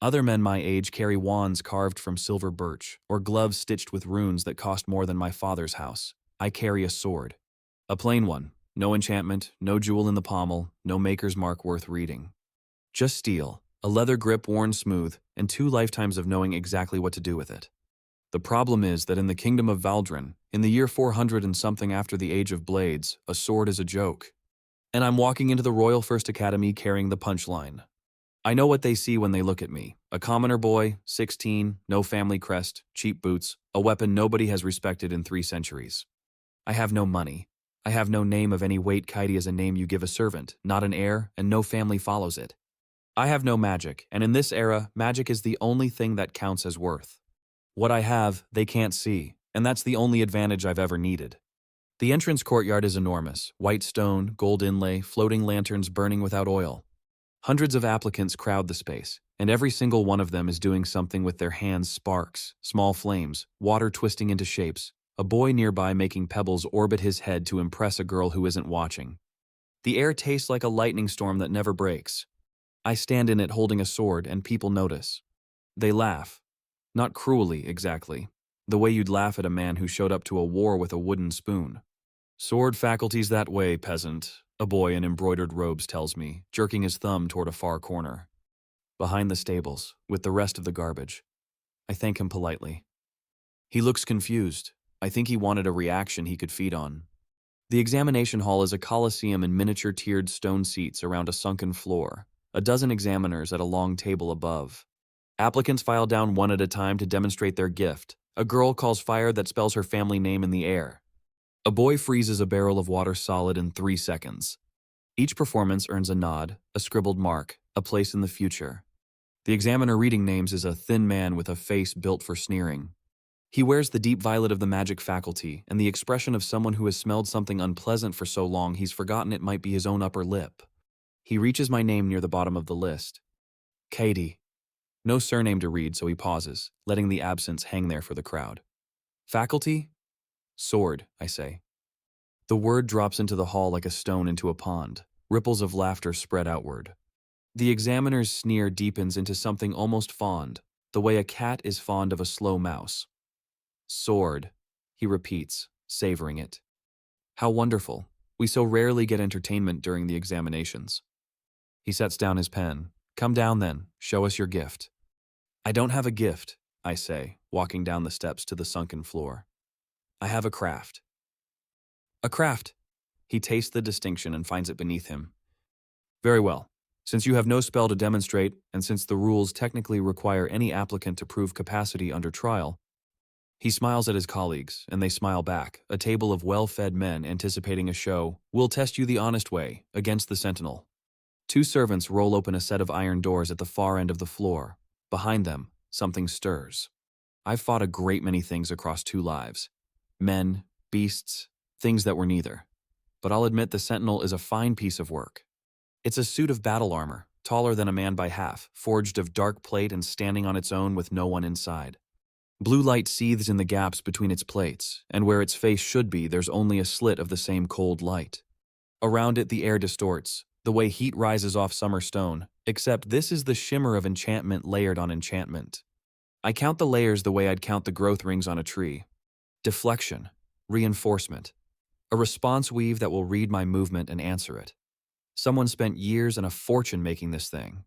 Other men my age carry wands carved from silver birch, or gloves stitched with runes that cost more than my father's house. I carry a sword. A plain one. No enchantment, no jewel in the pommel, no maker's mark worth reading. Just steel, a leather grip worn smooth, and 2 lifetimes of knowing exactly what to do with it. The problem is that in the kingdom of Valdrin, in the year 400 and something after the Age of Blades, a sword is a joke. And I'm walking into the Royal First Academy carrying the punchline. I know what they see when they look at me. A commoner boy, 16, no family crest, cheap boots, a weapon nobody has respected in 3 centuries. I have no money. I have no name of any weight. Kaiti is a name you give a servant, not an heir, and no family follows it. I have no magic, and in this era, magic is the only thing that counts as worth. What I have, they can't see, and that's the only advantage I've ever needed. The entrance courtyard is enormous, white stone, gold inlay, floating lanterns burning without oil. Hundreds of applicants crowd the space, and every single one of them is doing something with their hands: sparks, small flames, water twisting into shapes, a boy nearby making pebbles orbit his head to impress a girl who isn't watching. The air tastes like a lightning storm that never breaks. I stand in it holding a sword, and people notice. They laugh. Not cruelly, exactly. The way you'd laugh at a man who showed up to a war with a wooden spoon. Sword faculty's that way, peasant, a boy in embroidered robes tells me, jerking his thumb toward a far corner. Behind the stables, with the rest of the garbage. I thank him politely. He looks confused. I think he wanted a reaction he could feed on. The examination hall is a coliseum in miniature tiered stone seats around a sunken floor, a dozen examiners at a long table above. Applicants file down one at a time to demonstrate their gift. A girl calls fire that spells her family name in the air. A boy freezes a barrel of water solid in 3 seconds. Each performance earns a nod, a scribbled mark, a place in the future. The examiner reading names is a thin man with a face built for sneering. He wears the deep violet of the magic faculty and the expression of someone who has smelled something unpleasant for so long he's forgotten it might be his own upper lip. He reaches my name near the bottom of the list. Kaiti. No surname to read, so he pauses, letting the absence hang there for the crowd. Faculty? Sword, I say. The word drops into the hall like a stone into a pond. Ripples of laughter spread outward. The examiner's sneer deepens into something almost fond, the way a cat is fond of a slow mouse. Sword, he repeats, savoring it. How wonderful. We so rarely get entertainment during the examinations. He sets down his pen. Come down then, show us your gift. I don't have a gift, I say, walking down the steps to the sunken floor. I have a craft. A craft. He tastes the distinction and finds it beneath him. Very well. Since you have no spell to demonstrate, and since the rules technically require any applicant to prove capacity under trial, he smiles at his colleagues, and they smile back, a table of well-fed men anticipating a show. We'll test you the honest way, against the sentinel. 2 servants roll open a set of iron doors at the far end of the floor. Behind them, something stirs. I've fought a great many things across 2 lives. Men, beasts, things that were neither. But I'll admit the sentinel is a fine piece of work. It's a suit of battle armor, taller than a man by half, forged of dark plate and standing on its own with no one inside. Blue light seethes in the gaps between its plates, and where its face should be, there's only a slit of the same cold light. Around it, the air distorts, the way heat rises off summer stone, except this is the shimmer of enchantment layered on enchantment. I count the layers the way I'd count the growth rings on a tree. Deflection, reinforcement, a response weave that will read my movement and answer it. Someone spent years and a fortune making this thing.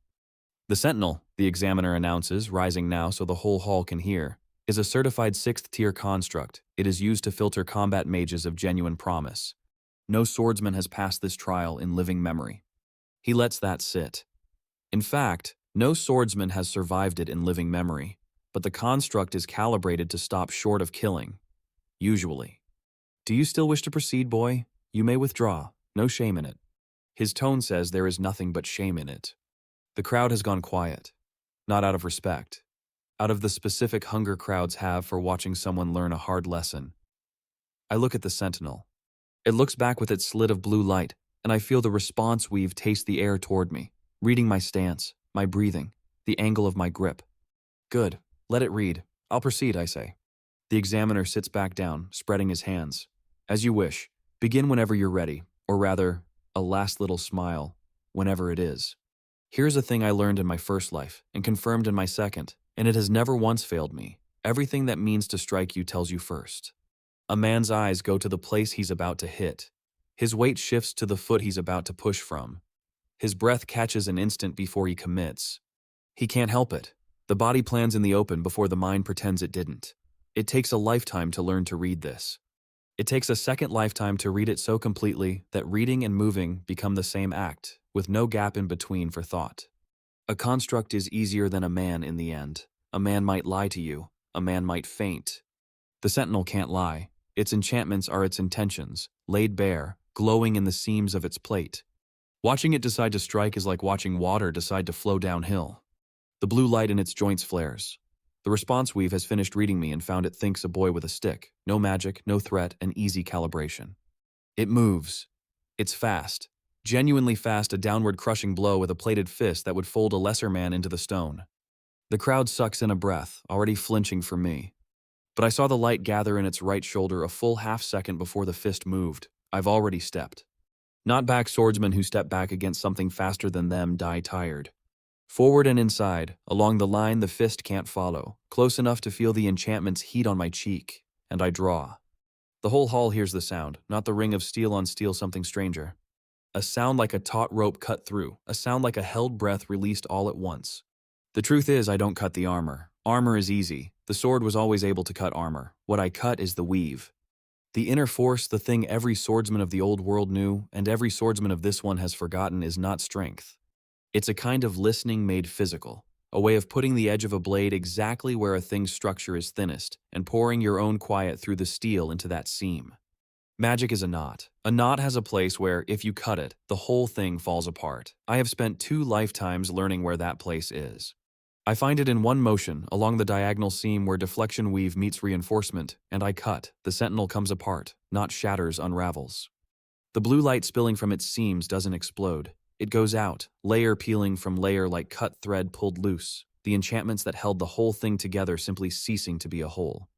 The sentinel, the examiner announces, rising now so the whole hall can hear, is a certified 6th-tier construct. It is used to filter combat mages of genuine promise. No swordsman has passed this trial in living memory. He lets that sit. In fact, no swordsman has survived it in living memory, but the construct is calibrated to stop short of killing. Usually. Do you still wish to proceed, boy? You may withdraw. No shame in it. His tone says there is nothing but shame in it. The crowd has gone quiet. Not out of respect. Out of the specific hunger crowds have for watching someone learn a hard lesson. I look at the sentinel. It looks back with its slit of blue light, and I feel the response weave taste the air toward me, reading my stance, my breathing, the angle of my grip. Good. Let it read. I'll proceed, I say. The examiner sits back down, spreading his hands. As you wish. Begin whenever you're ready, or rather, a last little smile, whenever it is. Here's a thing I learned in my first life and confirmed in my second, and it has never once failed me. Everything that means to strike you tells you first. A man's eyes go to the place he's about to hit. His weight shifts to the foot he's about to push from. His breath catches an instant before he commits. He can't help it. The body plans in the open before the mind pretends it didn't. It takes a lifetime to learn to read this. It takes a second lifetime to read it so completely that reading and moving become the same act, with no gap in between for thought. A construct is easier than a man in the end. A man might lie to you. A man might faint. The sentinel can't lie. Its enchantments are its intentions, laid bare, glowing in the seams of its plate. Watching it decide to strike is like watching water decide to flow downhill. The blue light in its joints flares. The response weave has finished reading me and found it thinks a boy with a stick. No magic, no threat, and easy calibration. It moves. It's fast. Genuinely fast, a downward crushing blow with a plated fist that would fold a lesser man into the stone. The crowd sucks in a breath, already flinching for me. But I saw the light gather in its right shoulder a full half-second before the fist moved. I've already stepped. Not back swordsmen who step back against something faster than them die tired. Forward and inside, along the line the fist can't follow, close enough to feel the enchantment's heat on my cheek, and I draw. The whole hall hears the sound, not the ring of steel on steel, something stranger. A sound like a taut rope cut through, a sound like a held breath released all at once. The truth is, I don't cut the armor. Armor is easy. The sword was always able to cut armor. What I cut is the weave. The inner force, the thing every swordsman of the old world knew, and every swordsman of this one has forgotten, is not strength. It's a kind of listening made physical, a way of putting the edge of a blade exactly where a thing's structure is thinnest, and pouring your own quiet through the steel into that seam. Magic is a knot. A knot has a place where, if you cut it, the whole thing falls apart. I have spent 2 lifetimes learning where that place is. I find it in one motion, along the diagonal seam where deflection weave meets reinforcement, and I cut. The sentinel comes apart, not shatters, unravels. The blue light spilling from its seams doesn't explode. It goes out, layer peeling from layer like cut thread pulled loose, the enchantments that held the whole thing together simply ceasing to be a whole.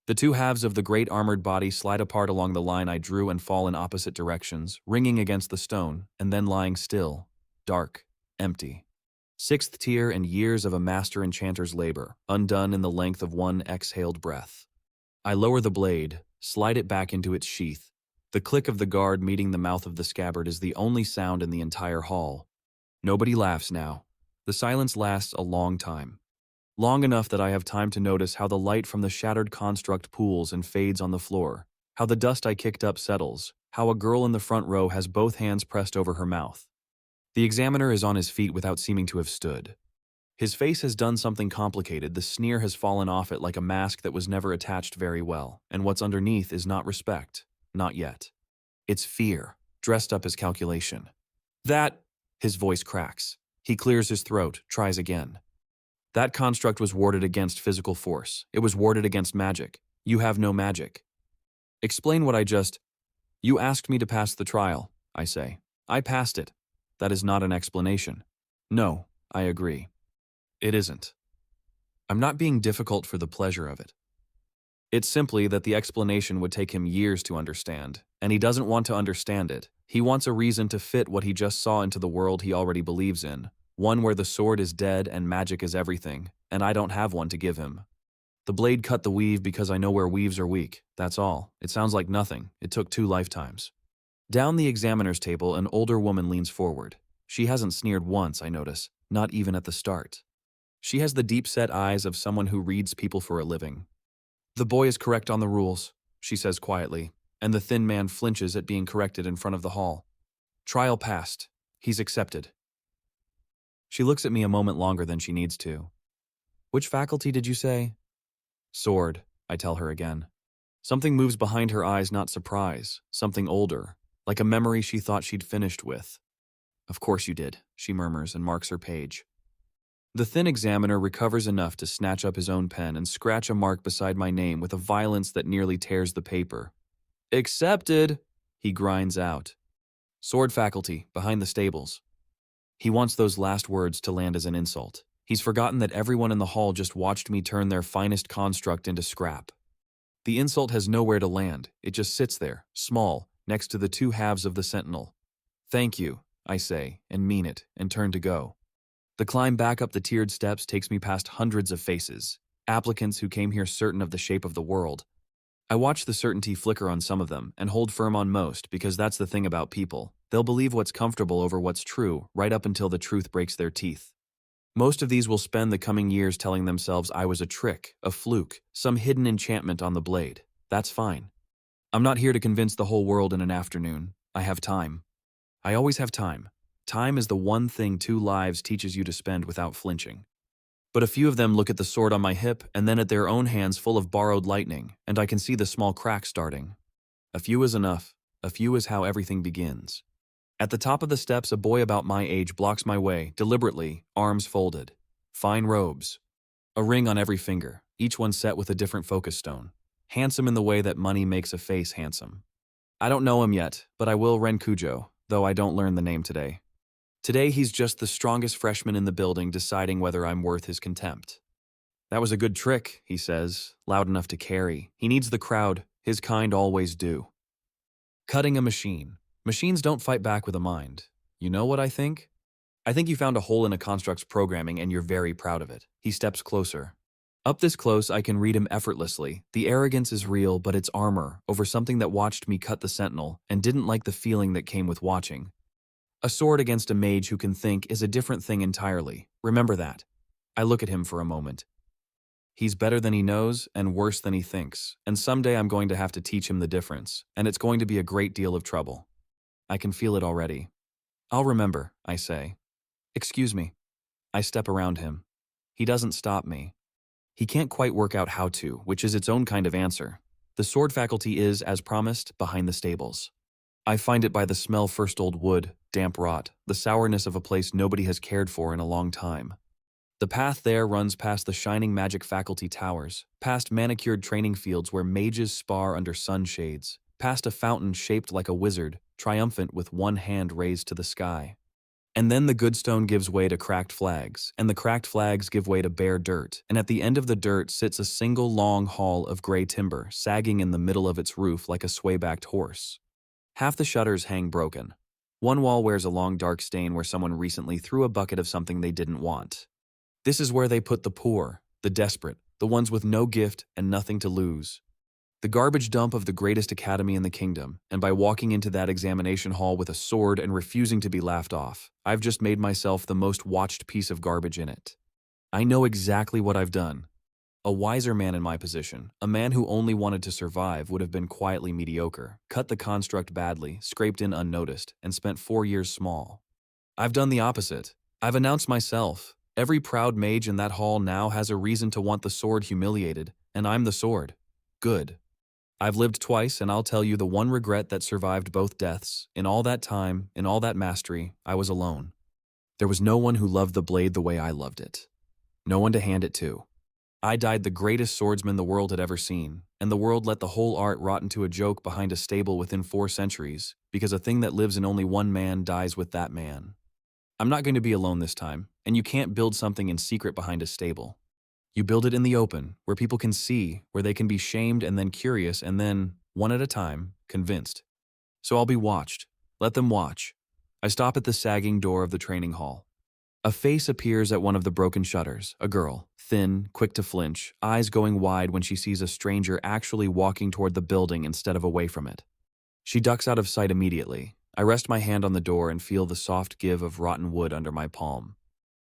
The 2 halves of the great armored body slide apart along the line I drew and fall in opposite directions, ringing against the stone, and then lying still, dark, empty. 6th tier and years of a master enchanter's labor, undone in the length of one exhaled breath. I lower the blade, slide it back into its sheath. The click of the guard meeting the mouth of the scabbard is the only sound in the entire hall. Nobody laughs now. The silence lasts a long time. Long enough that I have time to notice how the light from the shattered construct pools and fades on the floor, how the dust I kicked up settles, how a girl in the front row has both hands pressed over her mouth. The examiner is on his feet without seeming to have stood. His face has done something complicated. The sneer has fallen off it like a mask that was never attached very well, and what's underneath is not respect. Not yet. It's fear, dressed up as calculation. That, his voice cracks. He clears his throat, tries again. That construct was warded against physical force. It was warded against magic. You have no magic. Explain what I just... You asked me to pass the trial, I say. I passed it. That is not an explanation. No, I agree. It isn't. I'm not being difficult for the pleasure of it. It's simply that the explanation would take him years to understand, and he doesn't want to understand it. He wants a reason to fit what he just saw into the world he already believes in, one where the sword is dead and magic is everything, and I don't have one to give him. The blade cut the weave because I know where weaves are weak, that's all. It sounds like nothing. It took 2 lifetimes. Down the examiner's table, an older woman leans forward. She hasn't sneered once, I notice, not even at the start. She has the deep-set eyes of someone who reads people for a living. The boy is correct on the rules, she says quietly, and the thin man flinches at being corrected in front of the hall. Trial passed. He's accepted. She looks at me a moment longer than she needs to. Which faculty did you say? Sword, I tell her again. Something moves behind her eyes, not surprise, something older, like a memory she thought she'd finished with. Of course you did, she murmurs and marks her page. The thin examiner recovers enough to snatch up his own pen and scratch a mark beside my name with a violence that nearly tears the paper. Accepted, he grinds out. Sword faculty, behind the stables. He wants those last words to land as an insult. He's forgotten that everyone in the hall just watched me turn their finest construct into scrap. The insult has nowhere to land. It just sits there, small, next to the 2 halves of the sentinel. Thank you, I say, and mean it, and turn to go. The climb back up the tiered steps takes me past hundreds of faces, applicants who came here certain of the shape of the world. I watch the certainty flicker on some of them and hold firm on most because that's the thing about people. They'll believe what's comfortable over what's true right up until the truth breaks their teeth. Most of these will spend the coming years telling themselves I was a trick, a fluke, some hidden enchantment on the blade. That's fine. I'm not here to convince the whole world in an afternoon. I have time. I always have time. Time is the one thing 2 lives teaches you to spend without flinching. But a few of them look at the sword on my hip and then at their own hands full of borrowed lightning, and I can see the small crack starting. A few is enough. A few is how everything begins. At the top of the steps, a boy about my age blocks my way, deliberately, arms folded. Fine robes. A ring on every finger, each one set with a different focus stone. Handsome in the way that money makes a face handsome. I don't know him yet, but I will Renkujo, though I don't learn the name today. Today he's just the strongest freshman in the building deciding whether I'm worth his contempt. That was a good trick, he says, loud enough to carry. He needs the crowd, his kind always do. Cutting a machine. Machines don't fight back with a mind. You know what I think? I think you found a hole in a construct's programming and you're very proud of it. He steps closer. Up this close, I can read him effortlessly. The arrogance is real, but it's armor over something that watched me cut the sentinel and didn't like the feeling that came with watching. A sword against a mage who can think is a different thing entirely. Remember that. I look at him for a moment. He's better than he knows and worse than he thinks, and someday I'm going to have to teach him the difference, and it's going to be a great deal of trouble. I can feel it already. I'll remember, I say. Excuse me. I step around him. He doesn't stop me. He can't quite work out how to, which is its own kind of answer. The sword faculty is, as promised, behind the stables. I find it by the smell first old wood, damp rot, the sourness of a place nobody has cared for in a long time. The path there runs past the shining magic faculty towers, past manicured training fields where mages spar under sunshades, past a fountain shaped like a wizard, triumphant with one hand raised to the sky. And then the good stone gives way to cracked flags, and the cracked flags give way to bare dirt, and at the end of the dirt sits a single long hall of gray timber, sagging in the middle of its roof like a sway-backed horse. Half the shutters hang broken. One wall wears a long dark stain where someone recently threw a bucket of something they didn't want. This is where they put the poor, the desperate, the ones with no gift and nothing to lose. The garbage dump of the greatest academy in the kingdom, and by walking into that examination hall with a sword and refusing to be laughed off, I've just made myself the most watched piece of garbage in it. I know exactly what I've done. A wiser man in my position, a man who only wanted to survive, would have been quietly mediocre, cut the construct badly, scraped in unnoticed, and spent 4 years small. I've done the opposite. I've announced myself. Every proud mage in that hall now has a reason to want the sword humiliated, and I'm the sword. Good. I've lived twice, and I'll tell you the one regret that survived both deaths. In all that time, in all that mastery, I was alone. There was no one who loved the blade the way I loved it. No one to hand it to. I died the greatest swordsman the world had ever seen, and the world let the whole art rot into a joke behind a stable within 4 centuries, because a thing that lives in only one man dies with that man. I'm not going to be alone this time, and you can't build something in secret behind a stable. You build it in the open, where people can see, where they can be shamed and then curious and then, one at a time, convinced. So I'll be watched. Let them watch. I stop at the sagging door of the training hall. A face appears at one of the broken shutters, a girl, thin, quick to flinch, eyes going wide when she sees a stranger actually walking toward the building instead of away from it. She ducks out of sight immediately. I rest my hand on the door and feel the soft give of rotten wood under my palm.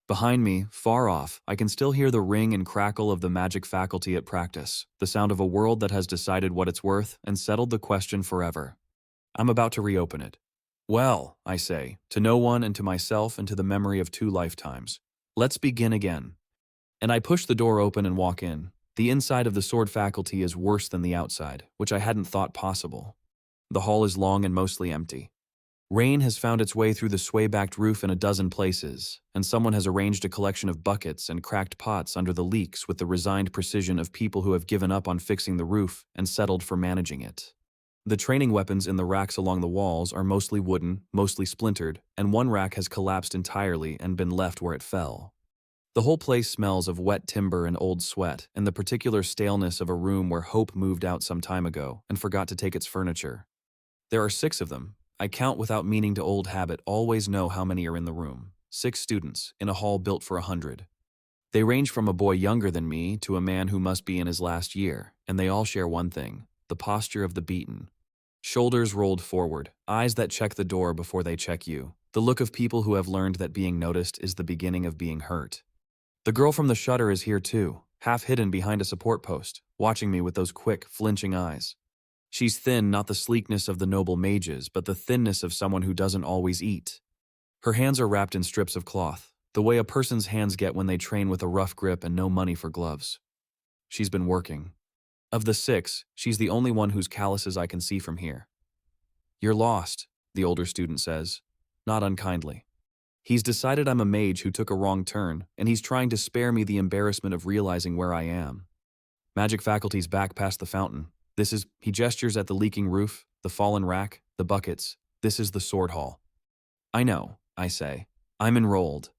Behind me, far off, I can still hear the ring and crackle of the magic faculty at practice, the sound of a world that has decided what it's worth and settled the question forever. I'm about to reopen it. Well, I say, to no one and to myself and to the memory of 2 lifetimes. Let's begin again. And I push the door open and walk in. The inside of the sword faculty is worse than the outside, which I hadn't thought possible. The hall is long and mostly empty. Rain has found its way through the sway-backed roof in a dozen places, and someone has arranged a collection of buckets and cracked pots under the leaks with the resigned precision of people who have given up on fixing the roof and settled for managing it. The training weapons in the racks along the walls are mostly wooden, mostly splintered, and one rack has collapsed entirely and been left where it fell. The whole place smells of wet timber and old sweat, and the particular staleness of a room where Hope moved out some time ago and forgot to take its furniture. There are 6 of them. I count without meaning to old habit, always know how many are in the room. 6 students, in a hall built for 100. They range from a boy younger than me to a man who must be in his last year, and they all share one thing: the posture of the beaten. Shoulders rolled forward, eyes that check the door before they check you. The look of people who have learned that being noticed is the beginning of being hurt. The girl from the shutter is here too, half hidden behind a support post, watching me with those quick, flinching eyes. She's thin, not the sleekness of the noble mages, but the thinness of someone who doesn't always eat. Her hands are wrapped in strips of cloth, the way a person's hands get when they train with a rough grip and no money for gloves. She's been working. Of the 6, she's the only one whose calluses I can see from here. "You're lost," the older student says, not unkindly. He's decided I'm a mage who took a wrong turn, and he's trying to spare me the embarrassment of realizing where I am. Magic faculty's back past the fountain. He gestures at the leaking roof, the fallen rack, the buckets. This is the sword hall. "I know," I say. "I'm enrolled."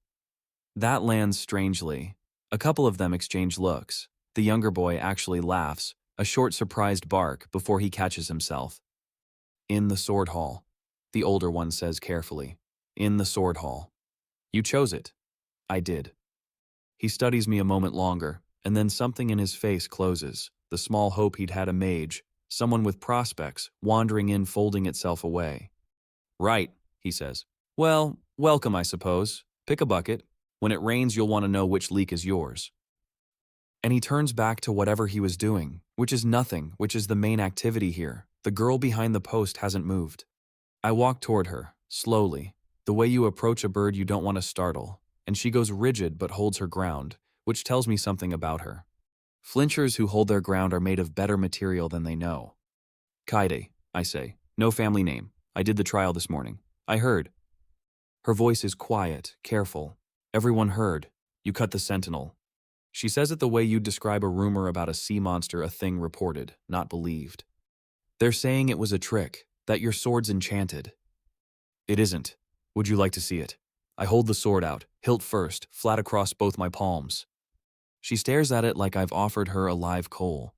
That lands strangely. A couple of them exchange looks. The younger boy actually laughs, a short surprised bark before he catches himself. "In the sword hall," the older one says carefully. "In the sword hall. You chose it." "I did." He studies me a moment longer, and then something in his face closes, the small hope he'd had a mage, someone with prospects, wandering in folding itself away. "Right," he says. "Well, welcome, I suppose. Pick a bucket. When it rains, you'll want to know which leak is yours." And he turns back to whatever he was doing, which is nothing, which is the main activity here. The girl behind the post hasn't moved. I walk toward her, slowly, the way you approach a bird you don't want to startle, and she goes rigid but holds her ground, which tells me something about her. Flinchers who hold their ground are made of better material than they know. "Kaide," I say. "No family name. I did the trial this morning. I heard." Her voice is quiet, careful. "Everyone heard. You cut the sentinel." She says it the way you'd describe a rumor about a sea monster, a thing reported, not believed. "They're saying it was a trick, that your sword's enchanted." "It isn't. Would you like to see it?" I hold the sword out, hilt first, flat across both my palms. She stares at it like I've offered her a live coal.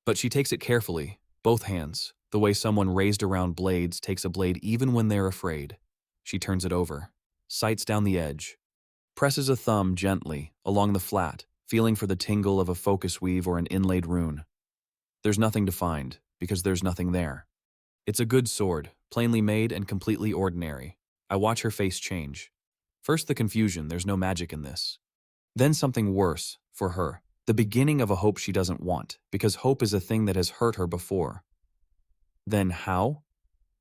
But she takes it carefully, both hands, the way someone raised around blades takes a blade even when they're afraid. She turns it over, sights down the edge, presses a thumb gently along the flat, feeling for the tingle of a focus weave or an inlaid rune. There's nothing to find, because there's nothing there. It's a good sword, plainly made and completely ordinary. I watch her face change. First the confusion, there's no magic in this. Then something worse, for her. The beginning of a hope she doesn't want, because hope is a thing that has hurt her before. "Then how?"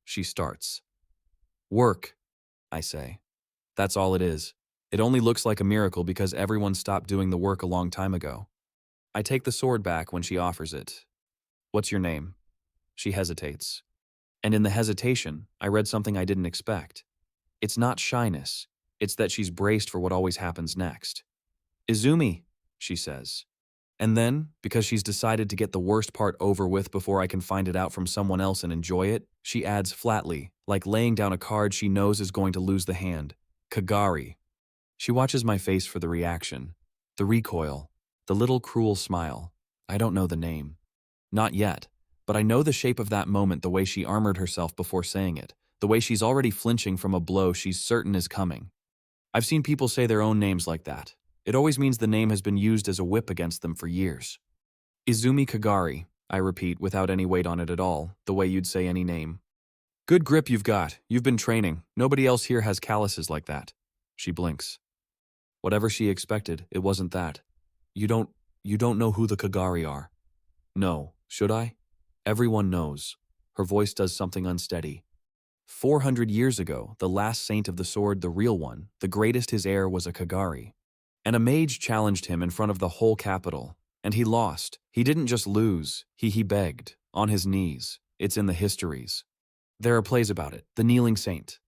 She starts. "Work," I say. "That's all it is. It only looks like a miracle because everyone stopped doing the work a long time ago." I take the sword back when she offers it. "What's your name?" She hesitates. And in the hesitation, I read something I didn't expect. It's not shyness. It's that she's braced for what always happens next. "Izumi," she says. And then, because she's decided to get the worst part over with before I can find it out from someone else and enjoy it, she adds flatly, like laying down a card she knows is going to lose the hand, "Kagari." She watches my face for the reaction, the recoil, the little cruel smile. I don't know the name. Not yet, but I know the shape of that moment, the way she armored herself before saying it, the way she's already flinching from a blow she's certain is coming. I've seen people say their own names like that. It always means the name has been used as a whip against them for years. "Izumi Kagari," I repeat without any weight on it at all, the way you'd say any name. "Good grip you've got. You've been training. Nobody else here has calluses like that." She blinks. Whatever she expected, it wasn't that. You don't know who the Kagari are." "No, should I?" "Everyone knows." Her voice does something unsteady. 400 years ago, the last saint of the sword, the real one, the greatest his heir, was a Kagari. And a mage challenged him in front of the whole capital. And he lost. He didn't just lose. He begged, on his knees. It's in the histories. There are plays about it. The Kneeling Saint.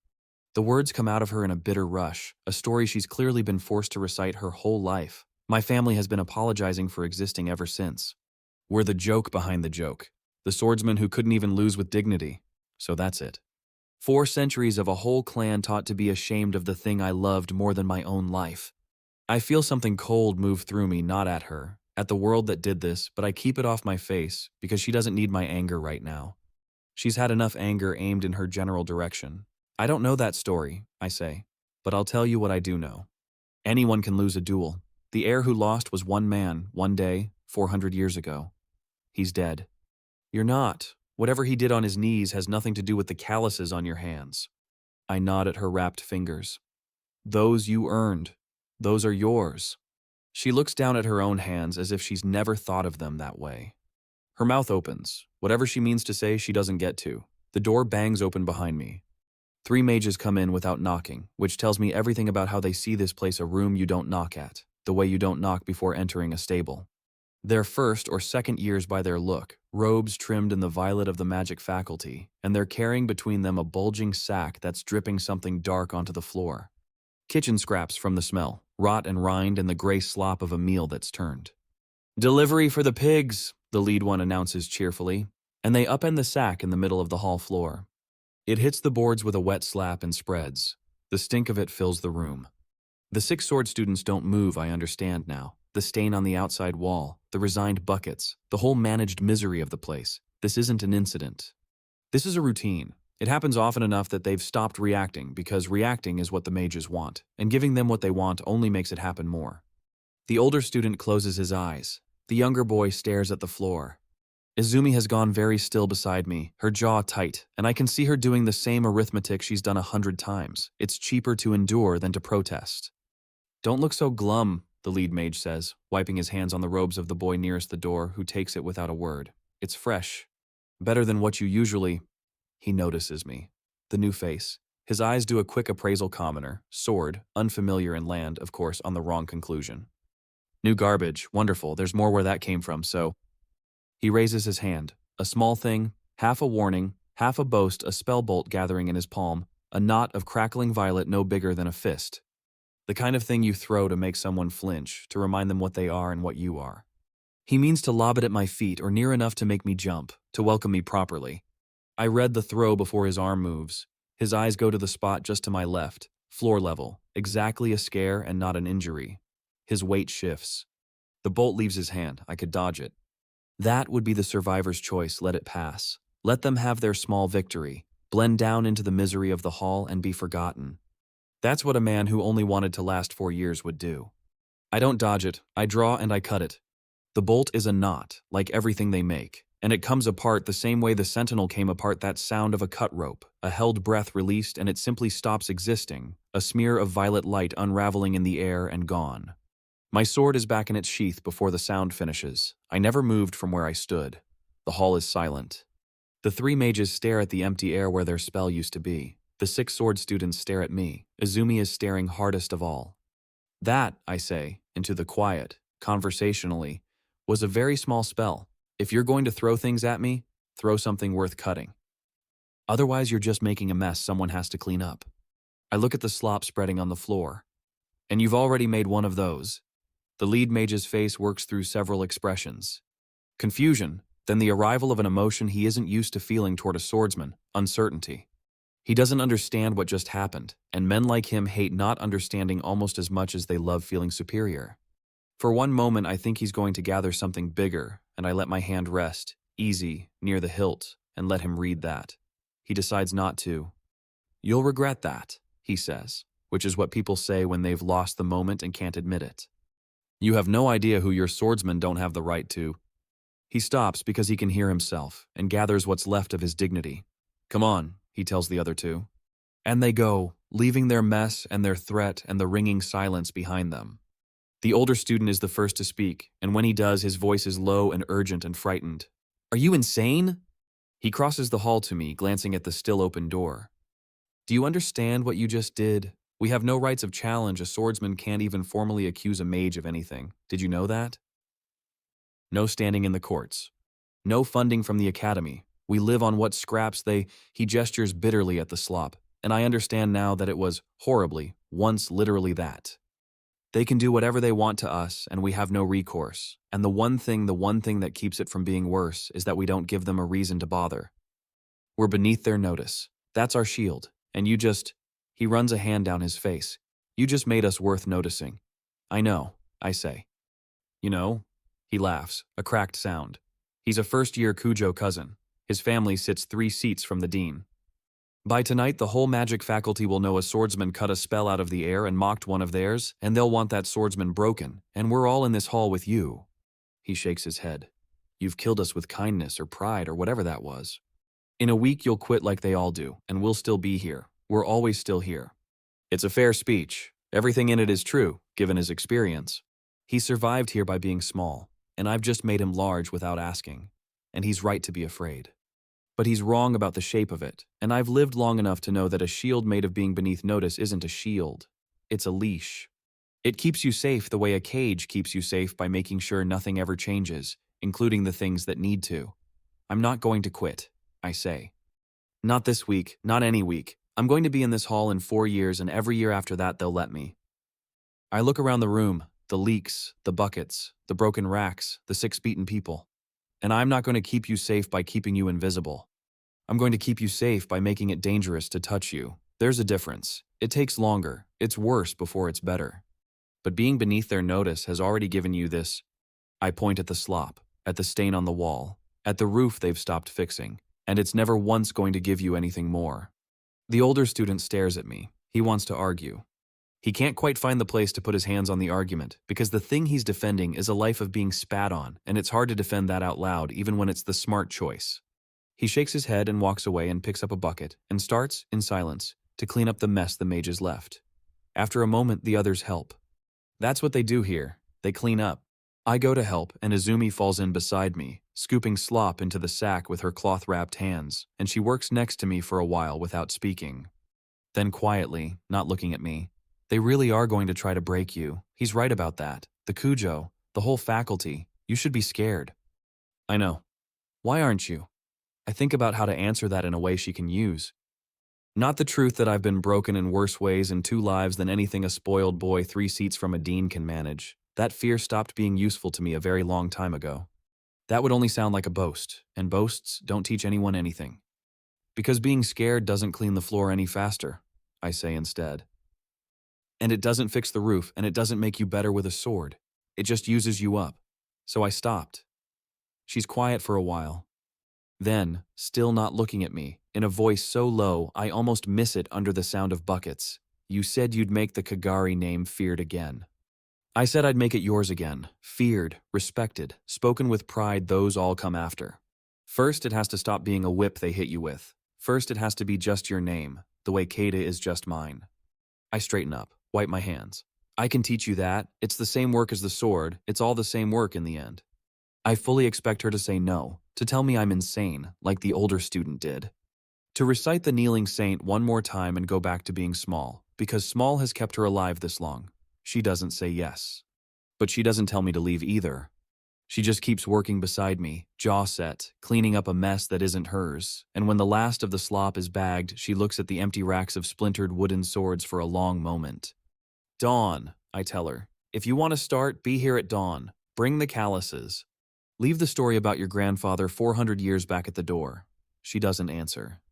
The words come out of her in a bitter rush, a story she's clearly been forced to recite her whole life. My family has been apologizing for existing ever since. We're the joke behind the joke. The swordsman who couldn't even lose with dignity. So that's it. 4 centuries of a whole clan taught to be ashamed of the thing I loved more than my own life. I feel something cold move through me, not at her, at the world that did this, but I keep it off my face because she doesn't need my anger right now. She's had enough anger aimed in her general direction. "I don't know that story," I say. but I'll tell you what I do know. Anyone can lose a duel. The heir who lost was one man, one day, 400 years ago. He's dead. You're not. Whatever he did on his knees has nothing to do with the calluses on your hands. I nod at her wrapped fingers. Those you earned. Those are yours. She looks down at her own hands as if she's never thought of them that way. Her mouth opens. Whatever she means to say, she doesn't get to. The door bangs open behind me. 3 mages come in without knocking, which tells me everything about how they see this place a room you don't knock at, the way you don't knock before entering a stable. They're first or second years by their look, robes trimmed in the violet of the magic faculty, and they're carrying between them a bulging sack that's dripping something dark onto the floor. Kitchen scraps from the smell, rot and rind and the gray slop of a meal that's turned. "Delivery for the pigs," the lead one announces cheerfully, and they upend the sack in the middle of the hall floor. It hits the boards with a wet slap and spreads. The stink of it fills the room. The 6 sword students don't move, I understand now. The stain on the outside wall, the resigned buckets, the whole managed misery of the place. This isn't an incident. This is a routine. It happens often enough that they've stopped reacting because reacting is what the mages want, and giving them what they want only makes it happen more. The older student closes his eyes. The younger boy stares at the floor. Izumi has gone very still beside me, her jaw tight, and I can see her doing the same arithmetic she's done 100 times. It's cheaper to endure than to protest. "Don't look so glum," the lead mage says, wiping his hands on the robes of the boy nearest the door, who takes it without a word. "It's fresh. Better than what you usually—" He notices me. The new face. His eyes do a quick appraisal commoner, sword, unfamiliar and land, of course, on the wrong conclusion. "New garbage, wonderful, there's more where that came from, so—" He raises his hand, a small thing, half a warning, half a boast, a spell bolt gathering in his palm, a knot of crackling violet no bigger than a fist. The kind of thing you throw to make someone flinch, to remind them what they are and what you are. He means to lob it at my feet or near enough to make me jump, to welcome me properly. I read the throw before his arm moves. His eyes go to the spot just to my left, floor level, exactly a scare and not an injury. His weight shifts. The bolt leaves his hand. I could dodge it. That would be the survivor's choice. Let it pass. Let them have their small victory, blend down into the misery of the hall and be forgotten. That's what a man who only wanted to last 4 years would do. I don't dodge it. I draw and I cut it. The bolt is a knot, like everything they make, and it comes apart the same way the sentinel came apart, that sound of a cut rope, a held breath released, and it simply stops existing, a smear of violet light unraveling in the air and gone. My sword is back in its sheath before the sound finishes. I never moved from where I stood. The hall is silent. The 3 mages stare at the empty air where their spell used to be. The 6 sword students stare at me. Izumi is staring hardest of all. That, I say, into the quiet, conversationally, was a very small spell. If you're going to throw things at me, throw something worth cutting. Otherwise, you're just making a mess someone has to clean up. I look at the slop spreading on the floor. And you've already made one of those. The lead mage's face works through several expressions. Confusion, then the arrival of an emotion he isn't used to feeling toward a swordsman, uncertainty. He doesn't understand what just happened, and men like him hate not understanding almost as much as they love feeling superior. For one moment, I think he's going to gather something bigger, and I let my hand rest, easy, near the hilt, and let him read that. He decides not to. "You'll regret that," he says, which is what people say when they've lost the moment and can't admit it. "You have no idea who your swordsmen don't have the right to." He stops because he can hear himself, and gathers what's left of his dignity. "Come on," he tells the other 2. And they go, leaving their mess and their threat and the ringing silence behind them. The older student is the first to speak, and when he does, his voice is low and urgent and frightened. "Are you insane?" He crosses the hall to me, glancing at the still open door. "Do you understand what you just did? We have no rights of challenge. A swordsman can't even formally accuse a mage of anything. Did you know that? No standing in the courts. No funding from the academy. We live on what scraps He gestures bitterly at the slop, and I understand now that it was, horribly, once literally that. They can do whatever they want to us, and we have no recourse. And the one thing that keeps it from being worse is that we don't give them a reason to bother. We're beneath their notice. That's our shield. And you just..." He runs a hand down his face. "You just made us worth noticing." "I know," I say. "You know?" He laughs, a cracked sound. He's a first-year Cujo cousin. His family sits 3 seats from the dean. By tonight, the whole magic faculty will know a swordsman cut a spell out of the air and mocked one of theirs, and they'll want that swordsman broken, and we're all in this hall with you." He shakes his head. "You've killed us with kindness or pride or whatever that was. In a week, you'll quit like they all do, and we'll still be here. We're always still here." It's a fair speech. Everything in it is true, given his experience. He survived here by being small, and I've just made him large without asking. And he's right to be afraid. But he's wrong about the shape of it, and I've lived long enough to know that a shield made of being beneath notice isn't a shield. It's a leash. It keeps you safe the way a cage keeps you safe by making sure nothing ever changes, including the things that need to. I'm not going to quit, I say. Not this week, not any week. I'm going to be in this hall in 4 years, and every year after that they'll let me. I look around the room, the leaks, the buckets, the broken racks, the 6 beaten people. And I'm not going to keep you safe by keeping you invisible. I'm going to keep you safe by making it dangerous to touch you. There's a difference. It takes longer. It's worse before it's better. But being beneath their notice has already given you this. I point at the slop, at the stain on the wall, at the roof they've stopped fixing, and it's never once going to give you anything more. The older student stares at me. He wants to argue. He can't quite find the place to put his hands on the argument, because the thing he's defending is a life of being spat on, and it's hard to defend that out loud even when it's the smart choice. He shakes his head and walks away and picks up a bucket and starts, in silence, to clean up the mess the mages left. After a moment, the others help. That's what they do here. They clean up. I go to help, and Izumi falls in beside me, scooping slop into the sack with her cloth-wrapped hands, and she works next to me for a while without speaking. Then quietly, not looking at me, "They really are going to try to break you. He's right about that. The Kujo, the whole faculty. You should be scared." I know. Why aren't you? I think about how to answer that in a way she can use. Not the truth that I've been broken in worse ways in 2 lives than anything a spoiled boy 3 seats from a dean can manage. That fear stopped being useful to me a very long time ago. That would only sound like a boast, and boasts don't teach anyone anything. Because being scared doesn't clean the floor any faster, I say instead. And it doesn't fix the roof, and it doesn't make you better with a sword. It just uses you up. So I stopped. She's quiet for a while. Then, still not looking at me, in a voice so low I almost miss it under the sound of buckets, "You said you'd make the Kagari name feared again." I said I'd make it yours again. Feared, respected, spoken with pride, those all come after. First, it has to stop being a whip they hit you with. First, it has to be just your name, the way Kata is just mine. I straighten up. Wipe my hands. I can teach you that. It's the same work as the sword. It's all the same work in the end. I fully expect her to say no, to tell me I'm insane, like the older student did. To recite the kneeling saint one more time and go back to being small, because small has kept her alive this long. She doesn't say yes. But she doesn't tell me to leave either. She just keeps working beside me, jaw set, cleaning up a mess that isn't hers, and when the last of the slop is bagged, she looks at the empty racks of splintered wooden swords for a long moment. "Dawn," I tell her. "If you want to start, be here at dawn. Bring the calluses. Leave the story about your grandfather 400 years back at the door." She doesn't answer.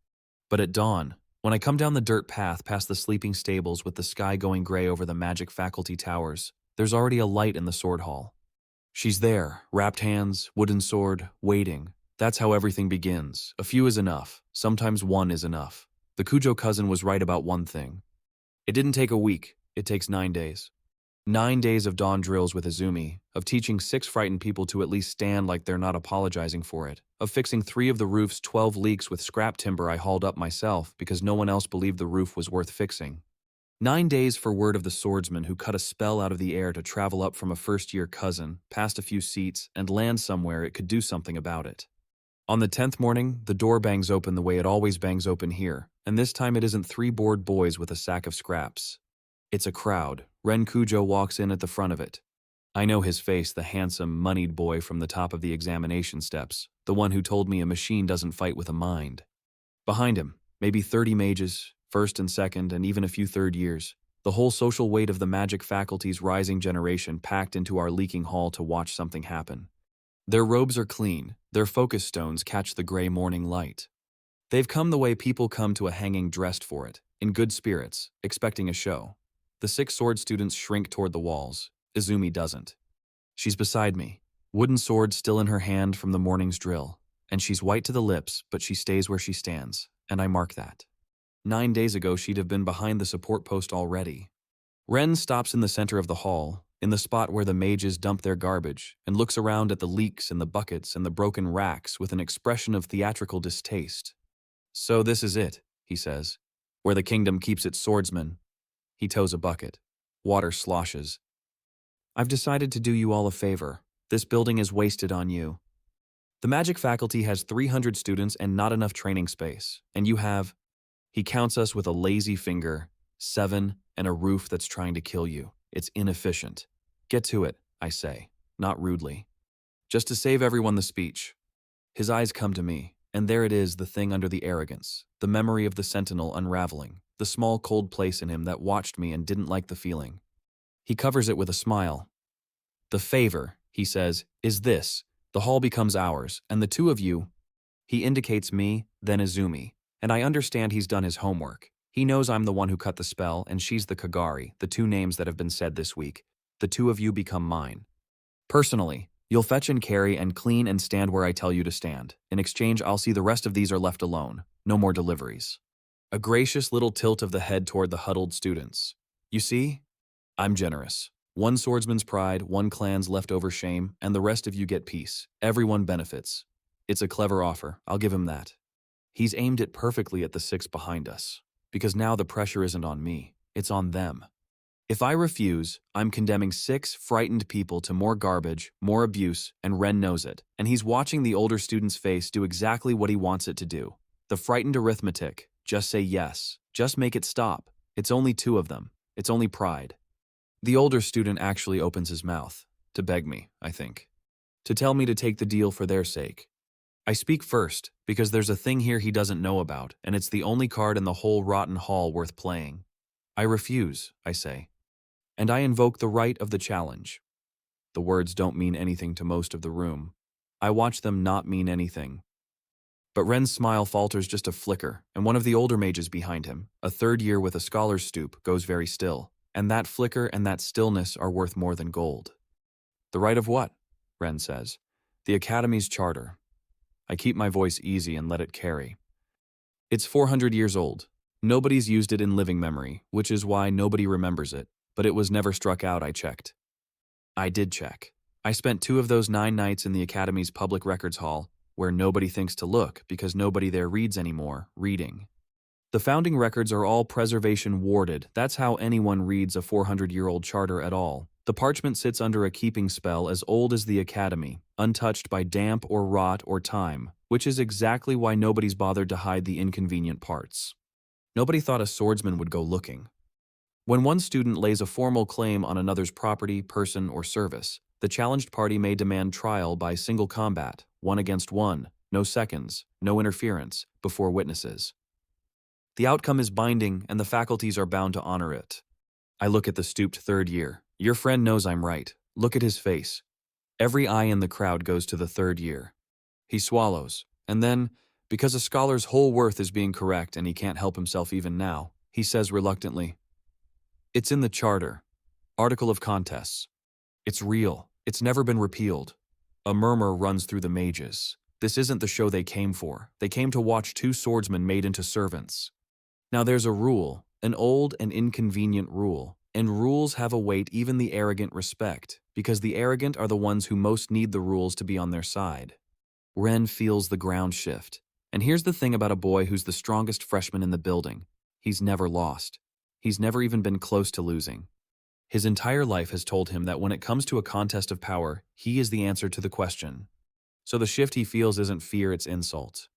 But at dawn, when I come down the dirt path past the sleeping stables with the sky going gray over the magic faculty towers, there's already a light in the sword hall. She's there, wrapped hands, wooden sword, waiting. That's how everything begins. A few is enough. Sometimes one is enough. The Kujo cousin was right about one thing. It didn't take a week. It takes 9 days. 9 days of dawn drills with Izumi, of teaching 6 frightened people to at least stand like they're not apologizing for it, of fixing 3 of the roof's 12 leaks with scrap timber I hauled up myself because no one else believed the roof was worth fixing. 9 days for word of the swordsman who cut a spell out of the air to travel up from a first-year cousin, past a few seats, and land somewhere it could do something about it. On the 10th morning, the door bangs open the way it always bangs open here, and this time it isn't 3 bored boys with a sack of scraps. It's a crowd. Ren Kujo walks in at the front of it. I know his face, the handsome, moneyed boy from the top of the examination steps, the one who told me a machine doesn't fight with a mind. Behind him, maybe 30 mages, first and second, and even a few third years. The whole social weight of the magic faculty's rising generation packed into our leaking hall to watch something happen. Their robes are clean, their focus stones catch the gray morning light. They've come the way people come to a hanging dressed for it, in good spirits, expecting a show. The 6 sword students shrink toward the walls. Izumi doesn't. She's beside me, wooden sword still in her hand from the morning's drill, and she's white to the lips, but she stays where she stands, and I mark that. 9 days ago she'd have been behind the support post already. Ren stops in the center of the hall, in the spot where the mages dump their garbage, and looks around at the leaks and the buckets and the broken racks with an expression of theatrical distaste. "So this is it," he says, "where the kingdom keeps its swordsman." He toes a bucket. Water sloshes. "I've decided to do you all a favor. This building is wasted on you. The magic faculty has 300 students and not enough training space, and you have," he counts us with a lazy finger, 7 and a roof that's trying to kill you. It's inefficient. "Get to it," I say, not rudely. Just to save everyone the speech. His eyes come to me, and there it is, the thing under the arrogance, the memory of the sentinel unraveling, the small cold place in him that watched me and didn't like the feeling. He covers it with a smile. "The favor," he says, "is this. The hall becomes ours, and the two of you," he indicates me, then Izumi, and I understand he's done his homework. He knows I'm the one who cut the spell, and she's the Kagari, the 2 names that have been said this week. "The two of you become mine. Personally, you'll fetch and carry and clean and stand where I tell you to stand. In exchange, I'll see the rest of these are left alone. No more deliveries." A gracious little tilt of the head toward the huddled students. "You see? I'm generous. 1 swordsman's pride, 1 clan's leftover shame, and the rest of you get peace. Everyone benefits. It's a clever offer, I'll give him that." He's aimed it perfectly at the 6 behind us, because now the pressure isn't on me, it's on them. If I refuse, I'm condemning 6 frightened people to more garbage, more abuse, and Ren knows it, and he's watching the older student's face do exactly what he wants it to do. The frightened arithmetic, just say yes, just make it stop. It's only 2 of them, it's only pride. The older student actually opens his mouth, to beg me, I think. To tell me to take the deal for their sake. I speak first, because there's a thing here he doesn't know about, and it's the only card in the whole rotten hall worth playing. "I refuse," I say. "And I invoke the right of the challenge." The words don't mean anything to most of the room. I watch them not mean anything. But Ren's smile falters just a flicker, and one of the older mages behind him, a 3rd year with a scholar's stoop, goes very still. And that flicker and that stillness are worth more than gold. "The right of what?" Ren says. "The Academy's charter." I keep my voice easy and let it carry. "It's 400 years old. Nobody's used it in living memory, which is why nobody remembers it, but it was never struck out, I checked." I did check. I spent 2 of those 9 nights in the Academy's public records hall, where nobody thinks to look because nobody there reads anymore, reading. The founding records are all preservation warded. That's how anyone reads a 400-year-old charter at all. The parchment sits under a keeping spell as old as the Academy, untouched by damp or rot or time, which is exactly why nobody's bothered to hide the inconvenient parts. Nobody thought a swordsman would go looking. When one student lays a formal claim on another's property, person, or service, the challenged party may demand trial by single combat, 1 against 1, no seconds, no interference, before witnesses. The outcome is binding, and the faculties are bound to honor it. I look at the stooped 3rd year. Your friend knows I'm right. Look at his face. Every eye in the crowd goes to the 3rd year. He swallows, and then, because a scholar's whole worth is being correct and he can't help himself even now, he says reluctantly, "It's in the charter. Article of Contests. It's real. It's never been repealed." A murmur runs through the mages. This isn't the show they came for. They came to watch 2 swordsmen made into servants. Now there's a rule, an old and inconvenient rule, and rules have a weight even the arrogant respect, because the arrogant are the ones who most need the rules to be on their side. Ren feels the ground shift. And here's the thing about a boy who's the strongest freshman in the building. He's never lost. He's never even been close to losing. His entire life has told him that when it comes to a contest of power, he is the answer to the question. So the shift he feels isn't fear, it's insult.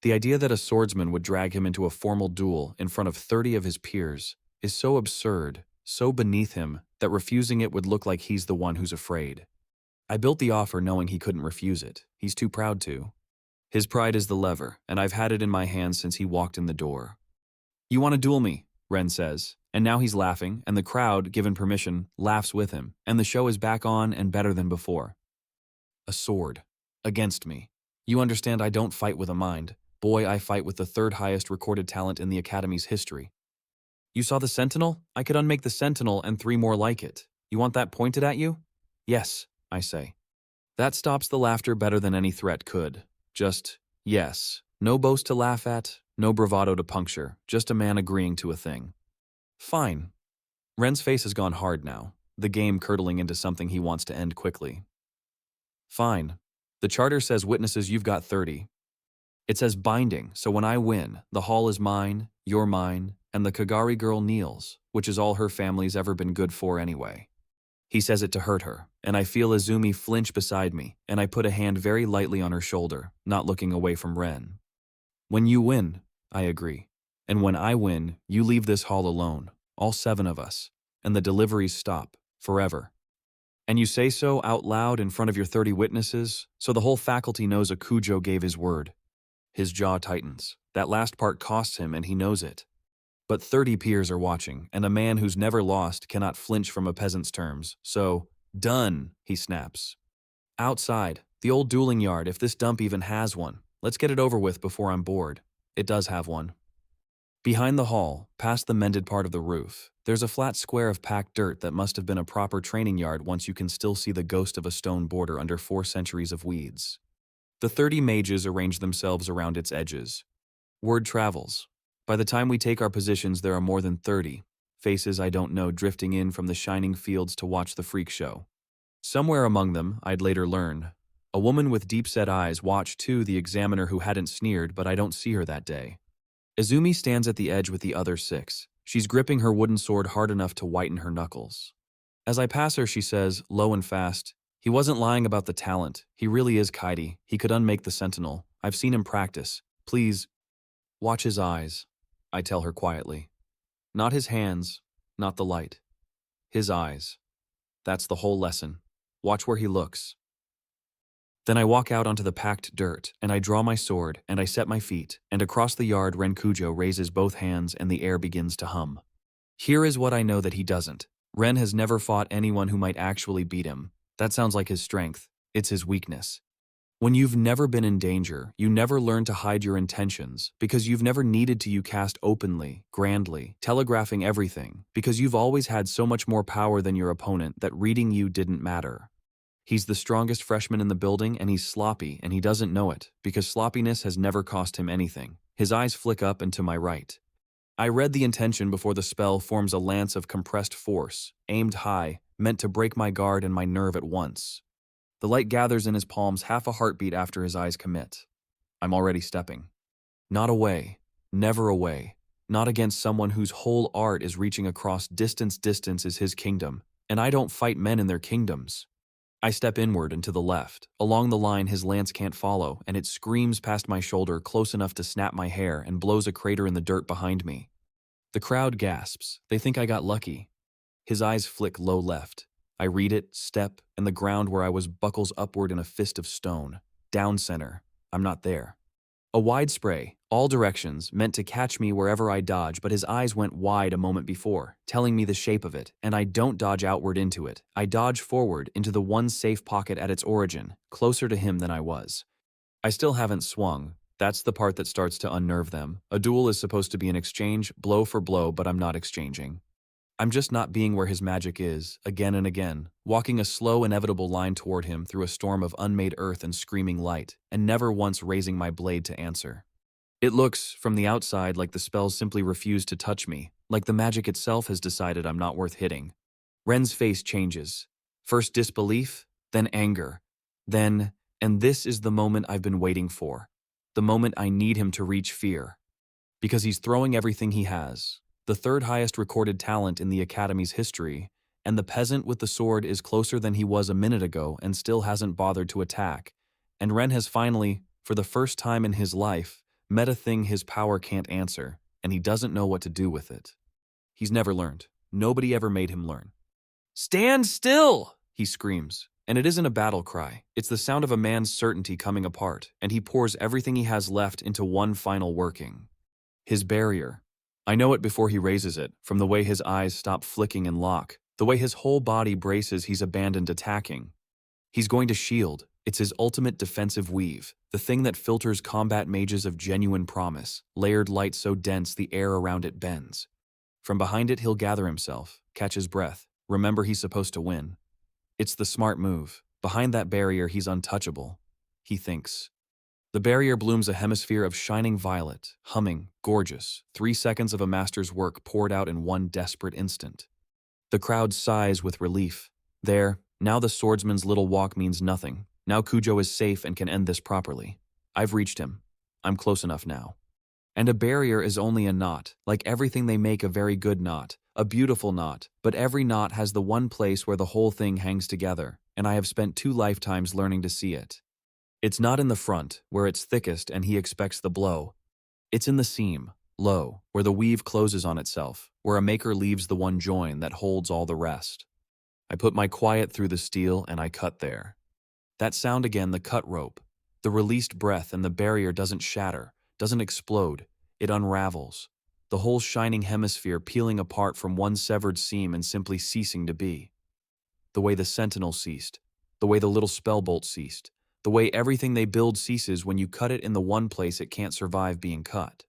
The idea that a swordsman would drag him into a formal duel in front of 30 of his peers is so absurd, so beneath him, that refusing it would look like he's the one who's afraid. I built the offer knowing he couldn't refuse it. He's too proud to. His pride is the lever, and I've had it in my hands since he walked in the door. "You want to duel me?" Ren says, and now he's laughing, and the crowd, given permission, laughs with him, and the show is back on and better than before. A sword. Against me. You understand I don't fight with a mind. Boy, I fight with the 3rd highest recorded talent in the Academy's history. "You saw the Sentinel? I could unmake the Sentinel and 3 more like it. You want that pointed at you?" "Yes," I say. That stops the laughter better than any threat could. Just, yes. No boast to laugh at, No bravado to puncture, just a man agreeing to a thing. Fine. Ren's face has gone hard now, the game curdling into something he wants to end quickly. Fine. The charter says witnesses you've got 30. It says binding, so when I win, the hall is mine, you're mine, and the Kagari girl kneels, which is all her family's ever been good for anyway. He says it to hurt her, and I feel Izumi flinch beside me, and I put a hand very lightly on her shoulder, not looking away from Ren. When you win, I agree. And when I win, you leave this hall alone, all 7 of us, and the deliveries stop, forever. And you say so out loud in front of your 30 witnesses, so the whole faculty knows Akujo gave his word. His jaw tightens. That last part costs him, and he knows it. But 30 peers are watching, and a man who's never lost cannot flinch from a peasant's terms. So, done, he snaps. Outside, the old dueling yard, if this dump even has one. Let's get it over with before I'm bored. It does have one. Behind the hall, past the mended part of the roof, there's a flat square of packed dirt that must have been a proper training yard once you can still see the ghost of a stone border under 4 centuries of weeds. The 30 mages arrange themselves around its edges. Word travels. By the time we take our positions, there are more than 30 faces I don't know drifting in from the shining fields to watch the freak show. Somewhere among them, I'd later learn, a woman with deep-set eyes watched too, the examiner who hadn't sneered, but I don't see her that day. Izumi stands at the edge with the other 6. She's gripping her wooden sword hard enough to whiten her knuckles. As I pass her, she says, low and fast, "He wasn't lying about the talent. He really is Kaidi. He could unmake the sentinel. I've seen him practice. Please, watch his eyes," I tell her quietly. Not his hands, not the light. His eyes. That's the whole lesson. Watch where he looks. Then I walk out onto the packed dirt, and I draw my sword, and I set my feet, and across the yard Renkujo raises both hands and the air begins to hum. Here is what I know that he doesn't. Ren has never fought anyone who might actually beat him. That sounds like his strength. It's his weakness. When you've never been in danger, you never learn to hide your intentions, because you've never needed to cast openly, grandly, telegraphing everything, because you've always had so much more power than your opponent that reading you didn't matter. He's the strongest freshman in the building, and he's sloppy, and he doesn't know it, because sloppiness has never cost him anything. His eyes flick up and to my right. I read the intention before the spell forms a lance of compressed force, aimed high, meant to break my guard and my nerve at once. The light gathers in his palms half a heartbeat after his eyes commit. I'm already stepping. Not away, never away, not against someone whose whole art is reaching across distance is his kingdom, and I don't fight men in their kingdoms. I step inward and to the left. Along the line his lance can't follow, and it screams past my shoulder close enough to snap my hair and blows a crater in the dirt behind me. The crowd gasps. They think I got lucky. His eyes flick low left. I read it, step, and the ground where I was buckles upward in a fist of stone. Down center. I'm not there. A wide spray, all directions, meant to catch me wherever I dodge, but his eyes went wide a moment before, telling me the shape of it, and I don't dodge outward into it. I dodge forward into the one safe pocket at its origin, closer to him than I was. I still haven't swung. That's the part that starts to unnerve them. A duel is supposed to be an exchange, blow for blow, but I'm not exchanging. I'm just not being where his magic is, again and again, walking a slow, inevitable line toward him through a storm of unmade earth and screaming light, and never once raising my blade to answer. It looks, from the outside, like the spells simply refuse to touch me, like the magic itself has decided I'm not worth hitting. Ren's face changes. First disbelief, then anger. Then, and this is the moment I've been waiting for. The moment I need him to reach fear. Because he's throwing everything he has. The 3rd highest recorded talent in the Academy's history, and the peasant with the sword is closer than he was a minute ago and still hasn't bothered to attack. And Ren has finally, for the first time in his life, met a thing his power can't answer, and he doesn't know what to do with it. He's never learned. Nobody ever made him learn. "Stand still!" he screams. And it isn't a battle cry. It's the sound of a man's certainty coming apart, and he pours everything he has left into one final working. His barrier. I know it before he raises it, from the way his eyes stop flicking and lock, the way his whole body braces he's abandoned attacking. He's going to shield. It's his ultimate defensive weave, the thing that filters combat mages of genuine promise, layered light so dense the air around it bends. From behind it he'll gather himself, catch his breath, remember he's supposed to win. It's the smart move. Behind that barrier he's untouchable. He thinks. The barrier blooms a hemisphere of shining violet, humming, gorgeous, 3 seconds of a master's work poured out in one desperate instant. The crowd sighs with relief. There, now the swordsman's little walk means nothing. Now Cujo is safe and can end this properly. I've reached him. I'm close enough now. And a barrier is only a knot, like everything they make a very good knot, a beautiful knot, but every knot has the one place where the whole thing hangs together, and I have spent 2 lifetimes learning to see it. It's not in the front, where it's thickest and he expects the blow. It's in the seam, low, where the weave closes on itself, where a maker leaves the one join that holds all the rest. I put my quiet through the steel and I cut there. That sound again, the cut rope, the released breath, and the barrier doesn't shatter, doesn't explode, it unravels, the whole shining hemisphere peeling apart from one severed seam and simply ceasing to be. The way the sentinel ceased, the way the little spellbolt ceased, the way everything they build ceases when you cut it in the one place it can't survive being cut.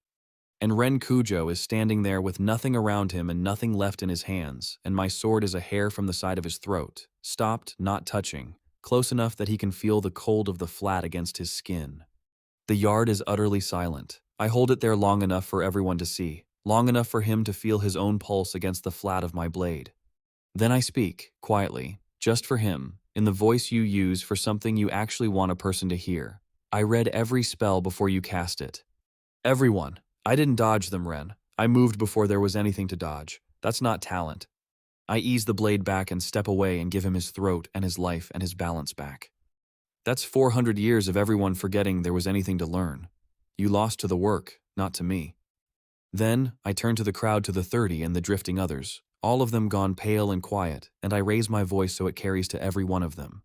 And Ren Cujo is standing there with nothing around him and nothing left in his hands, and my sword is a hair from the side of his throat, stopped, not touching, close enough that he can feel the cold of the flat against his skin. The yard is utterly silent. I hold it there long enough for everyone to see, long enough for him to feel his own pulse against the flat of my blade. Then I speak, quietly, just for him, in the voice you use for something you actually want a person to hear. I read every spell before you cast it. Everyone. I didn't dodge them, Ren. I moved before there was anything to dodge. That's not talent. I ease the blade back and step away and give him his throat and his life and his balance back. That's 400 years of everyone forgetting there was anything to learn. You lost to the work, not to me. Then, I turn to the crowd, to the 30 and the drifting others, all of them gone pale and quiet, and I raise my voice so it carries to every one of them.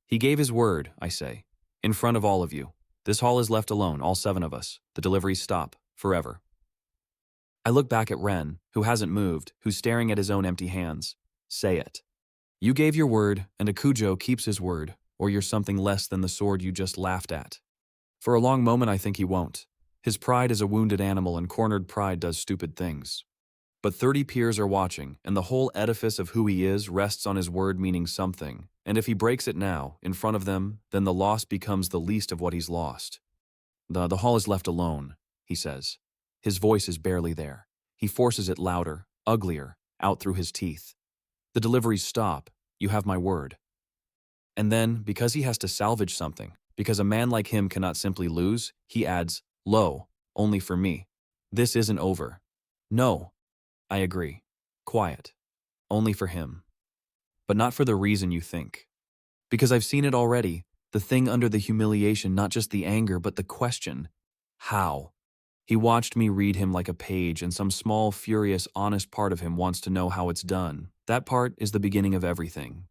He gave his word, I say, in front of all of you. This hall is left alone, all 7 of us. The deliveries stop, forever. I look back at Ren, who hasn't moved, who's staring at his own empty hands. Say it. You gave your word, and a Cujo keeps his word, or you're something less than the sword you just laughed at. For a long moment I think he won't. His pride is a wounded animal, and cornered pride does stupid things. But 30 peers are watching, and the whole edifice of who he is rests on his word meaning something, and if he breaks it now, in front of them, then the loss becomes the least of what he's lost. The hall is left alone, he says. His voice is barely there. He forces it louder, uglier, out through his teeth. The deliveries stop. You have my word. And then, because he has to salvage something, because a man like him cannot simply lose, he adds, "Lo, only for me. This isn't over." No, I agree. Quiet. Only for him. But not for the reason you think. Because I've seen it already, the thing under the humiliation, not just the anger, but the question. How? He watched me read him like a page, and some small, furious, honest part of him wants to know how it's done. That part is the beginning of everything.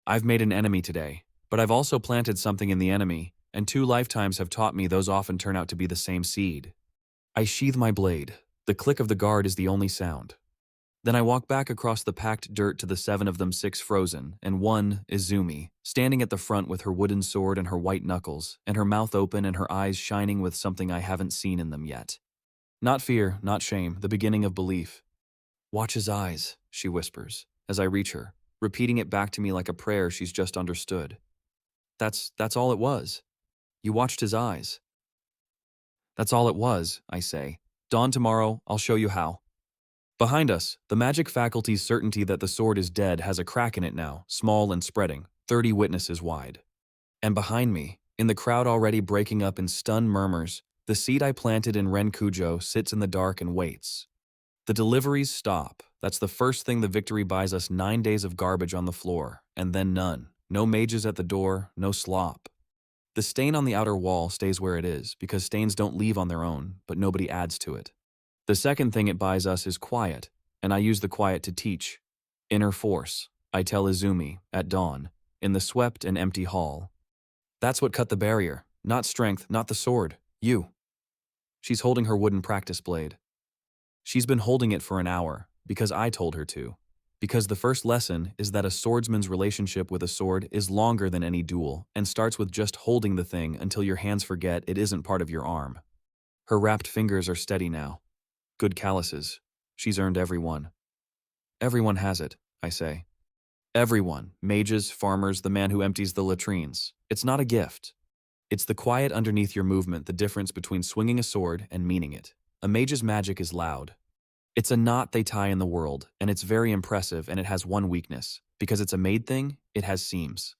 I've made an enemy today, but I've also planted something in the enemy, and 2 lifetimes have taught me those often turn out to be the same seed. I sheathe my blade. The click of the guard is the only sound. Then I walk back across the packed dirt to the 7 of them, 6 frozen, and 1, Izumi, standing at the front with her wooden sword and her white knuckles, and her mouth open and her eyes shining with something I haven't seen in them yet. Not fear, not shame, the beginning of belief. Watch his eyes, she whispers, as I reach her, repeating it back to me like a prayer she's just understood. That's all it was. You watched his eyes. That's all it was, I say. Dawn tomorrow, I'll show you how. Behind us, the magic faculty's certainty that the sword is dead has a crack in it now, small and spreading, 30 witnesses wide. And behind me, in the crowd already breaking up in stunned murmurs, the seed I planted in Ren Cujo sits in the dark and waits. The deliveries stop. That's the first thing the victory buys us. 9 days of garbage on the floor, and then none. No mages at the door, no slop. The stain on the outer wall stays where it is, because stains don't leave on their own, but nobody adds to it. The second thing it buys us is quiet, and I use the quiet to teach. Inner force, I tell Izumi, at dawn, in the swept and empty hall. That's what cut the barrier. Not strength, not the sword. You. She's holding her wooden practice blade. She's been holding it for an hour, because I told her to. Because the first lesson is that a swordsman's relationship with a sword is longer than any duel, and starts with just holding the thing until your hands forget it isn't part of your arm. Her wrapped fingers are steady now. Good calluses. She's earned every one. Everyone has it, I say. Everyone. Mages, farmers, the man who empties the latrines. It's not a gift. It's the quiet underneath your movement, the difference between swinging a sword and meaning it. A mage's magic is loud. It's a knot they tie in the world, and it's very impressive, and it has one weakness. Because it's a made thing, it has seams.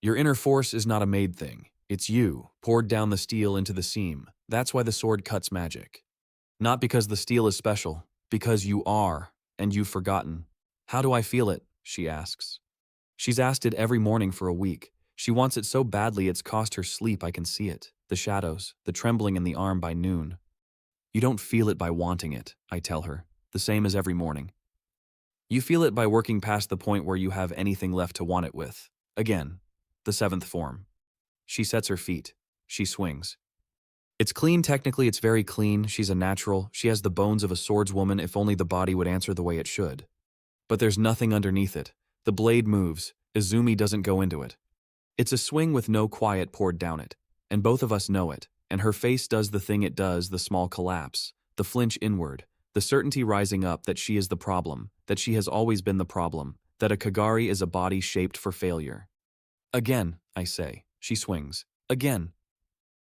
Your inner force is not a made thing. It's you, poured down the steel into the seam. That's why the sword cuts magic. Not because the steel is special, because you are, and you've forgotten. How do I feel it? She asks. She's asked it every morning for a week. She wants it so badly it's cost her sleep. I can see it. The shadows, the trembling in the arm by noon. You don't feel it by wanting it, I tell her, the same as every morning. You feel it by working past the point where you have anything left to want it with. Again, the seventh form. She sets her feet. She swings. It's clean, technically it's very clean. She's a natural. She has the bones of a swordswoman if only the body would answer the way it should. But there's nothing underneath it. The blade moves. Izumi doesn't go into it. It's a swing with no quiet poured down it. And both of us know it. And her face does the thing it does, the small collapse, the flinch inward, the certainty rising up that she is the problem, that she has always been the problem, that a Kagari is a body shaped for failure. Again, I say. She swings. Again.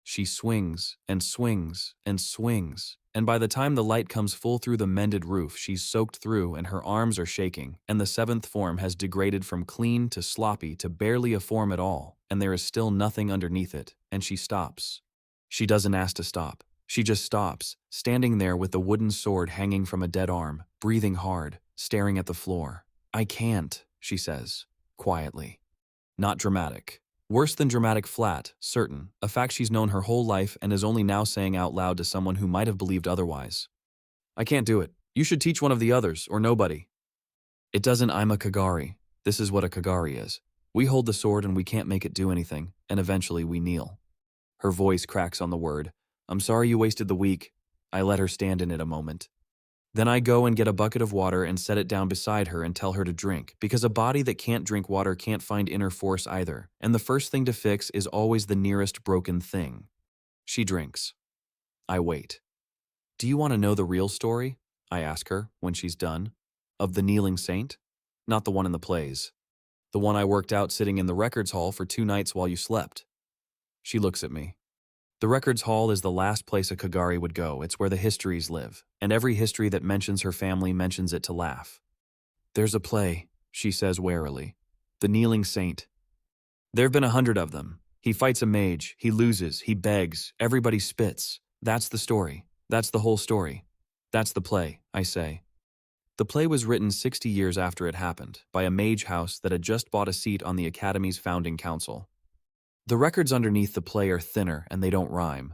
She swings and swings and swings, and by the time the light comes full through the mended roof, she's soaked through and her arms are shaking, and the seventh form has degraded from clean to sloppy to barely a form at all, and there is still nothing underneath it, and she stops. She doesn't ask to stop. She just stops, standing there with the wooden sword hanging from a dead arm, breathing hard, staring at the floor. I can't, she says, quietly. Not dramatic. Worse than dramatic, flat, certain, a fact she's known her whole life and is only now saying out loud to someone who might have believed otherwise. I can't do it. You should teach one of the others, or nobody. It doesn't. I'm a Kagari. This is what a Kagari is. We hold the sword and we can't make it do anything, and eventually we kneel. Her voice cracks on the word. I'm sorry you wasted the week. I let her stand in it a moment. Then I go and get a bucket of water and set it down beside her and tell her to drink, because a body that can't drink water can't find inner force either, and the first thing to fix is always the nearest broken thing. She drinks. I wait. Do you want to know the real story? I ask her, when she's done. Of the kneeling saint? Not the one in the plays. The one I worked out sitting in the records hall for 2 nights while you slept. She looks at me. The records hall is the last place a Kagari would go. It's where the histories live, and every history that mentions her family mentions it to laugh. There's a play, she says warily. The Kneeling Saint. There've been 100 of them. He fights a mage, he loses, he begs, everybody spits. That's the story. That's the whole story. That's the play, I say. The play was written 60 years after it happened, by a mage house that had just bought a seat on the Academy's founding council. The records underneath the play are thinner and they don't rhyme.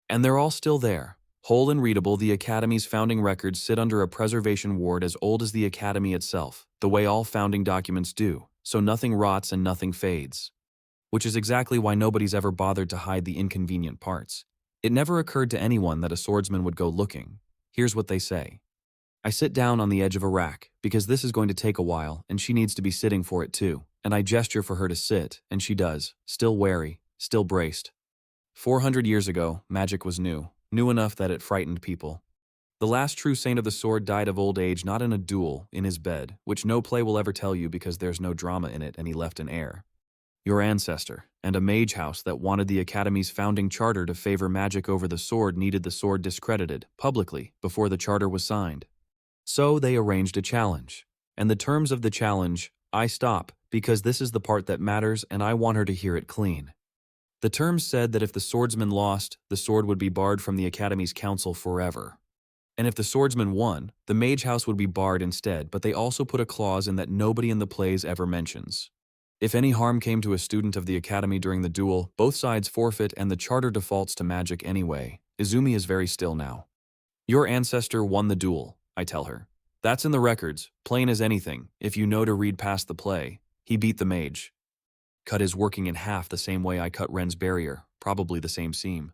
And they're all still there. Whole and readable, the Academy's founding records sit under a preservation ward as old as the Academy itself, the way all founding documents do, so nothing rots and nothing fades. Which is exactly why nobody's ever bothered to hide the inconvenient parts. It never occurred to anyone that a swordsman would go looking. Here's what they say. I sit down on the edge of a rack, because this is going to take a while, and she needs to be sitting for it too. And I gesture for her to sit, and she does, still wary, still braced. 400 years ago, magic was new enough that it frightened people. The last true saint of the sword died of old age, not in a duel, in his bed, which no play will ever tell you because there's no drama in it and he left an heir. Your ancestor, and a mage house that wanted the Academy's founding charter to favor magic over the sword needed the sword discredited, publicly, before the charter was signed. So they arranged a challenge. And the terms of the challenge, I stop, because this is the part that matters and I want her to hear it clean. The terms said that if the swordsman lost, the sword would be barred from the Academy's council forever. And if the swordsman won, the mage house would be barred instead, but they also put a clause in that nobody in the plays ever mentions. If any harm came to a student of the Academy during the duel, both sides forfeit and the charter defaults to magic anyway. Izumi is very still now. Your ancestor won the duel, I tell her. That's in the records, plain as anything, if you know to read past the play. He beat the mage. Cut his working in half the same way I cut Ren's barrier, probably the same seam.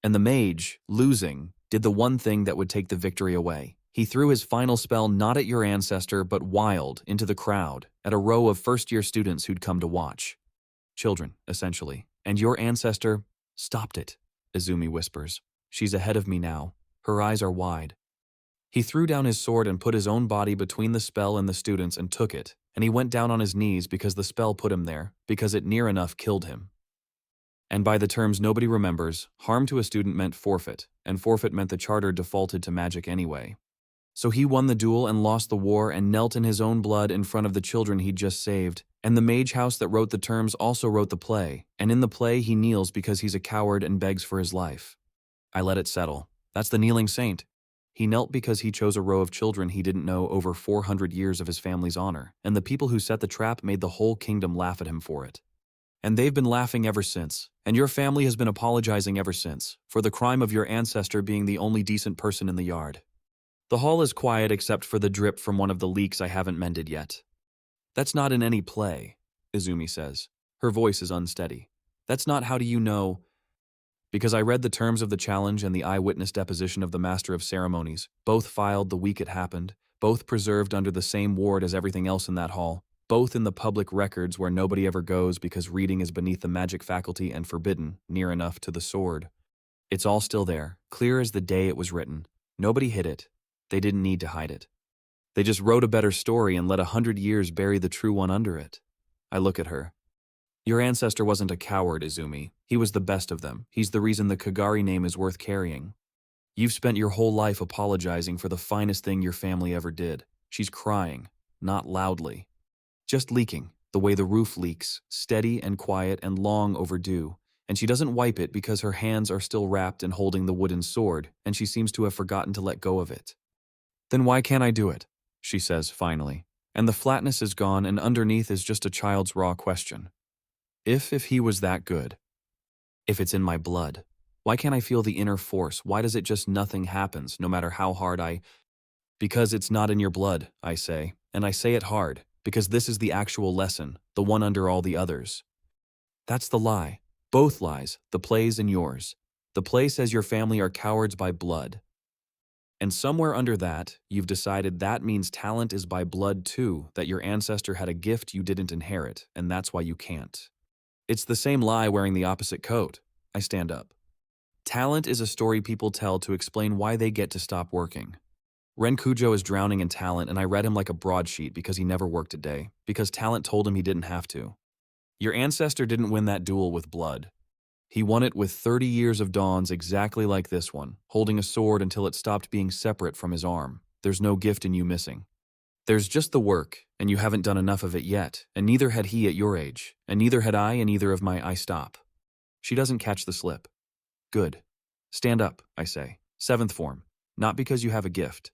And the mage, losing, did the one thing that would take the victory away. He threw his final spell not at your ancestor, but wild, into the crowd, at a row of first-year students who'd come to watch. Children, essentially. And your ancestor stopped it, Izumi whispers. She's ahead of me now. Her eyes are wide. He threw down his sword and put his own body between the spell and the students and took it, and he went down on his knees because the spell put him there, because it near enough killed him. And by the terms nobody remembers, harm to a student meant forfeit, and forfeit meant the charter defaulted to magic anyway. So he won the duel and lost the war and knelt in his own blood in front of the children he'd just saved, and the mage house that wrote the terms also wrote the play, and in the play he kneels because he's a coward and begs for his life. I let it settle. That's the kneeling saint. He knelt because he chose a row of children he didn't know over 400 years of his family's honor, and the people who set the trap made the whole kingdom laugh at him for it. And they've been laughing ever since, and your family has been apologizing ever since, for the crime of your ancestor being the only decent person in the yard. The hall is quiet except for the drip from one of the leaks I haven't mended yet. That's not in any play, Izumi says. Her voice is unsteady. That's not how do you know? Because I read the terms of the challenge and the eyewitness deposition of the Master of Ceremonies, both filed the week it happened, both preserved under the same ward as everything else in that hall, both in the public records where nobody ever goes because reading is beneath the magic faculty and forbidden, near enough to the sword. It's all still there, clear as the day it was written. Nobody hid it. They didn't need to hide it. They just wrote a better story and let 100 years bury the true one under it. I look at her. Your ancestor wasn't a coward, Izumi. He was the best of them. He's the reason the Kagari name is worth carrying. You've spent your whole life apologizing for the finest thing your family ever did. She's crying, not loudly. Just leaking, the way the roof leaks, steady and quiet and long overdue. And she doesn't wipe it because her hands are still wrapped in holding the wooden sword, and she seems to have forgotten to let go of it. Then why can't I do it? She says finally. And the flatness is gone and underneath is just a child's raw question. If he was that good, if it's in my blood, why can't I feel the inner force? Why does it just nothing happens, no matter how hard Because it's not in your blood, I say, and I say it hard, because this is the actual lesson, the one under all the others. That's the lie. Both lies, the play's and yours. The play says your family are cowards by blood. And somewhere under that, you've decided that means talent is by blood too, that your ancestor had a gift you didn't inherit, and that's why you can't. It's the same lie wearing the opposite coat. I stand up. Talent is a story people tell to explain why they get to stop working. Renkujo is drowning in talent, and I read him like a broadsheet because he never worked a day, because talent told him he didn't have to. Your ancestor didn't win that duel with blood. He won it with 30 years of dawns exactly like this one, holding a sword until it stopped being separate from his arm. There's no gift in you missing. There's just the work, and you haven't done enough of it yet, and neither had he at your age, and neither had I in either of my I stop. She doesn't catch the slip. Good. Stand up, I say. 7th form. Not because you have a gift.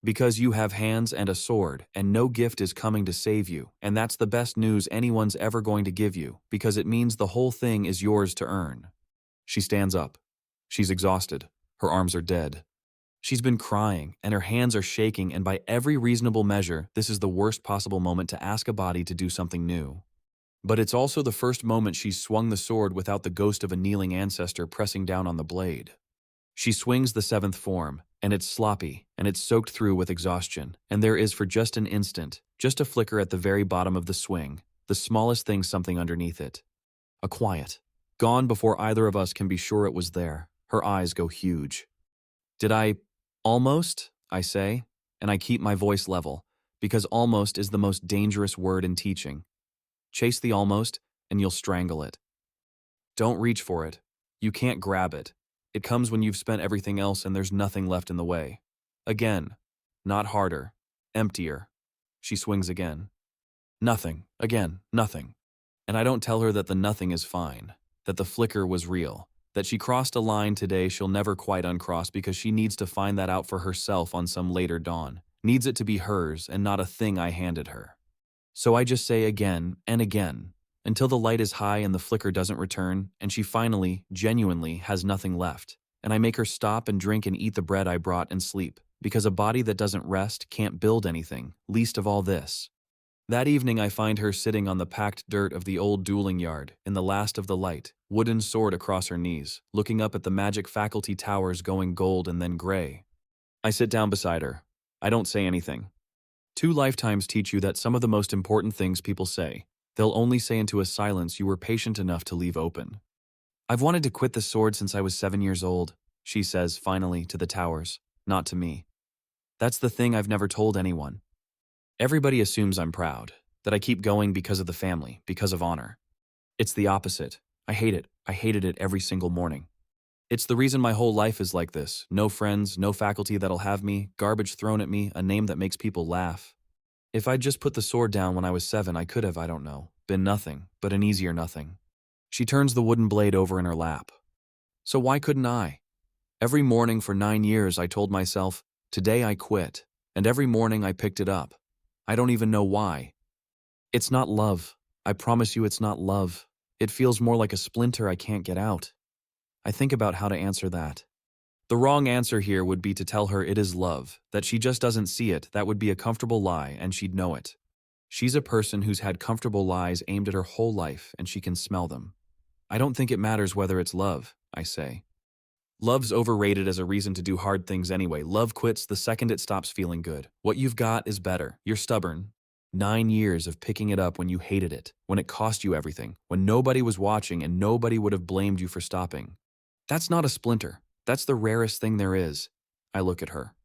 Because you have hands and a sword, and no gift is coming to save you, and that's the best news anyone's ever going to give you, because it means the whole thing is yours to earn. She stands up. She's exhausted. Her arms are dead. She's been crying, and her hands are shaking, and by every reasonable measure, this is the worst possible moment to ask a body to do something new. But it's also the first moment she's swung the sword without the ghost of a kneeling ancestor pressing down on the blade. She swings the 7th form, and it's sloppy, and it's soaked through with exhaustion, and there is for just an instant, just a flicker at the very bottom of the swing, the smallest thing something underneath it. A quiet. Gone before either of us can be sure it was there. Her eyes go huge. Did I... almost? I say, and I keep my voice level, because almost is the most dangerous word in teaching. Chase the almost, and you'll strangle it. Don't reach for it. You can't grab it. It comes when you've spent everything else and there's nothing left in the way. Again. Not harder. Emptier. She swings again. Nothing. Again. Nothing. And I don't tell her that the nothing is fine. That the flicker was real. That she crossed a line today she'll never quite uncross because she needs to find that out for herself on some later dawn. Needs it to be hers and not a thing I handed her. So I just say again and again, until the light is high and the flicker doesn't return, and she finally, genuinely, has nothing left. And I make her stop and drink and eat the bread I brought and sleep, because a body that doesn't rest can't build anything, least of all this. That evening I find her sitting on the packed dirt of the old dueling yard, in the last of the light, wooden sword across her knees, looking up at the magic faculty towers going gold and then gray. I sit down beside her. I don't say anything. 2 lifetimes teach you that some of the most important things people say, they'll only say into a silence you were patient enough to leave open. I've wanted to quit the sword since I was 7 years old, she says finally to the towers, not to me. That's the thing I've never told anyone. Everybody assumes I'm proud, that I keep going because of the family, because of honor. It's the opposite. I hate it. I hated it every single morning. It's the reason my whole life is like this. No friends, no faculty that'll have me, garbage thrown at me, a name that makes people laugh. If I'd just put the sword down when I was 7, I could have, I don't know, been nothing, but an easier nothing. She turns the wooden blade over in her lap. So why couldn't I? Every morning for 9 years I told myself, today I quit, and every morning I picked it up. I don't even know why. It's not love. I promise you it's not love. It feels more like a splinter I can't get out. I think about how to answer that. The wrong answer here would be to tell her it is love, that she just doesn't see it. That would be a comfortable lie, and she'd know it. She's a person who's had comfortable lies aimed at her whole life, and she can smell them. I don't think it matters whether it's love, I say. Love's overrated as a reason to do hard things anyway. Love quits the second it stops feeling good. What you've got is better. You're stubborn. 9 years of picking it up when you hated it, when it cost you everything, when nobody was watching and nobody would have blamed you for stopping. That's not a splinter. That's the rarest thing there is. I look at her.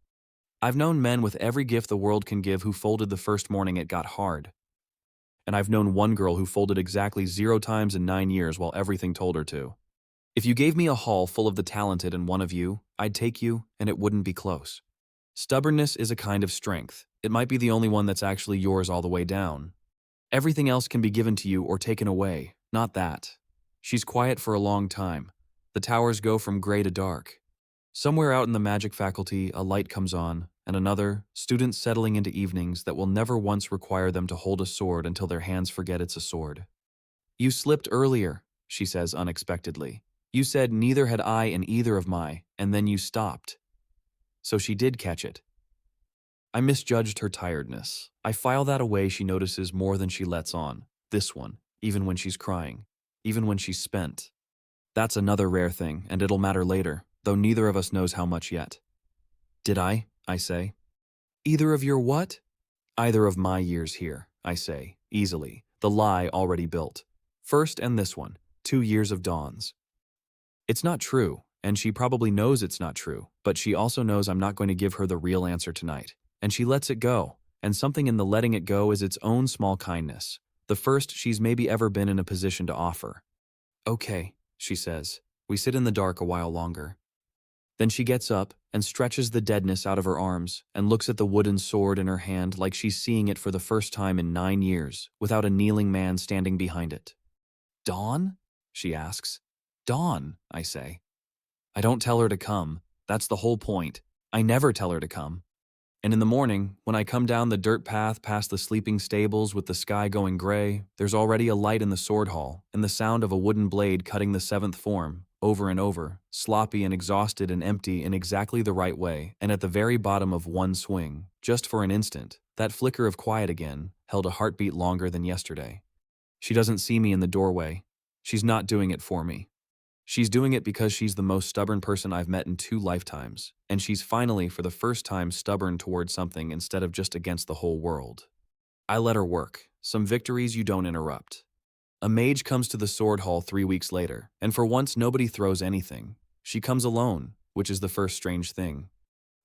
I've known men with every gift the world can give who folded the first morning it got hard. And I've known one girl who folded exactly 0 times in 9 years while everything told her to. If you gave me a hall full of the talented and one of you, I'd take you, and it wouldn't be close. Stubbornness is a kind of strength. It might be the only one that's actually yours all the way down. Everything else can be given to you or taken away, not that. She's quiet for a long time. The towers go from gray to dark. Somewhere out in the magic faculty, a light comes on, and another, students settling into evenings that will never once require them to hold a sword until their hands forget it's a sword. You slipped earlier, she says unexpectedly. You said neither had I in either of my, and then you stopped. So she did catch it. I misjudged her tiredness. I file that away. She notices more than she lets on. This one, even when she's crying, even when she's spent. That's another rare thing, and it'll matter later, though neither of us knows how much yet. Did I say. Either of your what? Either of my years here, I say, easily, the lie already built. First and this one, 2 years of dawns. It's not true, and she probably knows it's not true, but she also knows I'm not going to give her the real answer tonight. And she lets it go, and something in the letting it go is its own small kindness, the first she's maybe ever been in a position to offer. Okay, she says. We sit in the dark a while longer. Then she gets up and stretches the deadness out of her arms and looks at the wooden sword in her hand like she's seeing it for the first time in 9 years, without a kneeling man standing behind it. Dawn? She asks. Dawn, I say. I don't tell her to come. That's the whole point. I never tell her to come. And in the morning, when I come down the dirt path past the sleeping stables with the sky going gray, there's already a light in the sword hall and the sound of a wooden blade cutting the 7th form, over and over, sloppy and exhausted and empty in exactly the right way, and at the very bottom of one swing, just for an instant, that flicker of quiet again held a heartbeat longer than yesterday. She doesn't see me in the doorway. She's not doing it for me. She's doing it because she's the most stubborn person I've met in 2 lifetimes, and she's finally, for the first time, stubborn toward something instead of just against the whole world. I let her work. Some victories you don't interrupt. A mage comes to the sword hall 3 weeks later, and for once nobody throws anything. She comes alone, which is the first strange thing.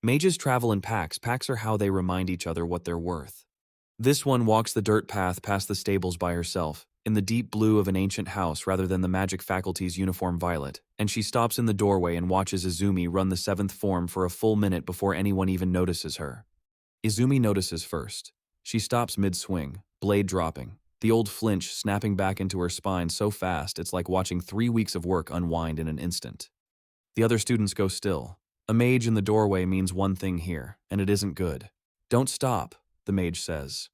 Mages travel in packs. Packs are how they remind each other what they're worth. This one walks the dirt path past the stables by herself, in the deep blue of an ancient house rather than the magic faculty's uniform violet, and she stops in the doorway and watches Izumi run the 7th form for a full minute before anyone even notices her. Izumi notices first. She stops mid-swing, blade dropping, the old flinch snapping back into her spine so fast it's like watching 3 weeks of work unwind in an instant. The other students go still. A mage in the doorway means one thing here, and it isn't good. Don't stop, the mage says.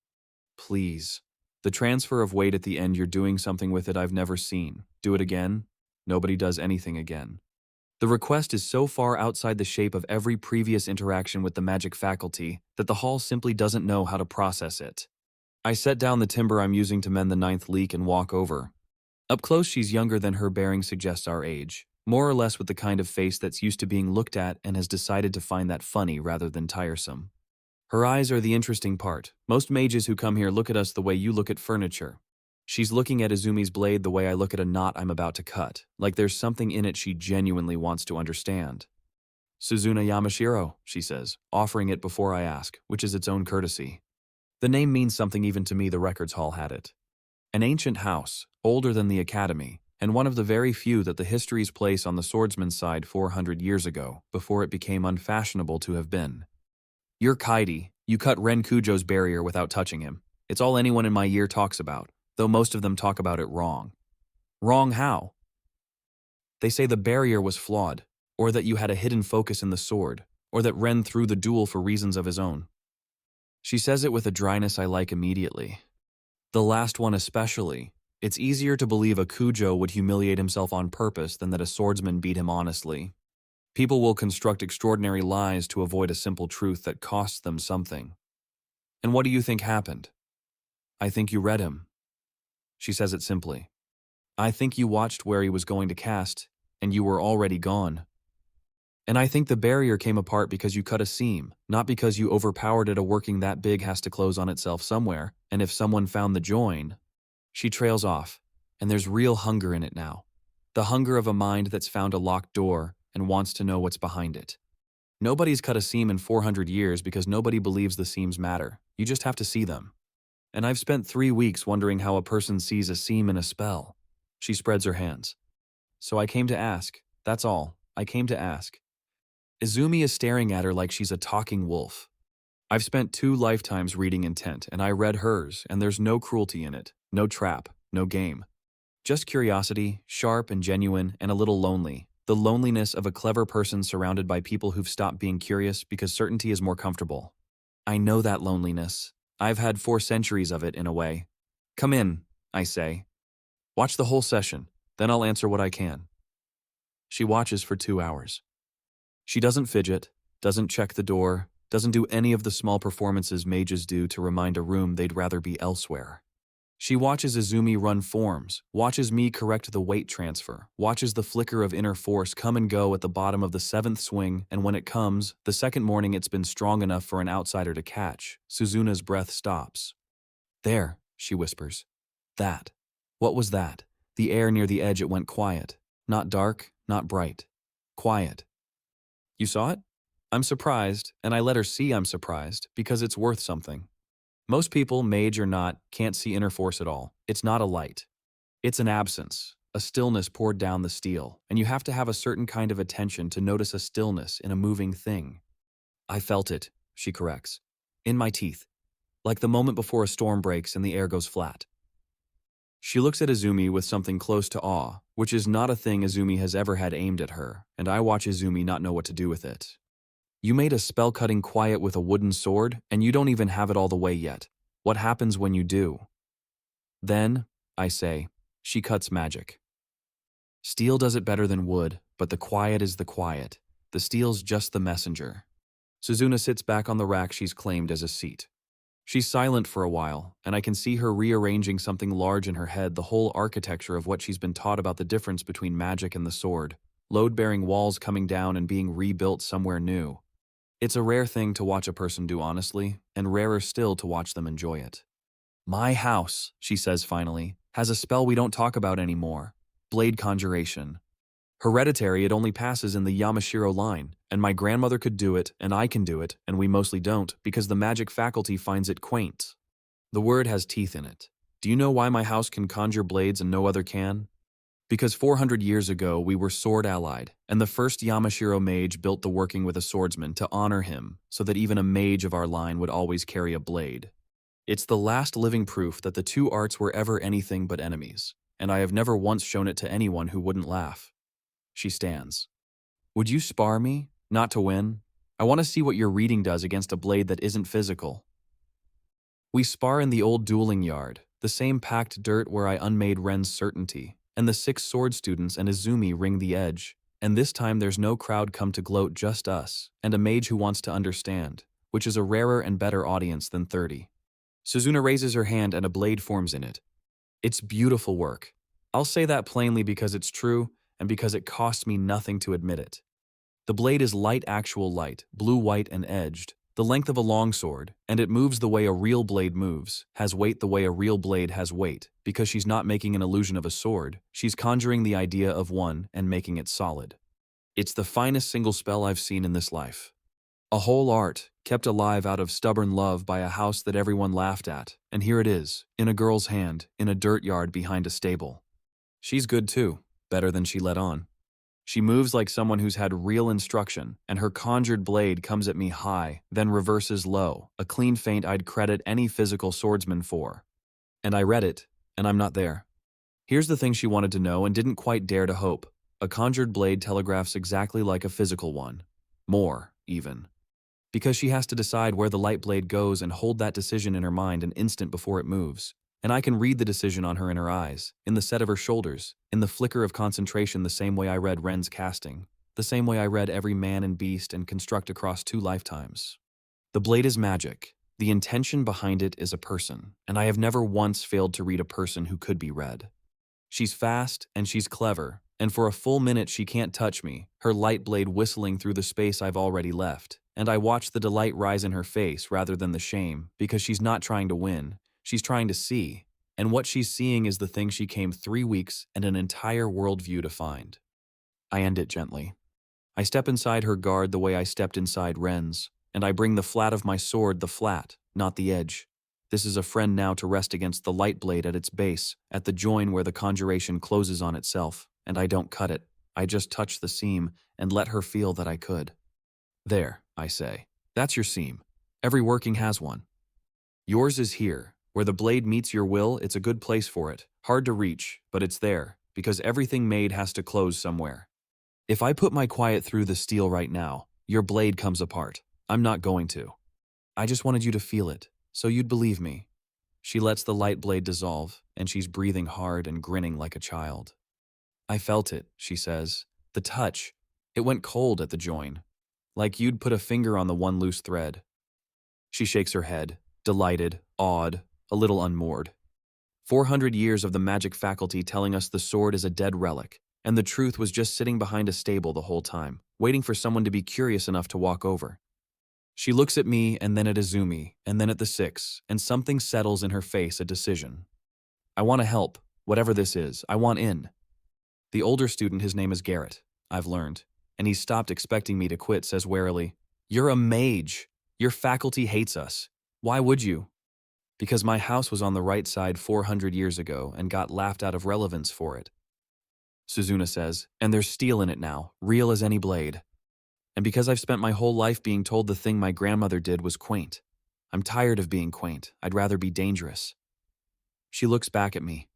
Please. The transfer of weight at the end, you're doing something with it I've never seen. Do it again? Nobody does anything again. The request is so far outside the shape of every previous interaction with the magic faculty that the hall simply doesn't know how to process it. I set down the timber I'm using to mend the 9th leak and walk over. Up close, she's younger than her bearing suggests our age, more or less with the kind of face that's used to being looked at and has decided to find that funny rather than tiresome. Her eyes are the interesting part. Most mages who come here look at us the way you look at furniture. She's looking at Izumi's blade the way I look at a knot I'm about to cut, like there's something in it she genuinely wants to understand. Suzuna Yamashiro, she says, offering it before I ask, which is its own courtesy. The name means something even to me. The records hall had it. An ancient house, older than the academy, and one of the very few that the histories place on the swordsman's side 400 years ago, before it became unfashionable to have been. You're Kaidi. You cut Ren Kujo's barrier without touching him. It's all anyone in my year talks about, though most of them talk about it wrong. Wrong how? They say the barrier was flawed, or that you had a hidden focus in the sword, or that Ren threw the duel for reasons of his own. She says it with a dryness I like immediately. The last one especially. It's easier to believe a Kujo would humiliate himself on purpose than that a swordsman beat him honestly. People will construct extraordinary lies to avoid a simple truth that costs them something. And what do you think happened? I think you read him. She says it simply. I think you watched where he was going to cast, and you were already gone. And I think the barrier came apart because you cut a seam, not because you overpowered it. A working that big has to close on itself somewhere, and if someone found the join. She trails off, and there's real hunger in it now. The hunger of a mind that's found a locked door and wants to know what's behind it. Nobody's cut a seam in 400 years because nobody believes the seams matter. You just have to see them. And I've spent 3 weeks wondering how a person sees a seam in a spell. She spreads her hands. So I came to ask. That's all. I came to ask. Izumi is staring at her like she's a talking wolf. I've spent 2 lifetimes reading Intent, and I read hers, and there's no cruelty in it, no trap, no game. Just curiosity, sharp and genuine, and a little lonely. The loneliness of a clever person surrounded by people who've stopped being curious because certainty is more comfortable. I know that loneliness. I've had 4 centuries of it in a way. Come in, I say. Watch the whole session, then I'll answer what I can. She watches for 2 hours. She doesn't fidget, doesn't check the door, doesn't do any of the small performances mages do to remind a room they'd rather be elsewhere. She watches Izumi run forms, watches me correct the weight transfer, watches the flicker of inner force come and go at the bottom of the 7th swing, and when it comes, the second morning it's been strong enough for an outsider to catch, Suzuna's breath stops. There, she whispers. That. What was that? The air near the edge, it went quiet. Not dark, not bright. Quiet. You saw it? I'm surprised, and I let her see I'm surprised, because it's worth something. Most people, mage or not, can't see inner force at all. It's not a light. It's an absence, a stillness poured down the steel, and you have to have a certain kind of attention to notice a stillness in a moving thing. I felt it, she corrects. In my teeth. Like the moment before a storm breaks and the air goes flat. She looks at Izumi with something close to awe, which is not a thing Izumi has ever had aimed at her, and I watch Izumi not know what to do with it. You made a spell cutting quiet with a wooden sword, and you don't even have it all the way yet. What happens when you do? Then, I say, she cuts magic. Steel does it better than wood, but the quiet is the quiet. The steel's just the messenger. Suzuna sits back on the rack she's claimed as a seat. She's silent for a while, and I can see her rearranging something large in her head, the whole architecture of what she's been taught about the difference between magic and the sword, load-bearing walls coming down and being rebuilt somewhere new. It's a rare thing to watch a person do honestly, and rarer still to watch them enjoy it. My house, she says finally, has a spell we don't talk about anymore. Blade conjuration. Hereditary, it only passes in the Yamashiro line, and my grandmother could do it, and I can do it, and we mostly don't, because the magic faculty finds it quaint. The word has teeth in it. Do you know why my house can conjure blades and no other can? Because 400 years ago we were sword-allied, and the first Yamashiro mage built the working with a swordsman to honor him, so that even a mage of our line would always carry a blade. It's the last living proof that the 2 arts were ever anything but enemies, and I have never once shown it to anyone who wouldn't laugh. She stands. Would you spar me? Not to win? I want to see what your reading does against a blade that isn't physical. We spar in the old dueling yard, the same packed dirt where I unmade Ren's certainty, and the 6 sword students and Izumi ring the edge, and this time there's no crowd come to gloat, just us, and a mage who wants to understand, which is a rarer and better audience than 30. Suzuna raises her hand and a blade forms in it. It's beautiful work. I'll say that plainly because it's true, and because it costs me nothing to admit it. The blade is light, actual light, blue-white and edged, the length of a longsword, and it moves the way a real blade moves, has weight the way a real blade has weight, because she's not making an illusion of a sword, she's conjuring the idea of one and making it solid. It's the finest single spell I've seen in this life. A whole art, kept alive out of stubborn love by a house that everyone laughed at, and here it is, in a girl's hand, in a dirt yard behind a stable. She's good too, better than she let on. She moves like someone who's had real instruction, and her conjured blade comes at me high, then reverses low, a clean feint I'd credit any physical swordsman for. And I read it, and I'm not there. Here's the thing she wanted to know and didn't quite dare to hope. A conjured blade telegraphs exactly like a physical one. More, even. Because she has to decide where the light blade goes and hold that decision in her mind an instant before it moves. And I can read the decision on her in her eyes, in the set of her shoulders, in the flicker of concentration, the same way I read Ren's casting, the same way I read every man and beast and construct across 2 lifetimes. The blade is magic. The intention behind it is a person, and I have never once failed to read a person who could be read. She's fast and she's clever, and for a full minute she can't touch me, her light blade whistling through the space I've already left, and I watch the delight rise in her face rather than the shame, because she's not trying to win, she's trying to see, and what she's seeing is the thing she came 3 weeks and an entire worldview to find. I end it gently. I step inside her guard the way I stepped inside Ren's, and I bring the flat of my sword the flat, not the edge. This is a friend now to rest against the light blade at its base, at the join where the conjuration closes on itself, and I don't cut it. I just touch the seam and let her feel that I could. There, I say. That's your seam. Every working has one. Yours is here. Where the blade meets your will, it's a good place for it. Hard to reach, but it's there, because everything made has to close somewhere. If I put my quiet through the steel right now, your blade comes apart. I'm not going to. I just wanted you to feel it, so you'd believe me. She lets the light blade dissolve, and she's breathing hard and grinning like a child. I felt it, she says. The touch. It went cold at the join. Like you'd put a finger on the one loose thread. She shakes her head, delighted, awed, a little unmoored. 400 years of the magic faculty telling us the sword is a dead relic, and the truth was just sitting behind a stable the whole time, waiting for someone to be curious enough to walk over. She looks at me and then at Izumi, and then at the 6, and something settles in her face, a decision. I want to help, whatever this is. I want in. The older student, his name is Garrett, I've learned, and he's stopped expecting me to quit, says warily, "You're a mage. Your faculty hates us. Why would you?" Because my house was on the right side 400 years ago and got laughed out of relevance for it. Suzuna says, and there's steel in it now, real as any blade. And because I've spent my whole life being told the thing my grandmother did was quaint. I'm tired of being quaint. I'd rather be dangerous. She looks back at me.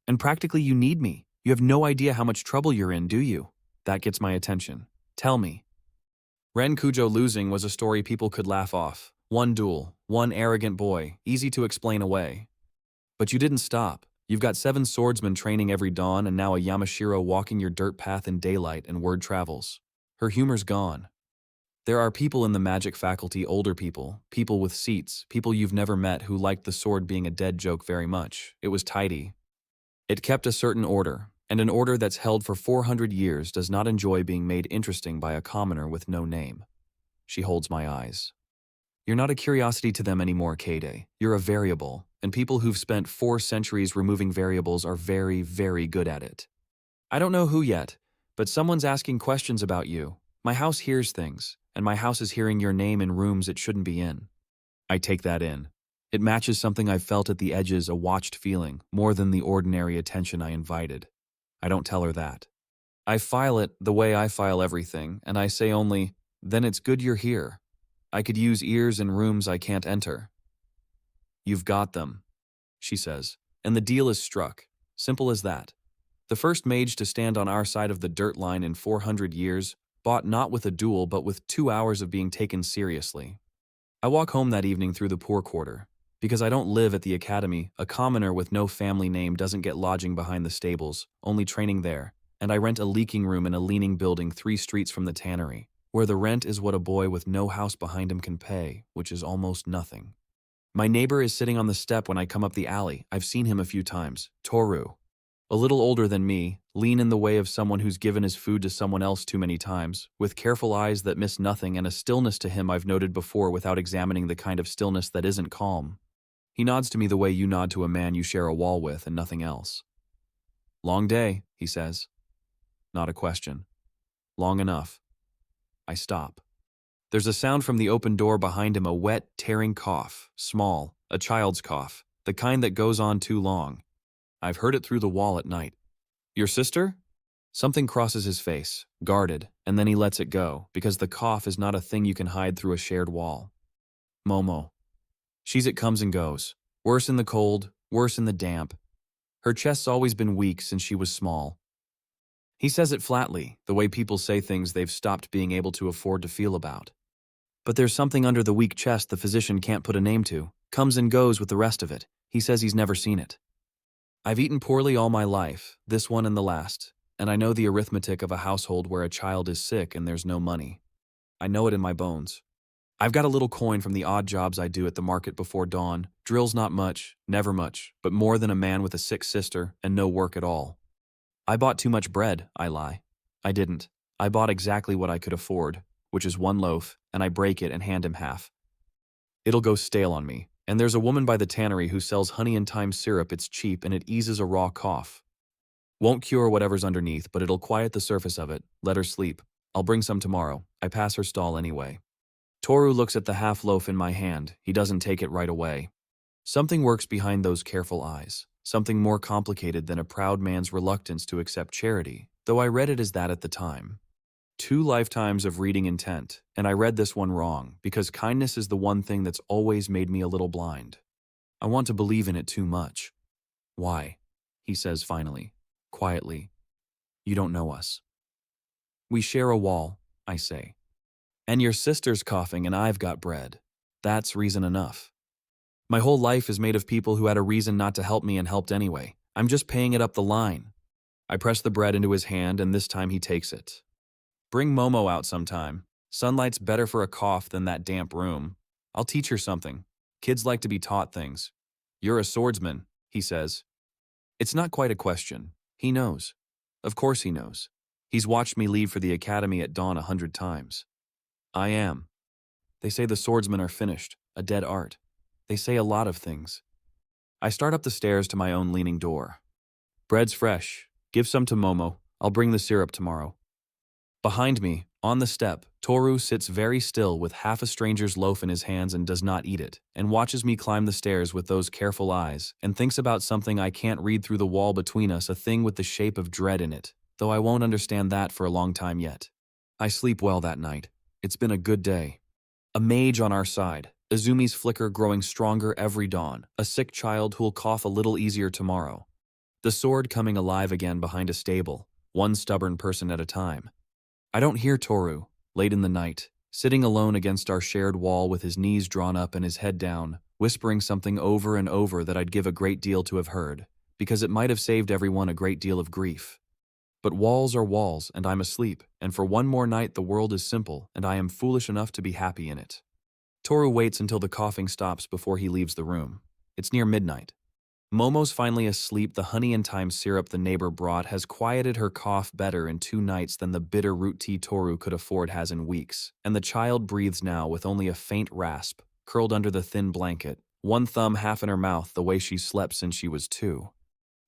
And practically you need me. You have no idea how much trouble you're in, do you? That gets my attention. Tell me. Ren Kujo losing was a story people could laugh off. One duel, one arrogant boy, easy to explain away. But you didn't stop. You've got 7 swordsmen training every dawn and now a Yamashiro walking your dirt path in daylight and word travels. Her humor's gone. There are people in the magic faculty, older people, people with seats, people you've never met who liked the sword being a dead joke very much. It was tidy. It kept a certain order, and an order that's held for 400 years does not enjoy being made interesting by a commoner with no name. She holds my eyes. You're not a curiosity to them anymore, Kade. You're a variable, and people who've spent 4 centuries removing variables are very, very good at it. I don't know who yet, but someone's asking questions about you. My house hears things, and my house is hearing your name in rooms it shouldn't be in. I take that in. It matches something I've felt at the edges, a watched feeling, more than the ordinary attention I invited. I don't tell her that. I file it the way I file everything, and I say only, then it's good you're here. I could use ears in rooms I can't enter. You've got them, she says, and the deal is struck. Simple as that. The first mage to stand on our side of the dirt line in 400 years, bought not with a duel but with 2 hours of being taken seriously. I walk home that evening through the poor quarter. Because I don't live at the academy, a commoner with no family name doesn't get lodging behind the stables, only training there, and I rent a leaking room in a leaning building 3 streets from the tannery, where the rent is what a boy with no house behind him can pay, which is almost nothing. My neighbor is sitting on the step when I come up the alley. I've seen him a few times. Toru. A little older than me, lean in the way of someone who's given his food to someone else too many times, with careful eyes that miss nothing and a stillness to him I've noted before without examining the kind of stillness that isn't calm. He nods to me the way you nod to a man you share a wall with and nothing else. Long day, he says. Not a question. Long enough. I stop. There's a sound from the open door behind him, a wet, tearing cough, small, a child's cough, the kind that goes on too long. I've heard it through the wall at night. Your sister? Something crosses his face, guarded, and then he lets it go, because the cough is not a thing you can hide through a shared wall. Momo. It comes and goes. Worse in the cold, worse in the damp. Her chest's always been weak since she was small. He says it flatly, the way people say things they've stopped being able to afford to feel about. But there's something under the weak chest the physician can't put a name to, comes and goes with the rest of it. He says he's never seen it. I've eaten poorly all my life, this one and the last, and I know the arithmetic of a household where a child is sick and there's no money. I know it in my bones. I've got a little coin from the odd jobs I do at the market before dawn. Drill's not much, never much, but more than a man with a sick sister and no work at all. I bought too much bread, I lie. I didn't. I bought exactly what I could afford, which is one loaf, and I break it and hand him half. It'll go stale on me, and there's a woman by the tannery who sells honey and thyme syrup. It's cheap and it eases a raw cough. Won't cure whatever's underneath, but it'll quiet the surface of it. Let her sleep. I'll bring some tomorrow. I pass her stall anyway. Toru looks at the half loaf in my hand. He doesn't take it right away. Something works behind those careful eyes. Something more complicated than a proud man's reluctance to accept charity, though I read it as that at the time. 2 lifetimes of reading intent, and I read this one wrong, because kindness is the one thing that's always made me a little blind. I want to believe in it too much. Why? He says finally, quietly. You don't know us. We share a wall, I say. And your sister's coughing and I've got bread. That's reason enough. My whole life is made of people who had a reason not to help me and helped anyway. I'm just paying it up the line. I press the bread into his hand and this time he takes it. Bring Momo out sometime. Sunlight's better for a cough than that damp room. I'll teach her something. Kids like to be taught things. You're a swordsman, he says. It's not quite a question. He knows. Of course he knows. He's watched me leave for the academy at dawn 100 times. I am. They say the swordsmen are finished, a dead art. They say a lot of things. I start up the stairs to my own leaning door. Bread's fresh. Give some to Momo. I'll bring the syrup tomorrow. Behind me, on the step, Toru sits very still with half a stranger's loaf in his hands and does not eat it, and watches me climb the stairs with those careful eyes, and thinks about something I can't read through the wall between us, a thing with the shape of dread in it, though I won't understand that for a long time yet. I sleep well that night. It's been a good day. A mage on our side, Izumi's flicker growing stronger every dawn, a sick child who'll cough a little easier tomorrow. The sword coming alive again behind a stable, one stubborn person at a time. I don't hear Toru, late in the night, sitting alone against our shared wall with his knees drawn up and his head down, whispering something over and over that I'd give a great deal to have heard, because it might have saved everyone a great deal of grief. But walls are walls, and I'm asleep, and for one more night the world is simple, and I am foolish enough to be happy in it. Toru waits until the coughing stops before he leaves the room. It's near midnight. Momo's finally asleep. The honey and thyme syrup the neighbor brought has quieted her cough better in 2 nights than the bitter root tea Toru could afford has in weeks, and the child breathes now with only a faint rasp, curled under the thin blanket, one thumb half in her mouth the way she's slept since she was 2.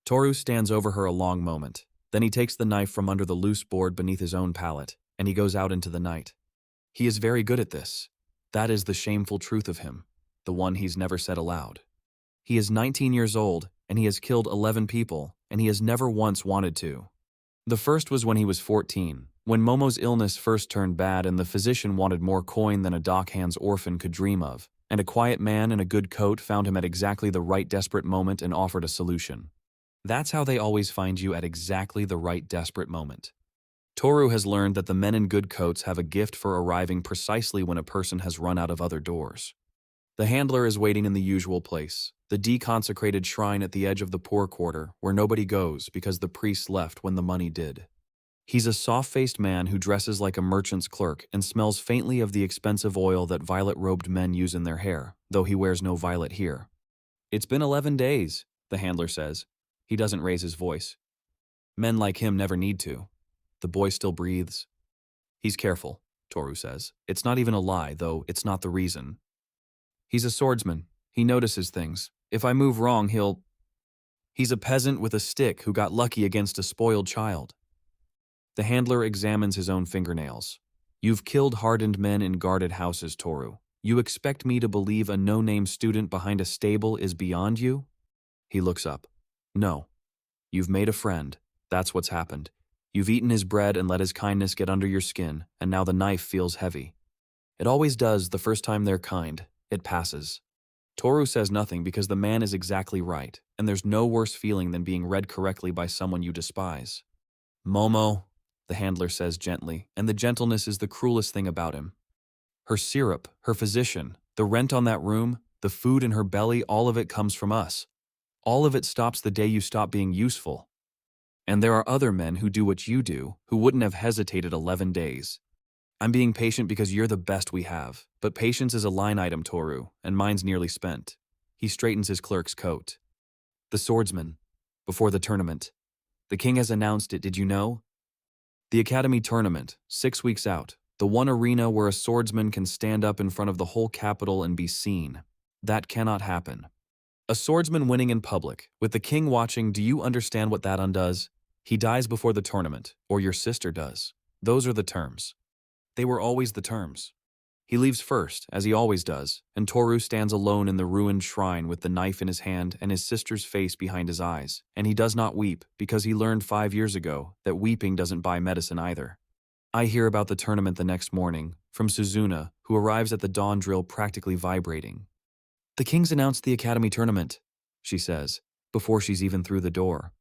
Toru stands over her a long moment. Then he takes the knife from under the loose board beneath his own pallet, and he goes out into the night. He is very good at this. That is the shameful truth of him, the one he's never said aloud. He is 19 years old, and he has killed 11 people, and he has never once wanted to. The first was when he was 14, when Momo's illness first turned bad and the physician wanted more coin than a dockhand's orphan could dream of, and a quiet man in a good coat found him at exactly the right desperate moment and offered a solution. That's how they always find you, at exactly the right desperate moment. Toru has learned that the men in good coats have a gift for arriving precisely when a person has run out of other doors. The handler is waiting in the usual place, the deconsecrated shrine at the edge of the poor quarter, where nobody goes because the priest left when the money did. He's a soft-faced man who dresses like a merchant's clerk and smells faintly of the expensive oil that violet-robed men use in their hair, though he wears no violet here. It's been 11 days, the handler says. He doesn't raise his voice. Men like him never need to. The boy still breathes. He's careful, Toru says. It's not even a lie, though it's not the reason. He's a swordsman. He notices things. If I move wrong, He's a peasant with a stick who got lucky against a spoiled child. The handler examines his own fingernails. You've killed hardened men in guarded houses, Toru. You expect me to believe a no-name student behind a stable is beyond you? He looks up. No, You've made a friend. That's what's happened. You've eaten his bread and let his kindness get under your skin, and now the knife feels heavy. It always does the first time they're kind. It passes. Toru says nothing because the man is exactly right, and there's no worse feeling than being read correctly by someone you despise. Momo, the handler says gently, and the gentleness is the cruelest thing about him. Her syrup, her physician, the rent on that room, the food in her belly, all of it comes from us. All of it stops the day you stop being useful. And there are other men who do what you do, who wouldn't have hesitated 11 days. I'm being patient because you're the best we have, but patience is a line item, Toru, and mine's nearly spent. He straightens his clerk's coat. The Swordsman. Before the tournament. The king has announced it, did you know? The Academy tournament, 6 weeks out. The one arena where a swordsman can stand up in front of the whole capital and be seen. That cannot happen. A swordsman winning in public, with the king watching, do you understand what that undoes? He dies before the tournament, or your sister does. Those are the terms. They were always the terms. He leaves first, as he always does, and Toru stands alone in the ruined shrine with the knife in his hand and his sister's face behind his eyes, and he does not weep because he learned 5 years ago that weeping doesn't buy medicine either. I hear about the tournament the next morning, from Suzuna, who arrives at the dawn drill practically vibrating. The king's announced the Academy tournament, she says, before she's even through the door.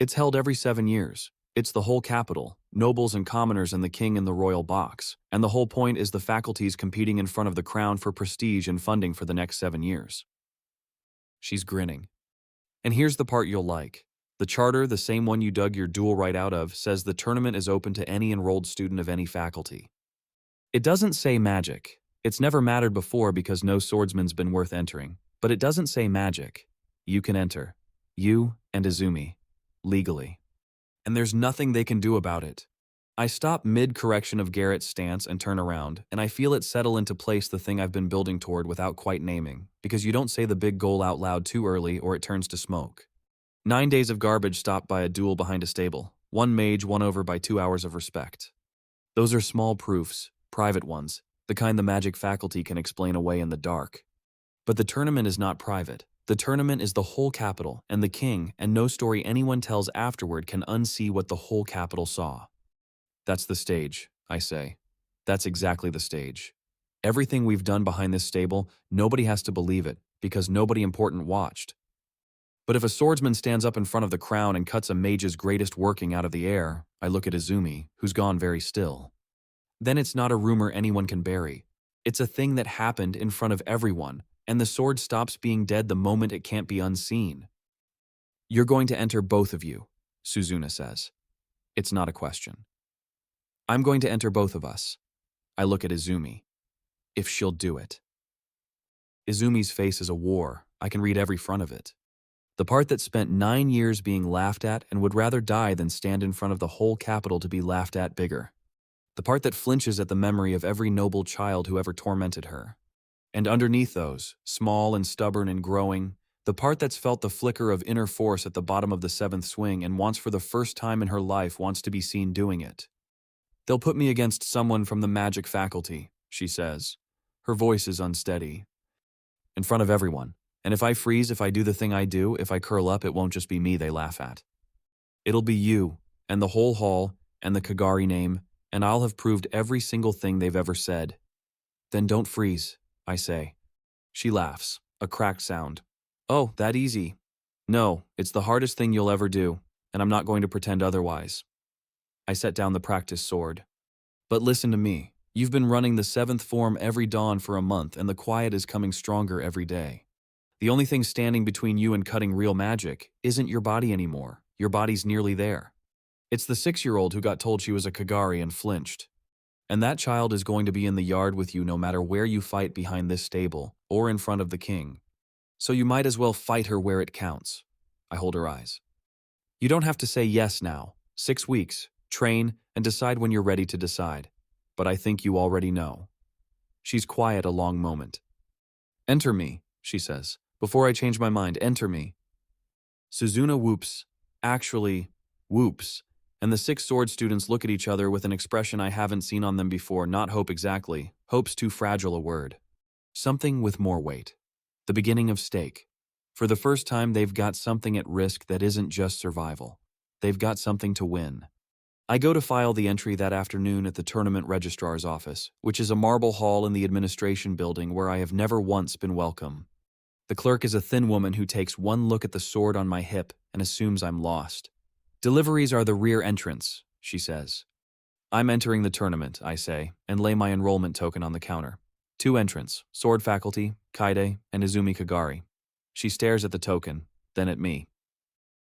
It's held every 7 years. It's the whole capital, nobles and commoners and the king in the royal box, and the whole point is the faculties competing in front of the crown for prestige and funding for the next 7 years. She's grinning. And here's the part you'll like. The charter, the same one you dug your duel right out of, says the tournament is open to any enrolled student of any faculty. It doesn't say magic. It's never mattered before because no swordsman's been worth entering, but it doesn't say magic. You can enter. You and Izumi. Legally. And there's nothing they can do about it. I stop mid-correction of Garrett's stance and turn around, and I feel it settle into place the thing I've been building toward without quite naming, because you don't say the big goal out loud too early or it turns to smoke. 9 days of garbage stopped by a duel behind a stable. 1 mage won over by 2 hours of respect. Those are small proofs, private ones, the kind the magic faculty can explain away in the dark. But the tournament is not private. The tournament is the whole capital, and the king, and no story anyone tells afterward can unsee what the whole capital saw. That's the stage, I say. That's exactly the stage. Everything we've done behind this stable, nobody has to believe it, because nobody important watched. But if a swordsman stands up in front of the crown and cuts a mage's greatest working out of the air, I look at Izumi, who's gone very still. Then it's not a rumor anyone can bury. It's a thing that happened in front of everyone, and the sword stops being dead the moment it can't be unseen. You're going to enter, both of you, Suzuna says. It's not a question. I'm going to enter both of us. I look at Izumi. If she'll do it. Izumi's face is a war. I can read every front of it. The part that spent 9 years being laughed at and would rather die than stand in front of the whole capital to be laughed at bigger. The part that flinches at the memory of every noble child who ever tormented her. And underneath those, small and stubborn and growing, the part that's felt the flicker of inner force at the bottom of the 7th swing and wants for the first time in her life wants to be seen doing it. They'll put me against someone from the magic faculty, she says. Her voice is unsteady. In front of everyone. And if I freeze, if I do the thing I do, if I curl up, it won't just be me they laugh at. It'll be you, and the whole hall, and the Kagari name, and I'll have proved every single thing they've ever said. Then don't freeze, I say. She laughs, a cracked sound. Oh, that easy. No, it's the hardest thing you'll ever do, and I'm not going to pretend otherwise. I set down the practice sword. But listen to me. You've been running the 7th form every dawn for a month, and the quiet is coming stronger every day. The only thing standing between you and cutting real magic isn't your body anymore. Your body's nearly there. It's the 6-year-old who got told she was a Kagari and flinched. And that child is going to be in the yard with you no matter where you fight behind this stable or in front of the king. So you might as well fight her where it counts. I hold her eyes. You don't have to say yes now. 6 weeks, train, and decide when you're ready to decide. But I think you already know. She's quiet a long moment. Enter me, she says. Before I change my mind, enter me. Suzuna whoops. Actually, whoops. And the 6 sword students look at each other with an expression I haven't seen on them before. Not hope exactly. Hope's too fragile a word. Something with more weight. The beginning of stake. For the first time, they've got something at risk that isn't just survival. They've got something to win. I go to file the entry that afternoon at the tournament registrar's office, which is a marble hall in the administration building where I have never once been welcome. The clerk is a thin woman who takes one look at the sword on my hip and assumes I'm lost. "Deliveries are the rear entrance," she says. "I'm entering the tournament," I say, and lay my enrollment token on the counter. 2 entrants, sword faculty, Kaide, and Izumi Kagari. She stares at the token, then at me.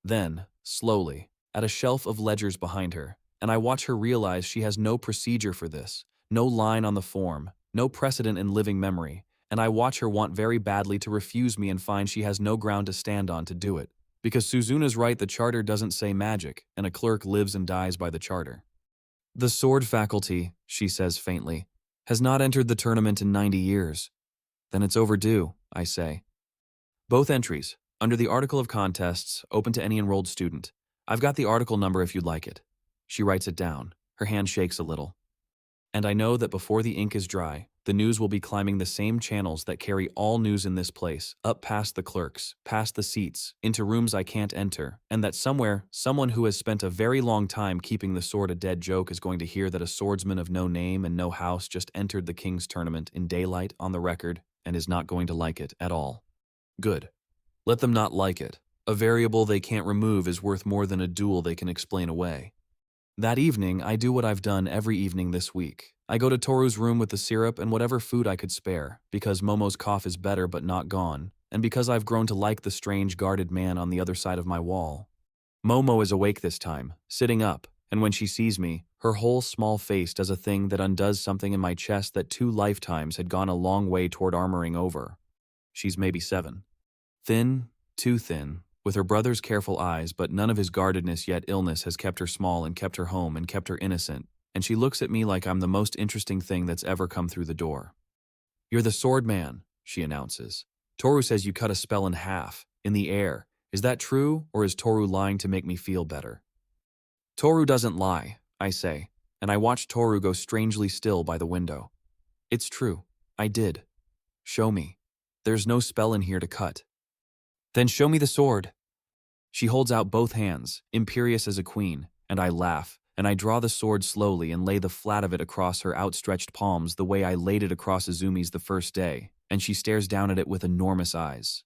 Then, slowly, at a shelf of ledgers behind her, and I watch her realize she has no procedure for this, no line on the form, no precedent in living memory, and I watch her want very badly to refuse me and find she has no ground to stand on to do it. Because Suzuna's right, the charter doesn't say magic, and a clerk lives and dies by the charter. "The sword faculty," she says faintly, "has not entered the tournament in 90 years. "Then it's overdue," I say. "Both entries, under the article of contests, open to any enrolled student. I've got the article number if you'd like it." She writes it down. Her hand shakes a little. And I know that before the ink is dry, the news will be climbing the same channels that carry all news in this place, up past the clerks, past the seats, into rooms I can't enter, and that somewhere, someone who has spent a very long time keeping the sword a dead joke is going to hear that a swordsman of no name and no house just entered the King's tournament in daylight on the record and is not going to like it at all. Good. Let them not like it. A variable they can't remove is worth more than a duel they can explain away. That evening, I do what I've done every evening this week. I go to Toru's room with the syrup and whatever food I could spare, because Momo's cough is better but not gone, and because I've grown to like the strange guarded man on the other side of my wall. Momo is awake this time, sitting up, and when she sees me, her whole small face does a thing that undoes something in my chest that 2 lifetimes had gone a long way toward armoring over. She's maybe 7. Thin, too thin, with her brother's careful eyes, but none of his guardedness, yet illness has kept her small and kept her home and kept her innocent, and she looks at me like I'm the most interesting thing that's ever come through the door. "You're the sword man," she announces. "Toru says you cut a spell in half, in the air. Is that true, or is Toru lying to make me feel better?" "Toru doesn't lie," I say, and I watch Toru go strangely still by the window. "It's true. I did. Show me. There's no spell in here to cut." "Then show me the sword." She holds out both hands, imperious as a queen, and I laugh, and I draw the sword slowly and lay the flat of it across her outstretched palms the way I laid it across Izumi's the first day, and she stares down at it with enormous eyes.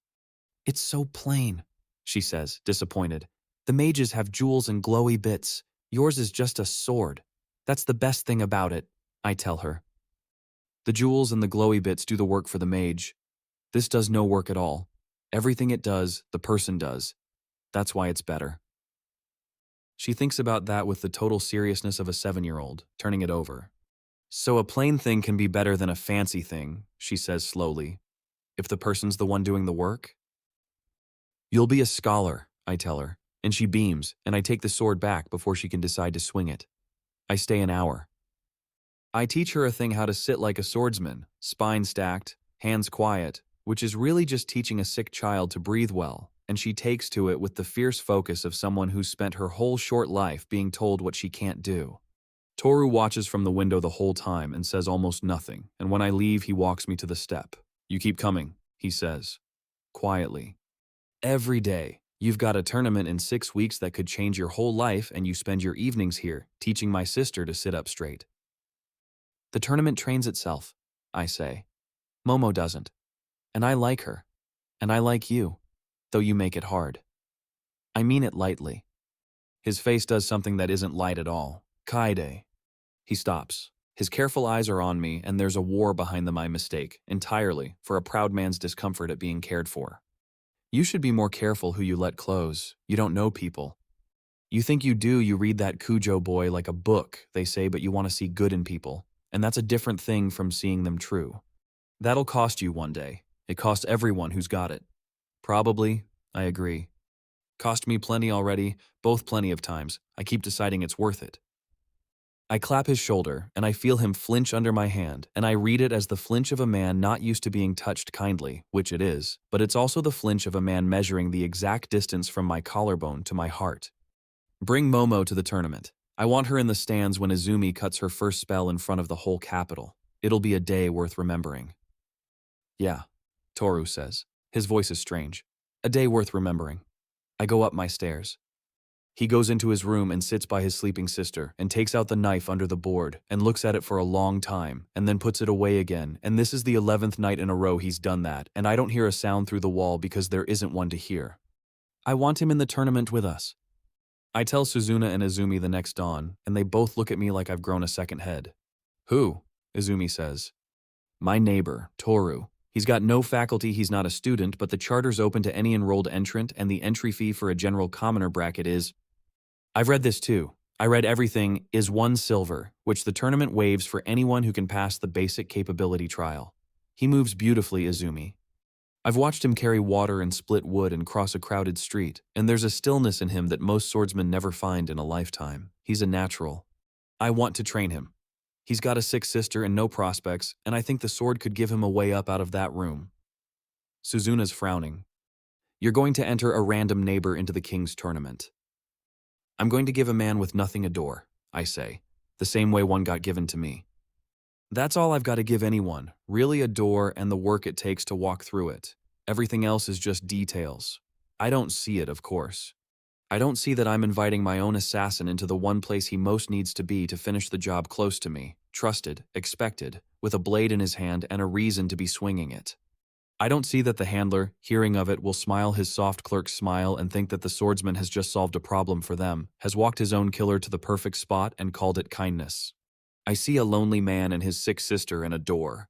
"It's so plain," she says, disappointed. "The mages have jewels and glowy bits. Yours is just a sword. That's the best thing about it," I tell her. "The jewels and the glowy bits do the work for the mage. This does no work at all. Everything it does, the person does. That's why it's better." She thinks about that with the total seriousness of a 7-year-old, turning it over. "So a plain thing can be better than a fancy thing," she says slowly, "if the person's the one doing the work?" "You'll be a scholar," I tell her, and she beams, and I take the sword back before she can decide to swing it. I stay an hour. I teach her a thing how to sit like a swordsman, spine stacked, hands quiet, which is really just teaching a sick child to breathe well, and she takes to it with the fierce focus of someone who's spent her whole short life being told what she can't do. Toru watches from the window the whole time and says almost nothing, and when I leave he walks me to the step. "You keep coming," he says, quietly. "Every day. You've got a tournament in 6 weeks that could change your whole life, and you spend your evenings here, teaching my sister to sit up straight." "The tournament trains itself," I say. "Momo doesn't. And I like her. And I like you, though you make it hard." I mean it lightly. His face does something that isn't light at all. "Kaide." He stops. His careful eyes are on me, and there's a war behind them I mistake, entirely, for a proud man's discomfort at being cared for. "You should be more careful who you let close. You don't know people. You think you do, you read that Cujo boy like a book, they say, but you want to see good in people. And that's a different thing from seeing them true. That'll cost you one day. It costs everyone who's got it." "Probably," I agree. "Cost me plenty already, both plenty of times. I keep deciding it's worth it." I clap his shoulder, and I feel him flinch under my hand, and I read it as the flinch of a man not used to being touched kindly, which it is, but it's also the flinch of a man measuring the exact distance from my collarbone to my heart. "Bring Momo to the tournament. I want her in the stands when Izumi cuts her first spell in front of the whole capital. It'll be a day worth remembering." "Yeah," Toru says. His voice is strange. A day worth remembering. I go up my stairs. He goes into his room and sits by his sleeping sister and takes out the knife under the board and looks at it for a long time and then puts it away again, and this is the 11th night in a row he's done that, and I don't hear a sound through the wall because there isn't one to hear. I want him in the tournament with us. I tell Suzuna and Izumi the next dawn, and they both look at me like I've grown a second head. Who? Izumi says. My neighbor, Toru. He's got no faculty, he's not a student, but the charter's open to any enrolled entrant, and the entry fee for a general commoner bracket is... I've read this too. I read everything is 1 silver, which the tournament waives for anyone who can pass the basic capability trial. He moves beautifully, Izumi. I've watched him carry water and split wood and cross a crowded street, and there's a stillness in him that most swordsmen never find in a lifetime. He's a natural. I want to train him. He's got a sick sister and no prospects, and I think the sword could give him a way up out of that room. Suzuna's frowning. You're going to enter a random neighbor into the king's tournament. I'm going to give a man with nothing a door, I say, the same way one got given to me. That's all I've got to give anyone, really, a door and the work it takes to walk through it. Everything else is just details. I don't see it, of course. I don't see that I'm inviting my own assassin into the one place he most needs to be to finish the job close to me, trusted, expected, with a blade in his hand and a reason to be swinging it. I don't see that the handler, hearing of it, will smile his soft clerk's smile and think that the swordsman has just solved a problem for them, has walked his own killer to the perfect spot and called it kindness. I see a lonely man and his sick sister and a door.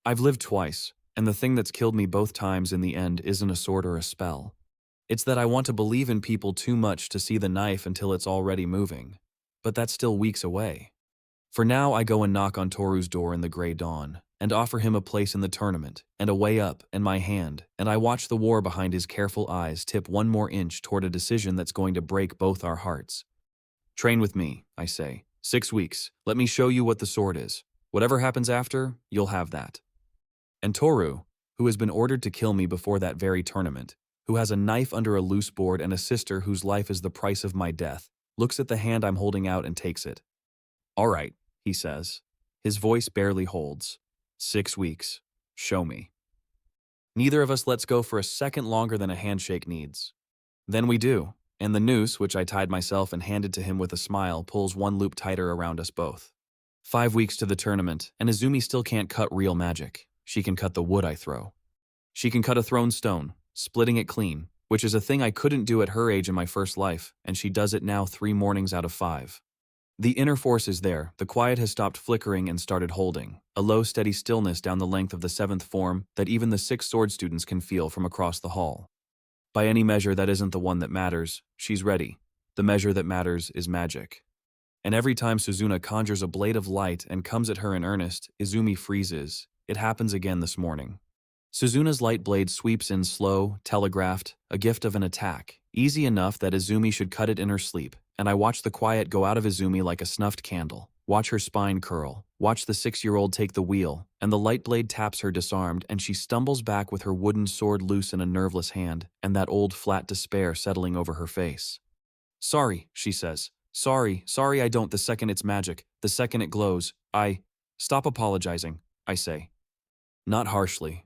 I've lived twice, and the thing that's killed me both times in the end isn't a sword or a spell. It's that I want to believe in people too much to see the knife until it's already moving. But that's still weeks away. For now, I go and knock on Toru's door in the gray dawn, and offer him a place in the tournament, and a way up, and my hand, and I watch the war behind his careful eyes tip 1 more inch toward a decision that's going to break both our hearts. Train with me, I say. 6 weeks. Let me show you what the sword is. Whatever happens after, you'll have that. And Toru, who has been ordered to kill me before that very tournament, who has a knife under a loose board and a sister whose life is the price of my death, looks at the hand I'm holding out and takes it. All right, he says. His voice barely holds. 6 weeks. Show me. Neither of us lets go for a second longer than a handshake needs. Then we do, and the noose, which I tied myself and handed to him with a smile, pulls 1 loop tighter around us both. 5 weeks to the tournament, and Izumi still can't cut real magic. She can cut the wood I throw. She can cut a thrown stone, splitting it clean, which is a thing I couldn't do at her age in my first life, and she does it now 3 mornings out of 5. The inner force is there, the quiet has stopped flickering and started holding, a low steady stillness down the length of the 7th form that even the 6 sword students can feel from across the hall. By any measure, that isn't the one that matters. She's ready. The measure that matters is magic. And every time Suzuna conjures a blade of light and comes at her in earnest, Izumi freezes. It happens again this morning. Suzuna's light blade sweeps in slow, telegraphed, a gift of an attack, easy enough that Izumi should cut it in her sleep, and I watch the quiet go out of Izumi like a snuffed candle, watch her spine curl, watch the 6-year-old take the wheel, and the light blade taps her disarmed, and she stumbles back with her wooden sword loose in a nerveless hand, and that old flat despair settling over her face. Sorry, she says. Sorry, I don't the second it's magic, the second it glows, Stop apologizing, I say. Not harshly.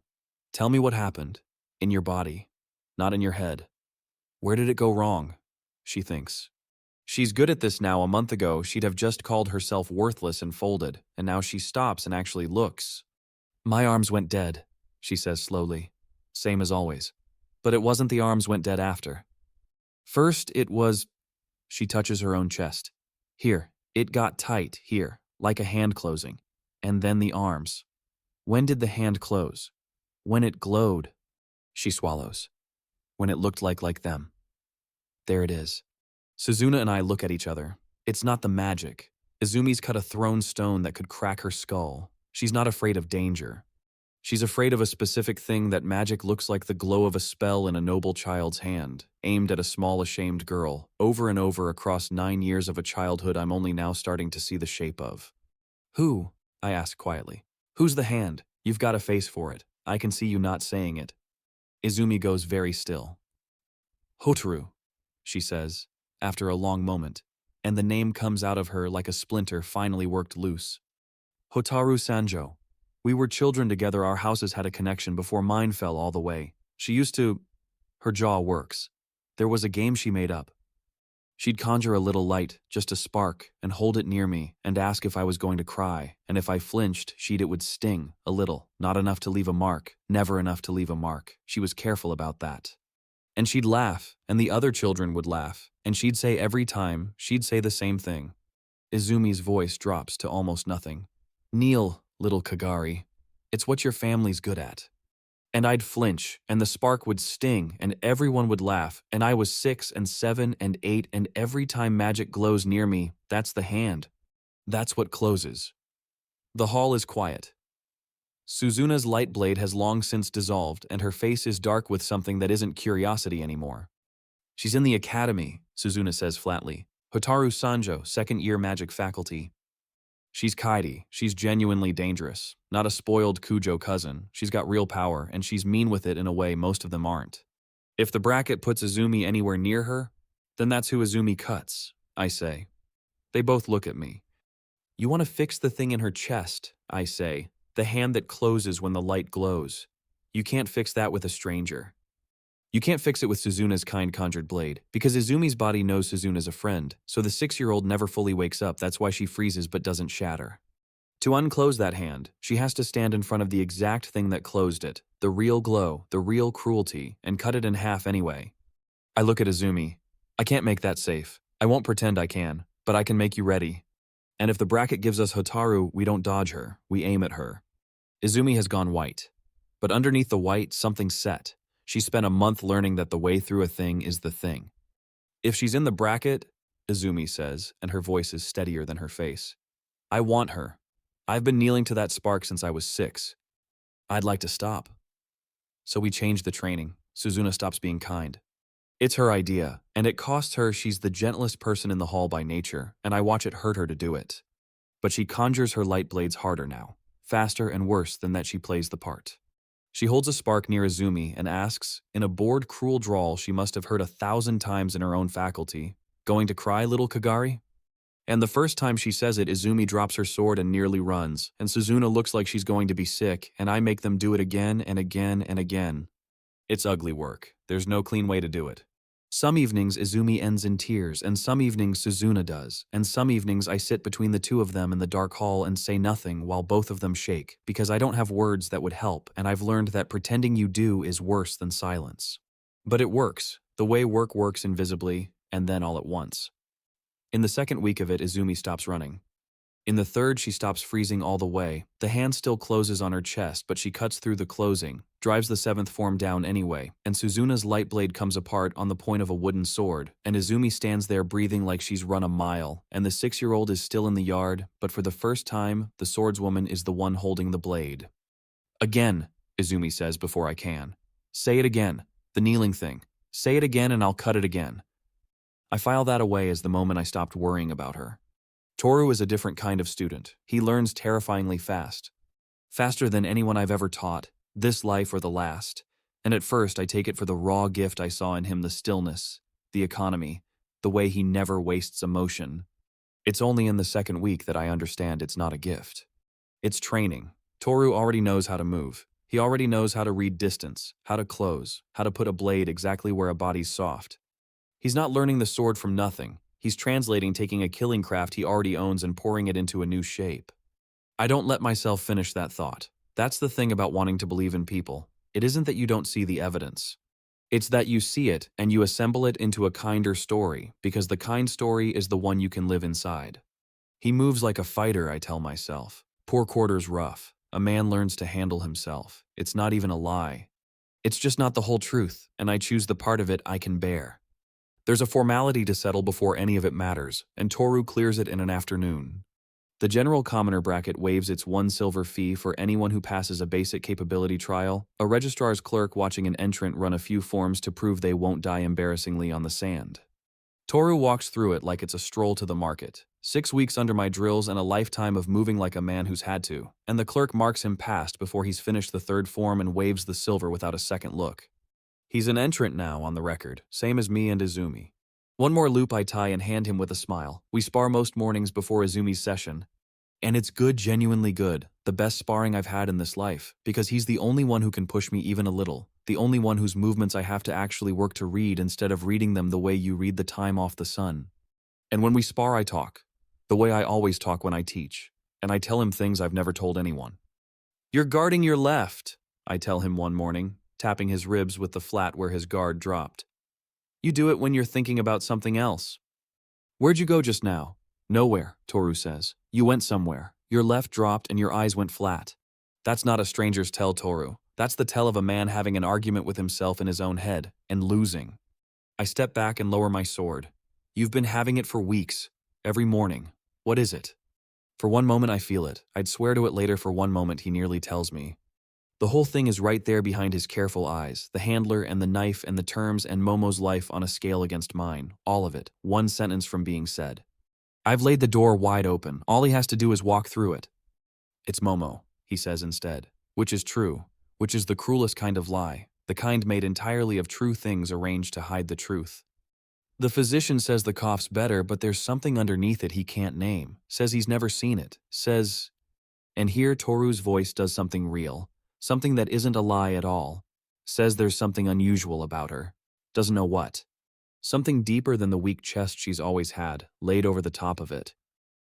Tell me what happened. In your body. Not in your head. Where did it go wrong? She thinks. She's good at this now. A month ago, she'd have just called herself worthless and folded, and now she stops and actually looks. My arms went dead, she says slowly. Same as always. But it wasn't the arms went dead after. First, it was... She touches her own chest. Here, it got tight, here, like a hand closing. And then the arms. When did the hand close? When it glowed. She swallows. When it looked like them. There it is. Suzuna and I look at each other. It's not the magic. Izumi's cut a thrown stone that could crack her skull. She's not afraid of danger. She's afraid of a specific thing that magic looks like the glow of a spell in a noble child's hand, aimed at a small ashamed girl, over and over across 9 years of a childhood I'm only now starting to see the shape of. Who? I ask quietly. Who's the hand? You've got a face for it. I can see you not saying it. Izumi goes very still. Hotaru, she says, after a long moment, and the name comes out of her like a splinter finally worked loose. Hotaru Sanjo. We were children together, our houses had a connection before mine fell all the way. She used to... Her jaw works. There was a game she made up. She'd conjure a little light, just a spark, and hold it near me, and ask if I was going to cry, and if I flinched, it would sting, a little, not enough to leave a mark, never enough to leave a mark. She was careful about that. And she'd laugh, and the other children would laugh, and she'd say every time, she'd say the same thing. Izumi's voice drops to almost nothing. "Kneel, little Kagari. It's what your family's good at." And I'd flinch, and the spark would sting, and everyone would laugh, and I was 6 and 7 and 8, and every time magic glows near me, that's the hand. That's what closes. The hall is quiet. Suzuna's light blade has long since dissolved, and her face is dark with something that isn't curiosity anymore. "She's in the academy," Suzuna says flatly. "Hotaru Sanjo, second-year magic faculty. She's Kaidi. She's genuinely dangerous. Not a spoiled Kujo cousin. She's got real power, and she's mean with it in a way most of them aren't. If the bracket puts Izumi anywhere near her, then that's who Izumi cuts," I say. They both look at me. "You want to fix the thing in her chest," I say. "The hand that closes when the light glows. You can't fix that with a stranger. You can't fix it with Suzuna's kind conjured blade, because Izumi's body knows Suzuna's a friend, so the 6-year-old never fully wakes up. That's why she freezes but doesn't shatter. To unclose that hand, she has to stand in front of the exact thing that closed it, the real glow, the real cruelty, and cut it in half anyway." I look at Izumi. "I can't make that safe. I won't pretend I can, but I can make you ready. And if the bracket gives us Hotaru, we don't dodge her, we aim at her." Izumi has gone white. But underneath the white, something's set. She spent a month learning that the way through a thing is the thing. "If she's in the bracket," Izumi says, and her voice is steadier than her face, "I want her. I've been kneeling to that spark since I was 6. I'd like to stop." So we change the training. Suzuna stops being kind. It's her idea, and it costs her. She's the gentlest person in the hall by nature, and I watch it hurt her to do it. But she conjures her light blades harder now, faster and worse than that she plays the part. She holds a spark near Izumi and asks, in a bored, cruel drawl she must have heard 1,000 times in her own faculty, "Going to cry, little Kagari?" And the first time she says it, Izumi drops her sword and nearly runs, and Suzuna looks like she's going to be sick, and I make them do it again and again and again. It's ugly work. There's no clean way to do it. Some evenings Izumi ends in tears, and some evenings Suzuna does, and some evenings I sit between the two of them in the dark hall and say nothing while both of them shake, because I don't have words that would help, and I've learned that pretending you do is worse than silence. But it works, the way work works invisibly, and then all at once. In the second week of it, Izumi stops running. In the third, she stops freezing all the way. The hand still closes on her chest, but she cuts through the closing, drives the 7th form down anyway, and Suzuna's light blade comes apart on the point of a wooden sword, and Izumi stands there breathing like she's run a mile, and the 6-year-old is still in the yard, but for the first time, the swordswoman is the one holding the blade. "Again," Izumi says before I can. "Say it again. The kneeling thing. Say it again and I'll cut it again." I file that away as the moment I stopped worrying about her. Toru is a different kind of student. He learns terrifyingly fast. Faster than anyone I've ever taught, this life or the last. And at first I take it for the raw gift I saw in him, the stillness, the economy, the way he never wastes emotion. It's only in the second week that I understand it's not a gift. It's training. Toru already knows how to move. He already knows how to read distance, how to close, how to put a blade exactly where a body's soft. He's not learning the sword from nothing. He's translating, taking a killing craft he already owns and pouring it into a new shape. I don't let myself finish that thought. That's the thing about wanting to believe in people. It isn't that you don't see the evidence. It's that you see it and you assemble it into a kinder story, because the kind story is the one you can live inside. He moves like a fighter, I tell myself. Poor quarters rough. A man learns to handle himself. It's not even a lie. It's just not the whole truth, and I choose the part of it I can bear. There's a formality to settle before any of it matters, and Toru clears it in an afternoon. The general commoner bracket waives its 1 silver fee for anyone who passes a basic capability trial, a registrar's clerk watching an entrant run a few forms to prove they won't die embarrassingly on the sand. Toru walks through it like it's a stroll to the market. 6 weeks under my drills and a lifetime of moving like a man who's had to, and the clerk marks him passed before he's finished the 3rd form and waves the silver without a second look. He's an entrant now on the record, same as me and Izumi. One more loop I tie and hand him with a smile. We spar most mornings before Izumi's session. And it's good, genuinely good, the best sparring I've had in this life, because he's the only one who can push me even a little. the only one whose movements I have to actually work to read instead of reading them the way you read the time off the sun. And when we spar, I talk, the way I always talk when I teach, and I tell him things I've never told anyone. "You're guarding your left," I tell him one morning, tapping his ribs with the flat where his guard dropped. "You do it when you're thinking about something else." "Where'd you go just now?" "Nowhere," Toru says. "You went somewhere. Your left dropped and your eyes went flat." That's not a stranger's tell, Toru. That's the tell of a man having an argument with himself in his own head, and losing. I step back and lower my sword. "You've been having it for weeks. Every morning. What is it?" For one moment I feel it. I'd swear to it later. For one moment he nearly tells me. The whole thing is right there behind his careful eyes. The handler and the knife and the terms and Momo's life on a scale against mine. All of it. One sentence from being said. I've laid the door wide open. All he has to do is walk through it. "It's Momo," he says instead. Which is true. Which is the cruelest kind of lie. The kind made entirely of true things arranged to hide the truth. The physician says the cough's better, but there's something underneath it he can't name. Says he's never seen it. Says... And here Toru's voice does something real. Something that isn't a lie at all. Says there's something unusual about her. Doesn't know what. Something deeper than the weak chest she's always had, laid over the top of it.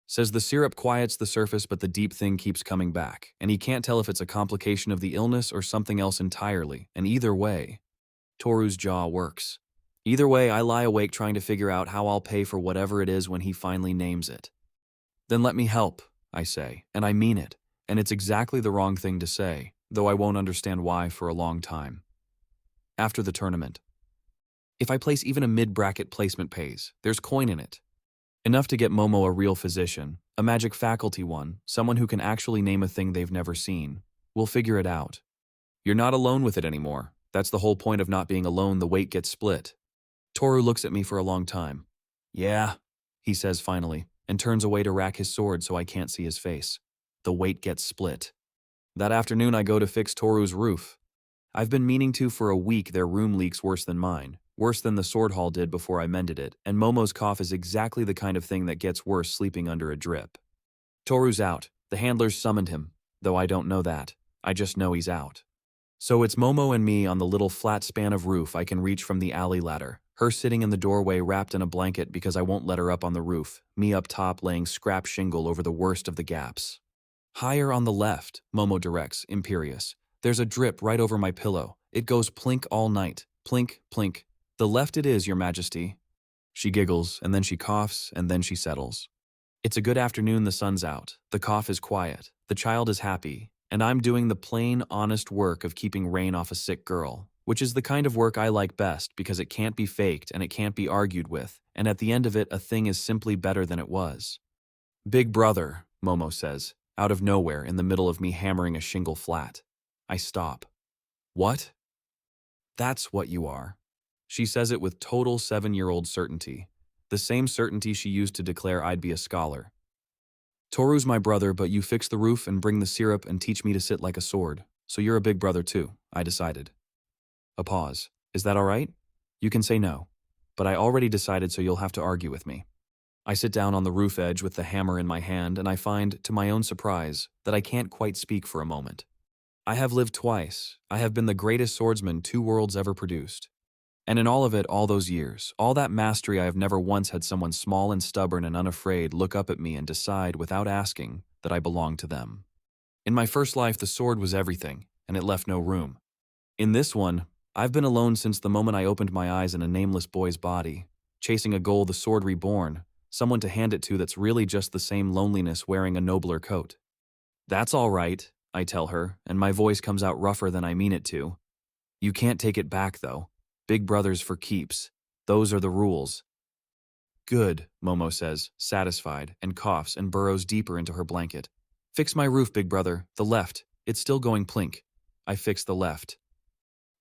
Says the syrup quiets the surface, but the deep thing keeps coming back, and he can't tell if it's a complication of the illness or something else entirely, and either way, Toru's jaw works. Either way, I lie awake trying to figure out how I'll pay for whatever it is when he finally names it. "Then let me help," I say, and I mean it, and it's exactly the wrong thing to say, though I won't understand why for a long time. After the tournament. If I place even a mid-bracket placement pays, there's coin in it. Enough to get Momo a real physician, a magic faculty one, someone who can actually name a thing they've never seen. We'll figure it out. You're not alone with it anymore. That's the whole point of not being alone. The weight gets split. Toru looks at me for a long time. "Yeah," he says finally, and turns away to rack his sword so I can't see his face. The weight gets split. That afternoon I go to fix Toru's roof. I've been meaning to for a week. Their room leaks worse than mine. Worse than the sword hall did before I mended it, and Momo's cough is exactly the kind of thing that gets worse sleeping under a drip. Toru's out. The handlers summoned him, though I don't know that. I just know he's out. So it's Momo and me on the little flat span of roof I can reach from the alley ladder, her sitting in the doorway wrapped in a blanket because I won't let her up on the roof, me up top laying scrap shingle over the worst of the gaps. "Higher on the left," Momo directs, imperious. "There's a drip right over my pillow. It goes plink all night. Plink, plink. The left it is, Your Majesty." She giggles, and then she coughs, and then she settles. It's a good afternoon. The sun's out. The cough is quiet. The child is happy. And I'm doing the plain, honest work of keeping rain off a sick girl, which is the kind of work I like best because it can't be faked and it can't be argued with, and at the end of it, a thing is simply better than it was. "Big brother," Momo says, out of nowhere in the middle of me hammering a shingle flat. I stop. "What?" "That's what you are." She says it with total 7-year-old certainty, the same certainty she used to declare I'd be a scholar. "Toru's my brother, but you fix the roof and bring the syrup and teach me to sit like a sword. So you're a big brother too," I decided. A pause. "Is that all right?" "You can say no. But I already decided, so you'll have to argue with me." I sit down on the roof edge with the hammer in my hand, and I find, to my own surprise, that I can't quite speak for a moment. I have lived twice. I have been the greatest swordsman 2 worlds ever produced. And in all of it, all those years, all that mastery, I have never once had someone small and stubborn and unafraid look up at me and decide, without asking, that I belonged to them. In my first life, the sword was everything, and it left no room. In this one, I've been alone since the moment I opened my eyes in a nameless boy's body, chasing a goal, the sword reborn, someone to hand it to that's really just the same loneliness wearing a nobler coat. "That's all right," I tell her, and my voice comes out rougher than I mean it to. "You can't take it back, though. Big brother's for keeps. Those are the rules." "Good," Momo says, satisfied, and coughs and burrows deeper into her blanket. "Fix my roof, big brother. The left. It's still going plink." I fix the left.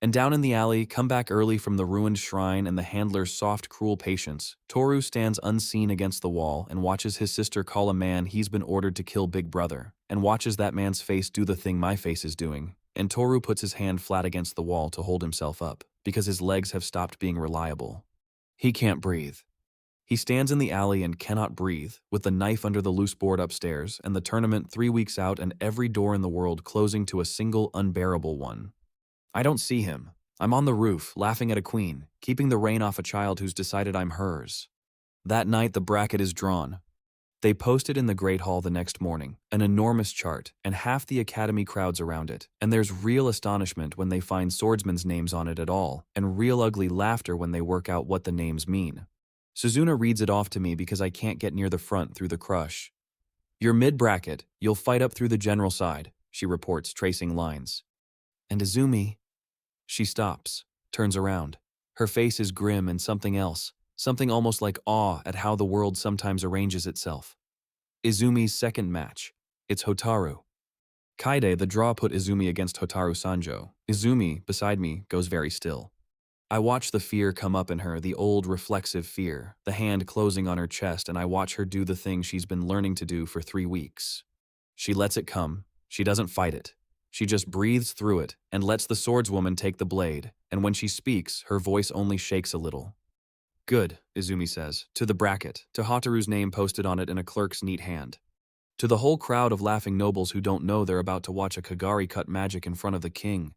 And down in the alley, come back early from the ruined shrine and the handler's soft, cruel patience, Toru stands unseen against the wall and watches his sister call a man he's been ordered to kill big brother, and watches that man's face do the thing my face is doing, and Toru puts his hand flat against the wall to hold himself up, because his legs have stopped being reliable. He can't breathe. He stands in the alley and cannot breathe, with the knife under the loose board upstairs, and the tournament 3 weeks out and every door in the world closing to a single unbearable one. I don't see him. I'm on the roof, laughing at a queen, keeping the rain off a child who's decided I'm hers. That night, the bracket is drawn. They post it in the Great Hall the next morning, an enormous chart, and half the academy crowds around it, and there's real astonishment when they find Swordsman's names on it at all, and real ugly laughter when they work out what the names mean. Suzuna reads it off to me because I can't get near the front through the crush. You're mid-bracket, you'll fight up through the general side, she reports, tracing lines. And Izumi… She stops, turns around. Her face is grim and something else, something almost like awe at how the world sometimes arranges itself. Izumi's second match. It's Hotaru. Kaide, the draw, put Izumi against Hotaru Sanjo. Izumi, beside me, goes very still. I watch the fear come up in her, the old reflexive fear, the hand closing on her chest, and I watch her do the thing she's been learning to do for 3 weeks. She lets it come. She doesn't fight it. She just breathes through it and lets the swordswoman take the blade, and when she speaks, her voice only shakes a little. Good, Izumi says, to the bracket, to Hotaru's name posted on it in a clerk's neat hand. To the whole crowd of laughing nobles who don't know they're about to watch a Kagari cut magic in front of the king.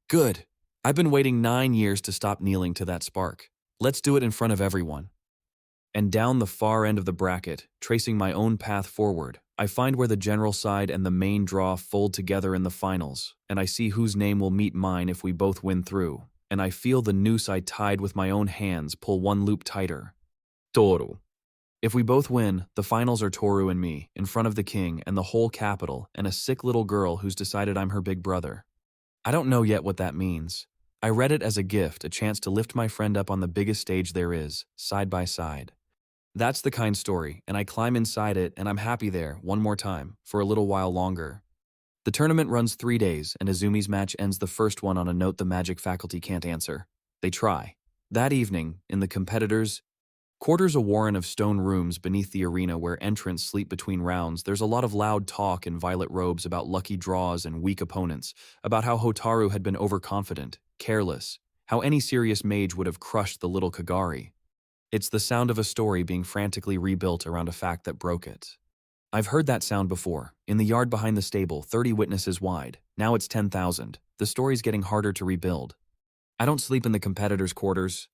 Good. I've been waiting 9 years to stop kneeling to that spark. Let's do it in front of everyone. And down the far end of the bracket, tracing my own path forward, I find where the general side and the main draw fold together in the finals, and I see whose name will meet mine if we both win through, and I feel the noose I tied with my own hands pull one loop tighter. Toru. If we both win, the finals are Toru and me, in front of the king and the whole capital, and a sick little girl who's decided I'm her big brother. I don't know yet what that means. I read it as a gift, a chance to lift my friend up on the biggest stage there is, side by side. That's the kind story, and I climb inside it, and I'm happy there, one more time, for a little while longer. The tournament runs 3 days, and Izumi's match ends the first one on a note the magic faculty can't answer. They try. That evening, in the competitors' quarters, a warren of stone rooms beneath the arena where entrants sleep between rounds, there's a lot of loud talk in violet robes about lucky draws and weak opponents, about how Hotaru had been overconfident, careless, how any serious mage would have crushed the little Kagari. It's the sound of a story being frantically rebuilt around a fact that broke it. I've heard that sound before, in the yard behind the stable, 30 witnesses wide. Now it's 10,000. The story's getting harder to rebuild. I don't sleep in the competitors' quarters.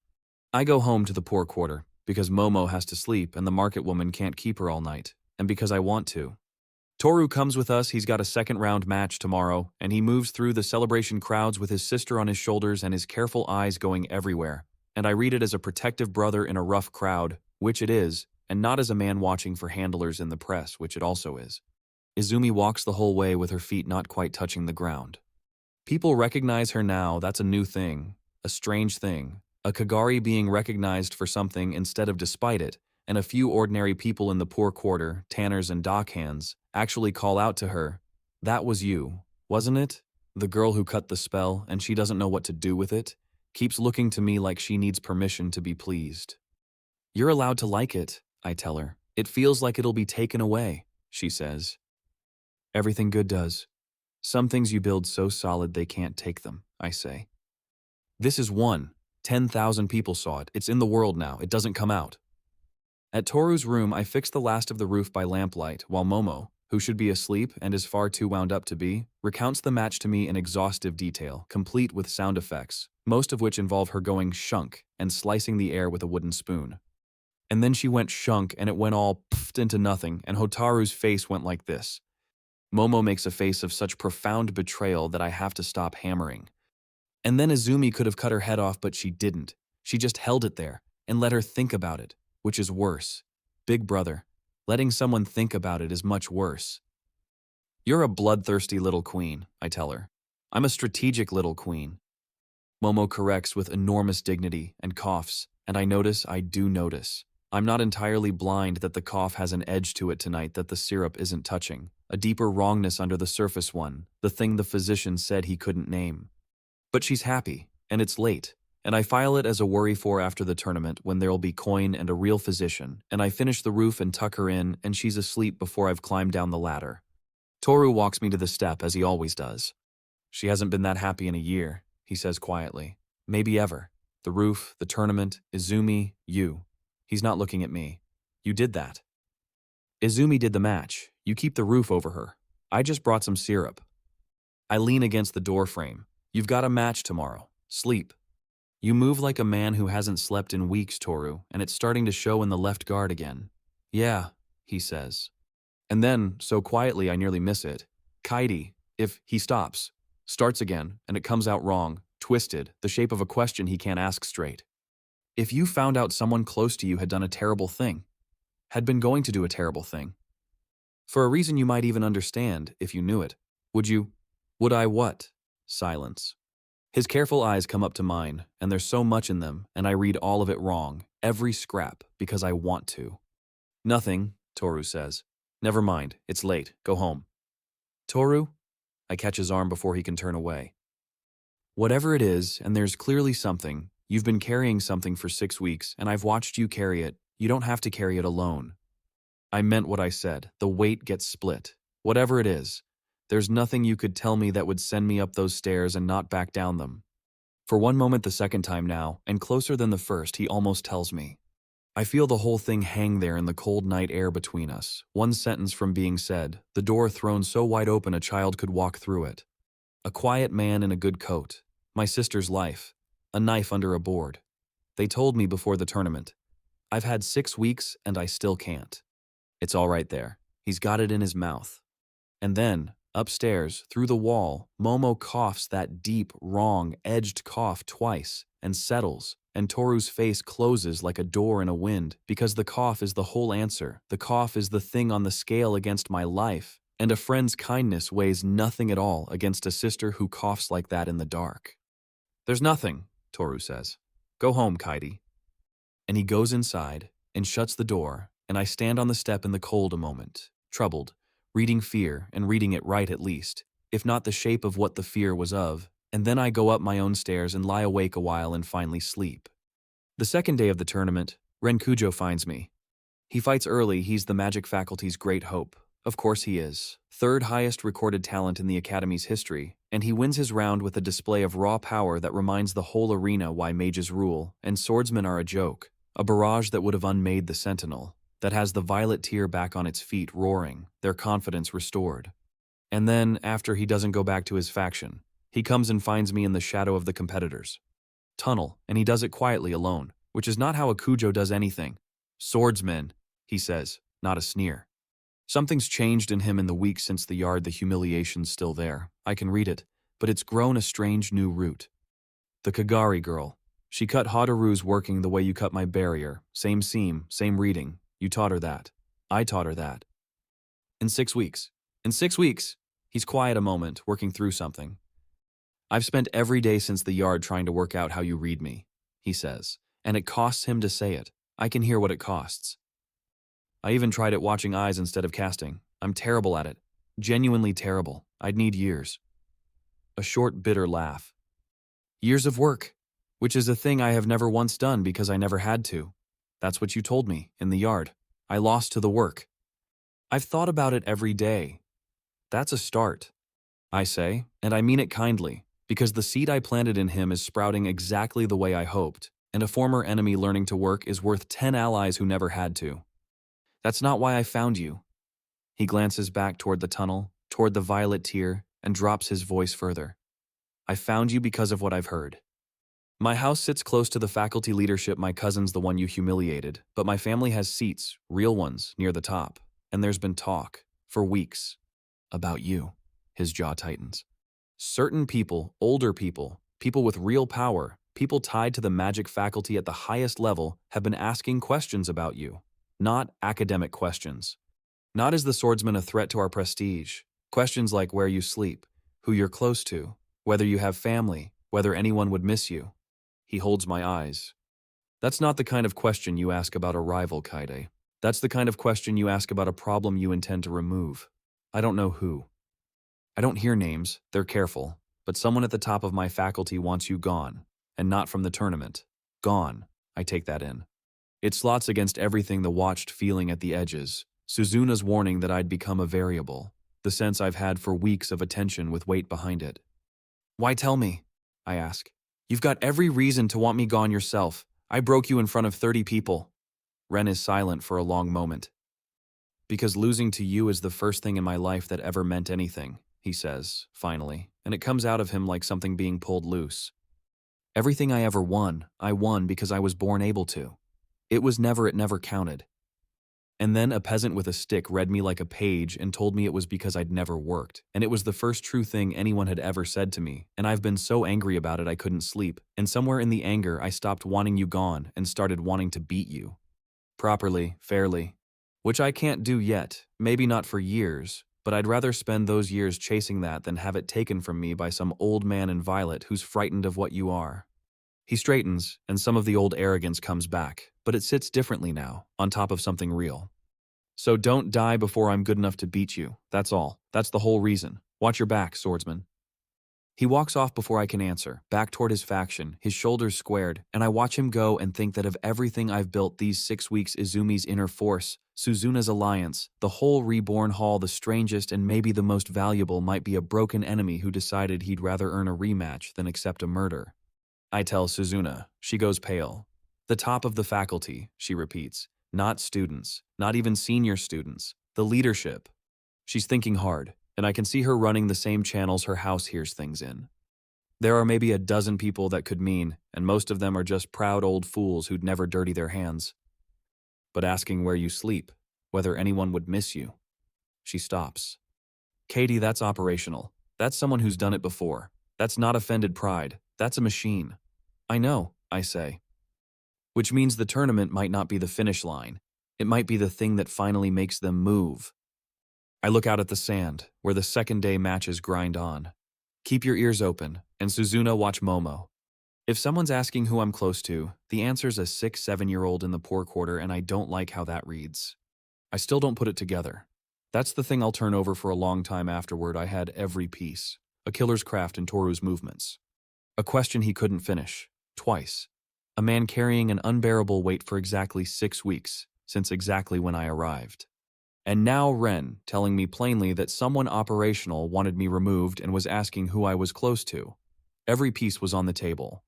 I go home to the poor quarter, because Momo has to sleep and the market woman can't keep her all night, and because I want to. Toru comes with us. He's got a second-round match tomorrow, and he moves through the celebration crowds with his sister on his shoulders and his careful eyes going everywhere. And I read it as a protective brother in a rough crowd, which it is, and not as a man watching for handlers in the press, which it also is. Izumi walks the whole way with her feet not quite touching the ground. People recognize her now. That's a new thing, a strange thing, a Kagari being recognized for something instead of despite it, and a few ordinary people in the poor quarter, tanners and dockhands, actually call out to her, "That was you, wasn't it? The girl who cut the spell, and she doesn't know what to do with it, keeps looking to me like she needs permission to be pleased." "You're allowed to like it," I tell her. "It feels like it'll be taken away," she says. "Everything good does. Some things you build so solid they can't take them," I say. This is one. 10,000 people saw it. It's in the world now. It doesn't come out. At Toru's room, I fix the last of the roof by lamplight, while Momo, who should be asleep and is far too wound up to be, recounts the match to me in exhaustive detail, complete with sound effects, most of which involve her going shunk and slicing the air with a wooden spoon. And then she went shunk and it went all pfft into nothing, and Hotaru's face went like this. Momo makes a face of such profound betrayal that I have to stop hammering. And then Izumi could have cut her head off, but she didn't. She just held it there and let her think about it, which is worse. Big brother, letting someone think about it is much worse. "You're a bloodthirsty little queen," I tell her. "I'm a strategic little queen." Momo corrects with enormous dignity and coughs, and I do notice. I'm not entirely blind that the cough has an edge to it tonight that the syrup isn't touching, a deeper wrongness under the surface one, the thing the physician said he couldn't name. But she's happy, and it's late, and I file it as a worry for after the tournament when there'll be coin and a real physician, and I finish the roof and tuck her in, and she's asleep before I've climbed down the ladder. Toru walks me to the step as he always does. "She hasn't been that happy in a year," he says quietly. "Maybe ever. The roof, the tournament, Izumi, you." He's not looking at me. "You did that." "Izumi did the match. You keep the roof over her. I just brought some syrup." I lean against the door frame. "You've got a match tomorrow. Sleep. You move like a man who hasn't slept in weeks, Toru, and it's starting to show in the left guard again. Yeah, he says. And then, so quietly I nearly miss it, Kaidi, if he stops, starts again, and it comes out wrong, twisted, the shape of a question he can't ask straight. If you found out someone close to you had done a terrible thing, had been going to do a terrible thing, for a reason you might even understand if you knew it, would I what? Silence. His careful eyes come up to mine, and there's so much in them, and I read all of it wrong, every scrap, because I want to. Nothing, Toru says. Never mind, it's late, go home. Toru? I catch his arm before he can turn away. Whatever it is, and there's clearly something, you've been carrying something for 6 weeks, and I've watched you carry it, you don't have to carry it alone. I meant what I said, the weight gets split. Whatever it is, there's nothing you could tell me that would send me up those stairs and not back down them. For one moment the second time now, and closer than the first, he almost tells me. I feel the whole thing hang there in the cold night air between us, one sentence from being said, the door thrown so wide open a child could walk through it. A quiet man in a good coat, my sister's life, a knife under a board. They told me before the tournament. I've had 6 weeks and I still can't. It's all right there. He's got it in his mouth. And then, upstairs, through the wall, Momo coughs that deep, wrong, edged cough twice, and settles, and Toru's face closes like a door in a wind, because the cough is the whole answer. The cough is the thing on the scale against my life, and a friend's kindness weighs nothing at all against a sister who coughs like that in the dark. There's nothing, Toru says. Go home, Kaidi. And he goes inside, and shuts the door, and I stand on the step in the cold a moment, troubled, reading fear and reading it right at least, if not the shape of what the fear was of, and then I go up my own stairs and lie awake a while and finally sleep. The second day of the tournament, Renkujo finds me. He fights early, he's the magic faculty's great hope. Of course he is. Third highest recorded talent in the Academy's history, and he wins his round with a display of raw power that reminds the whole arena why mages rule, and swordsmen are a joke, a barrage that would have unmade the Sentinel, that has the violet tier back on its feet roaring, their confidence restored. And then, after he doesn't go back to his faction, he comes and finds me in the shadow of the competitors. Tunnel, and he does it quietly alone, which is not how a Kujo does anything. Swordsman, he says, not a sneer. Something's changed in him in the weeks since the yard. The humiliation's still there. I can read it, but it's grown a strange new root. The Kagari girl. She cut Haru's working the way you cut my barrier. Same seam, same reading. You taught her that. I taught her that. In 6 weeks. In 6 weeks. He's quiet a moment, working through something. I've spent every day since the yard trying to work out how you read me, he says, and it costs him to say it. I can hear what it costs. I even tried it watching eyes instead of casting. I'm terrible at it. Genuinely terrible. I'd need years. A short, bitter laugh. Years of work, which is a thing I have never once done because I never had to. That's what you told me, in the yard. I lost to the work. I've thought about it every day. That's a start, I say, and I mean it kindly, because the seed I planted in him is sprouting exactly the way I hoped, and a former enemy learning to work is worth 10 allies who never had to. That's not why I found you. He glances back toward the tunnel, toward the violet tier, and drops his voice further. I found you because of what I've heard. My house sits close to the faculty leadership. My cousin's the one you humiliated, but my family has seats, real ones, near the top, and there's been talk, for weeks, about you. His jaw tightens. Certain people, older people, people with real power, people tied to the magic faculty at the highest level have been asking questions about you. Not academic questions. Not is the swordsman a threat to our prestige. Questions like where you sleep, who you're close to, whether you have family, whether anyone would miss you. He holds my eyes. That's not the kind of question you ask about a rival, Kaide. That's the kind of question you ask about a problem you intend to remove. I don't know who. I don't hear names, they're careful, but someone at the top of my faculty wants you gone, and not from the tournament. Gone, I take that in. It slots against everything, the watched feeling at the edges, Suzuna's warning that I'd become a variable, the sense I've had for weeks of attention with weight behind it. Why tell me? I ask. You've got every reason to want me gone yourself. I broke you in front of 30 people. Ren is silent for a long moment. Because losing to you is the first thing in my life that ever meant anything, he says, finally, and it comes out of him like something being pulled loose. Everything I ever won, I won because I was born able to. It never counted. And then a peasant with a stick read me like a page and told me it was because I'd never worked, and it was the first true thing anyone had ever said to me, and I've been so angry about it I couldn't sleep, and somewhere in the anger I stopped wanting you gone and started wanting to beat you. Properly, fairly. Which I can't do yet, maybe not for years, but I'd rather spend those years chasing that than have it taken from me by some old man in violet who's frightened of what you are. He straightens, and some of the old arrogance comes back, but it sits differently now, on top of something real. So don't die before I'm good enough to beat you, that's all. That's the whole reason. Watch your back, swordsman. He walks off before I can answer, back toward his faction, his shoulders squared, and I watch him go and think that of everything I've built these 6 weeks, Izumi's inner force, Suzuna's alliance, the whole reborn hall, the strangest and maybe the most valuable might be a broken enemy who decided he'd rather earn a rematch than accept a murder. I tell Suzuna. She goes pale. The top of the faculty, she repeats. Not students, not even senior students. The leadership. She's thinking hard, and I can see her running the same channels her house hears things in. There are maybe a dozen people that could mean, and most of them are just proud old fools who'd never dirty their hands. But asking where you sleep, whether anyone would miss you. She stops. Katie, that's operational. That's someone who's done it before. That's not offended pride. That's a machine. I know, I say. Which means the tournament might not be the finish line. It might be the thing that finally makes them move. I look out at the sand, where the second day matches grind on. Keep your ears open, and Suzuna watch Momo. If someone's asking who I'm close to, the answer's a 6-7-year-old in the poor quarter, and I don't like how that reads. I still don't put it together. That's the thing I'll turn over for a long time afterward. I had every piece. A killer's craft in Toru's movements. A question he couldn't finish. Twice. A man carrying an unbearable weight for exactly 6 weeks, since exactly when I arrived. And now Ren, telling me plainly that someone operational wanted me removed and was asking who I was close to. Every piece was on the table.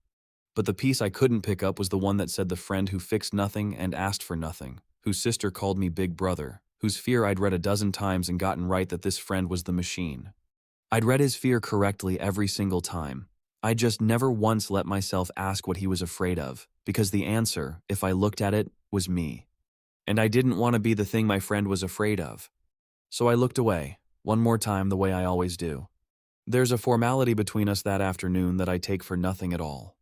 But the piece I couldn't pick up was the one that said the friend who fixed nothing and asked for nothing, whose sister called me big brother, whose fear I'd read a dozen times and gotten right that this friend was the machine. I'd read his fear correctly every single time. I just never once let myself ask what he was afraid of, because the answer, if I looked at it, was me. And I didn't want to be the thing my friend was afraid of. So I looked away, one more time the way I always do. There's a formality between us that afternoon that I take for nothing at all.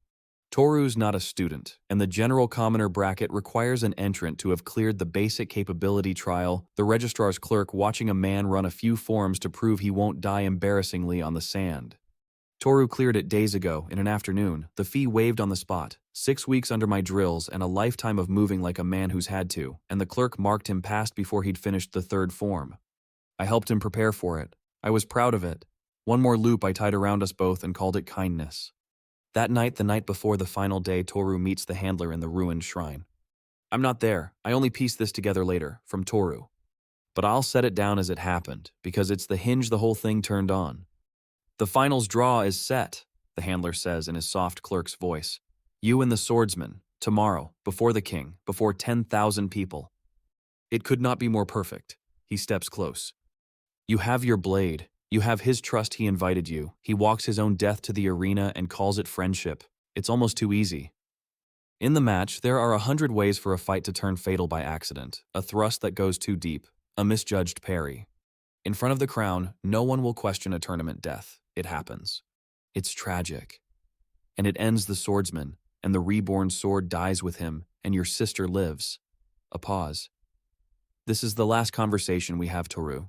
Toru's not a student, and the general commoner bracket requires an entrant to have cleared the basic capability trial, the registrar's clerk watching a man run a few forms to prove he won't die embarrassingly on the sand. Toru cleared it days ago, in an afternoon, the fee waived on the spot, 6 weeks under my drills and a lifetime of moving like a man who's had to, and the clerk marked him passed before he'd finished the 3rd form. I helped him prepare for it. I was proud of it. One more loop I tied around us both and called it kindness. That night, the night before the final day, Toru meets the handler in the ruined shrine. I'm not there. I only pieced this together later, from Toru. But I'll set it down as it happened, because it's the hinge the whole thing turned on. The finals draw is set, the handler says in his soft clerk's voice. You and the swordsman, tomorrow, before the king, before 10,000 people. It could not be more perfect. He steps close. You have your blade. You have his trust. He invited you. He walks his own death to the arena and calls it friendship. It's almost too easy. In the match, there are 100 ways for a fight to turn fatal by accident, a thrust that goes too deep, a misjudged parry. In front of the crown, no one will question a tournament death. It happens. It's tragic. And it ends the swordsman, and the reborn sword dies with him, and your sister lives. A pause. This is the last conversation we have, Toru.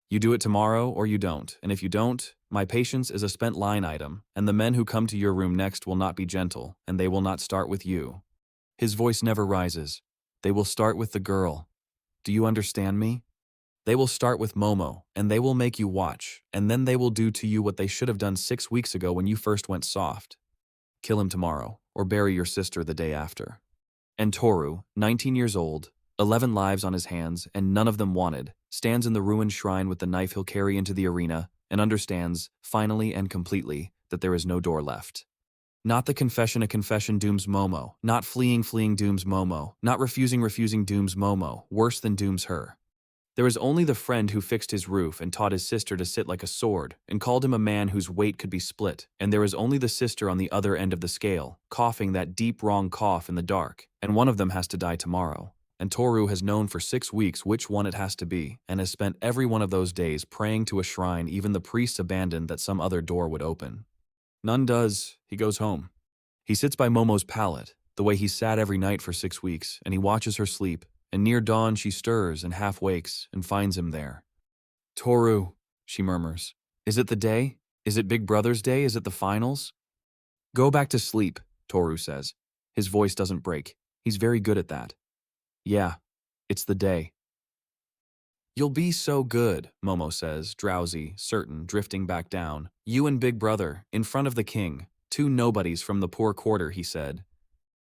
You do it tomorrow or you don't, and if you don't, my patience is a spent line item, and the men who come to your room next will not be gentle, and they will not start with you. His voice never rises. They will start with the girl. Do you understand me? They will start with Momo, and they will make you watch, and then they will do to you what they should have done 6 weeks ago when you first went soft. Kill him tomorrow, or bury your sister the day after. And Toru, 19 years old, 11 lives on his hands, and none of them wanted, stands in the ruined shrine with the knife he'll carry into the arena, and understands, finally and completely, that there is no door left. Not the confession, a confession dooms Momo. Not fleeing dooms Momo. Not refusing dooms Momo. Worse than dooms her. There was only the friend who fixed his roof and taught his sister to sit like a sword and called him a man whose weight could be split, and there was only the sister on the other end of the scale, coughing that deep wrong cough in the dark, and one of them has to die tomorrow. And Toru has known for 6 weeks which one it has to be, and has spent every one of those days praying to a shrine even the priests abandoned that some other door would open. None does. He goes home. He sits by Momo's pallet, the way he sat every night for 6 weeks, and he watches her sleep, and near dawn she stirs and half wakes and finds him there. "Toru," she murmurs. "Is it the day? Is it Big Brother's day? Is it the finals?" "Go back to sleep," Toru says. His voice doesn't break. He's very good at that. "Yeah, it's the day." "You'll be so good," Momo says, drowsy, certain, drifting back down. "You and Big Brother, in front of the king. 2 nobodies from the poor quarter," he said.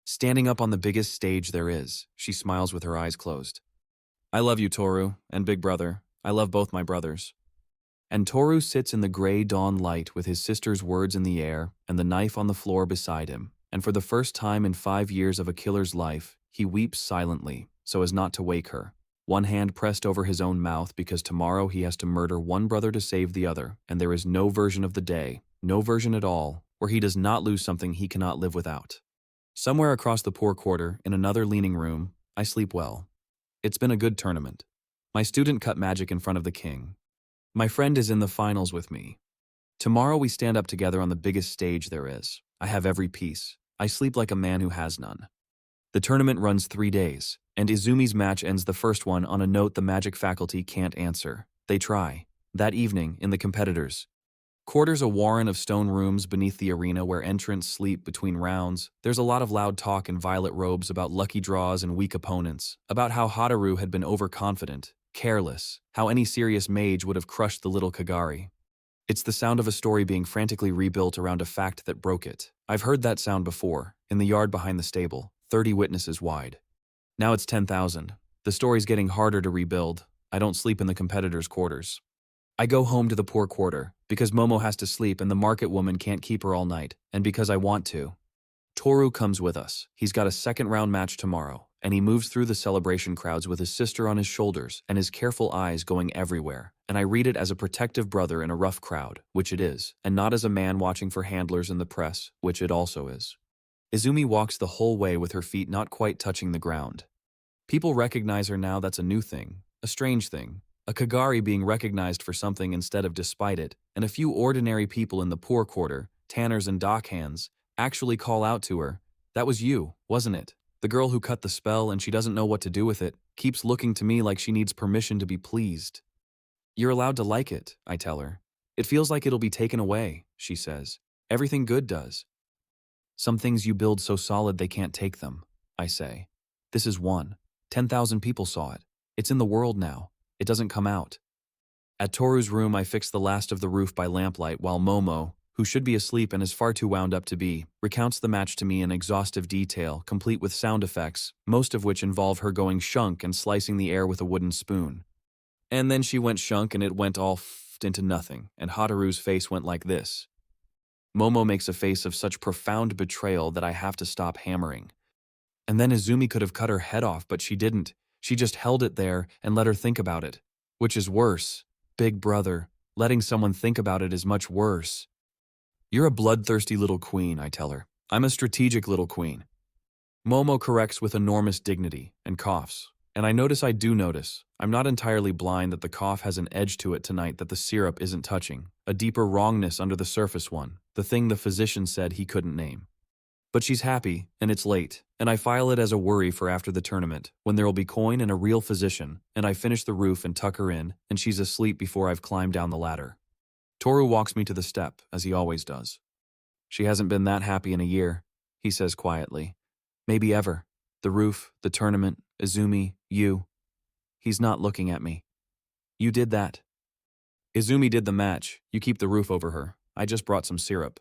"Standing up on the biggest stage there is," she smiles with her eyes closed. "I love you, Toru, and Big Brother. I love both my brothers." And Toru sits in the gray dawn light with his sister's words in the air and the knife on the floor beside him, and for the first time in 5 years of a killer's life, he weeps silently, so as not to wake her, one hand pressed over his own mouth because tomorrow he has to murder one brother to save the other, and there is no version of the day, no version at all, where he does not lose something he cannot live without. Somewhere across the poor quarter, in another leaning room, I sleep well. It's been a good tournament. My student cut magic in front of the king. My friend is in the finals with me. Tomorrow we stand up together on the biggest stage there is. I have every piece. I sleep like a man who has none. The tournament runs 3 days, and Izumi's match ends the first one on a note the magic faculty can't answer. They try. That evening, in the competitors' quarters, a warren of stone rooms beneath the arena where entrants sleep between rounds, there's a lot of loud talk in violet robes about lucky draws and weak opponents, about how Hataru had been overconfident, careless, how any serious mage would have crushed the little Kagari. It's the sound of a story being frantically rebuilt around a fact that broke it. I've heard that sound before, in the yard behind the stable, 30 witnesses wide. Now it's 10,000. The story's getting harder to rebuild. I don't sleep in the competitors' quarters. I go home to the poor quarter, because Momo has to sleep and the market woman can't keep her all night, and because I want to. Toru comes with us. He's got a second-round match tomorrow, and he moves through the celebration crowds with his sister on his shoulders and his careful eyes going everywhere, and I read it as a protective brother in a rough crowd, which it is, and not as a man watching for handlers in the press, which it also is. Izumi walks the whole way with her feet not quite touching the ground. People recognize her now. That's a new thing, a strange thing, a Kagari being recognized for something instead of despite it, and a few ordinary people in the poor quarter, tanners and dockhands, actually call out to her, "That was you, wasn't it? The girl who cut the spell and she doesn't know what to do with it, keeps looking to me like she needs permission to be pleased." "You're allowed to like it," I tell her. "It feels like it'll be taken away," she says. "Everything good does." "Some things you build so solid they can't take them," I say. "This is one. 10,000 people saw it. It's in the world now. It doesn't come out." At Toru's room, I fix the last of the roof by lamplight while Momo, who should be asleep and is far too wound up to be, recounts the match to me in exhaustive detail, complete with sound effects, most of which involve her going shunk and slicing the air with a wooden spoon. And then she went shunk and it went all into nothing, and Hataru's face went like this. Momo makes a face of such profound betrayal that I have to stop hammering. And then Izumi could have cut her head off, but she didn't. She just held it there and let her think about it. Which is worse. Big Brother, letting someone think about it is much worse. "You're a bloodthirsty little queen," I tell her. "I'm a strategic little queen." Momo corrects with enormous dignity and coughs. And I do notice. I'm not entirely blind that the cough has an edge to it tonight that the syrup isn't touching. A deeper wrongness under the surface one. The thing the physician said he couldn't name. But she's happy, and it's late, and I file it as a worry for after the tournament, when there'll be coin and a real physician, and I finish the roof and tuck her in, and she's asleep before I've climbed down the ladder. Toru walks me to the step, as he always does. "She hasn't been that happy in a year," he says quietly. "Maybe ever. The roof, the tournament, Izumi, you." He's not looking at me. "You did that." "Izumi did the match. You keep the roof over her. I just brought some syrup."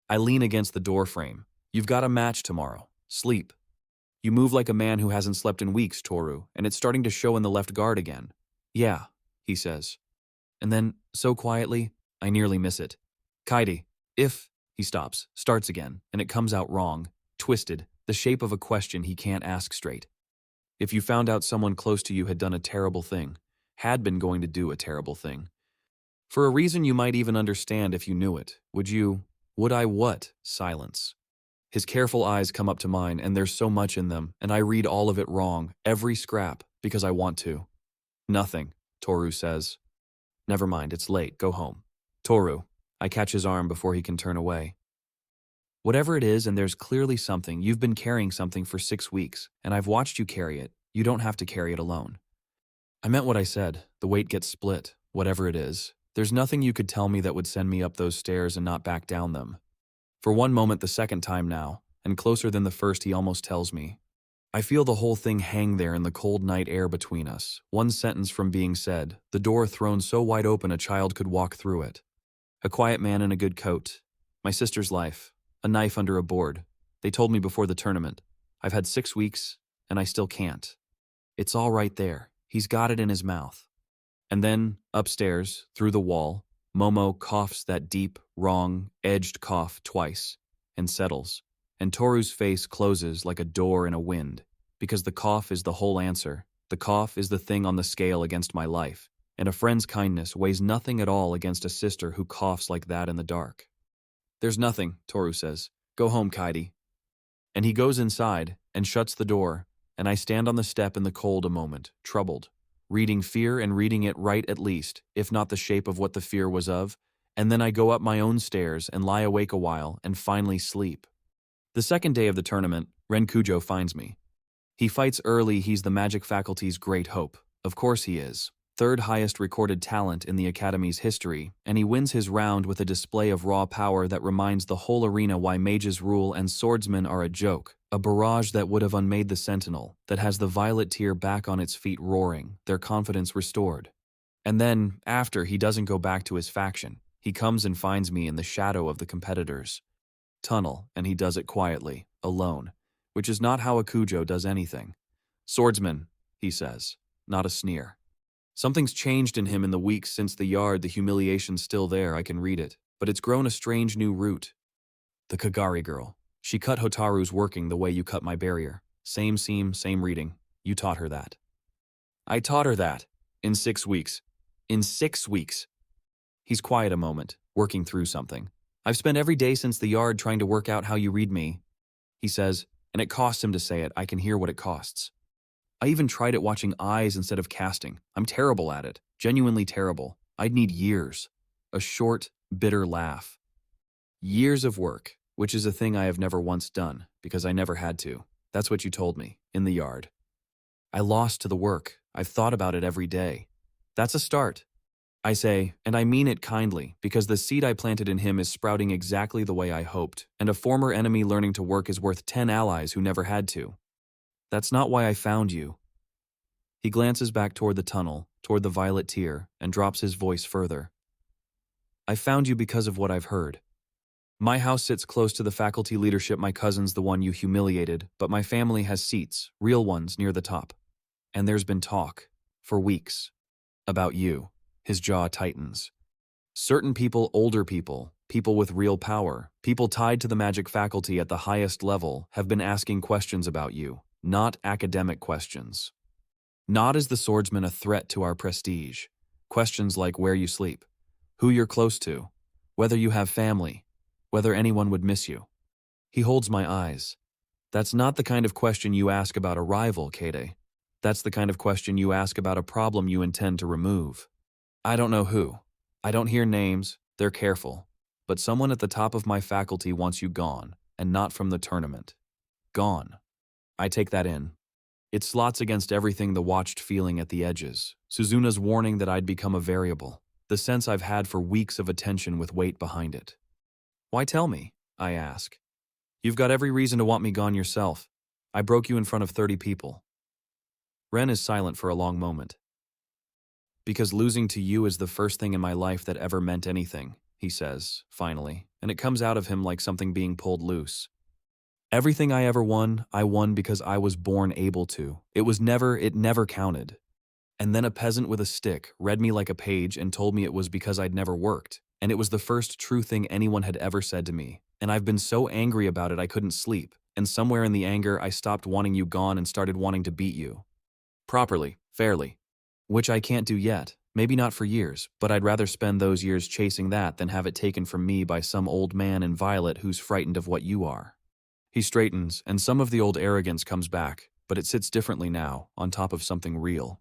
I lean against the door frame. "You've got a match tomorrow. Sleep. You move like a man who hasn't slept in weeks, Toru, and it's starting to show in the left guard again." "Yeah," he says. And then, so quietly, I nearly miss it. "Kaidi, if..." He stops, starts again, and it comes out wrong, twisted, the shape of a question he can't ask straight. If you found out someone close to you had done a terrible thing, had been going to do a terrible thing. For a reason you might even understand if you knew it, would I what? Silence. His careful eyes come up to mine, and there's so much in them, and I read all of it wrong, every scrap, because I want to. Nothing, Toru says. Never mind, it's late, go home. Toru. I catch his arm before he can turn away. Whatever it is, and there's clearly something, you've been carrying something for 6 weeks, and I've watched you carry it. You don't have to carry it alone. I meant what I said. The weight gets split, whatever it is. There's nothing you could tell me that would send me up those stairs and not back down them. For one moment, the second time now, and closer than the first, he almost tells me. I feel the whole thing hang there in the cold night air between us, one sentence from being said, the door thrown so wide open a child could walk through it. A quiet man in a good coat. My sister's life. A knife under a board. They told me before the tournament. I've had 6 weeks, and I still can't. It's all right there. He's got it in his mouth. And then, upstairs, through the wall, Momo coughs that deep, wrong, edged cough twice, and settles. And Toru's face closes like a door in a wind, because the cough is the whole answer. The cough is the thing on the scale against my life, and a friend's kindness weighs nothing at all against a sister who coughs like that in the dark. There's nothing, Toru says. Go home, Kaidi. And he goes inside and shuts the door, and I stand on the step in the cold a moment, troubled, reading fear and reading it right at least, if not the shape of what the fear was of, and then I go up my own stairs and lie awake a while and finally sleep. The second day of the tournament, Renkujo finds me. He fights early. He's the magic faculty's great hope. Of course he is. Third highest recorded talent in the Academy's history, and he wins his round with a display of raw power that reminds the whole arena why mages rule and swordsmen are a joke, a barrage that would have unmade the Sentinel, that has the violet tier back on its feet roaring, their confidence restored. And then, after, he doesn't go back to his faction. He comes and finds me in the shadow of the competitors. Tunnel, and he does it quietly, alone, which is not how a Kujo does anything. Swordsman, he says, not a sneer. Something's changed in him in the weeks since the yard. The humiliation's still there, I can read it, but it's grown a strange new root. The Kagari girl. She cut Hotaru's working the way you cut my barrier. Same seam, same reading. You taught her that. I taught her that. In 6 weeks. In 6 weeks. He's quiet a moment, working through something. I've spent every day since the yard trying to work out how you read me, he says, and it costs him to say it. I can hear what it costs. I even tried it watching eyes instead of casting. I'm terrible at it. Genuinely terrible. I'd need years. A short, bitter laugh. Years of work, which is a thing I have never once done, because I never had to. That's what you told me, in the yard. I lost to the work. I've thought about it every day. That's a start. I say, and I mean it kindly, because the seed I planted in him is sprouting exactly the way I hoped, and a former enemy learning to work is worth 10 allies who never had to. That's not why I found you. He glances back toward the tunnel, toward the violet tier, and drops his voice further. I found you because of what I've heard. My house sits close to the faculty leadership. My cousin's the one you humiliated, but my family has seats, real ones, near the top. And there's been talk, for weeks, about you. His jaw tightens. Certain people, older people, people with real power, people tied to the magic faculty at the highest level, have been asking questions about you, not academic questions. Not is the swordsman a threat to our prestige. Questions like where you sleep, who you're close to, whether you have family, whether anyone would miss you. He holds my eyes. That's not the kind of question you ask about a rival, Kade. That's the kind of question you ask about a problem you intend to remove. I don't know who. I don't hear names, they're careful. But someone at the top of my faculty wants you gone, and not from the tournament. Gone. I take that in. It slots against everything, the watched feeling at the edges, Suzuna's warning that I'd become a variable, the sense I've had for weeks of attention with weight behind it. Why tell me? I ask. You've got every reason to want me gone yourself. I broke you in front of 30 people. Ren is silent for a long moment. Because losing to you is the first thing in my life that ever meant anything, he says, finally, and it comes out of him like something being pulled loose. Everything I ever won, I won because I was born able to. It never counted. And then a peasant with a stick read me like a page and told me it was because I'd never worked, and it was the first true thing anyone had ever said to me, and I've been so angry about it I couldn't sleep, and somewhere in the anger I stopped wanting you gone and started wanting to beat you. Properly, fairly. Which I can't do yet, maybe not for years, but I'd rather spend those years chasing that than have it taken from me by some old man in violet who's frightened of what you are. He straightens, and some of the old arrogance comes back, but it sits differently now, on top of something real.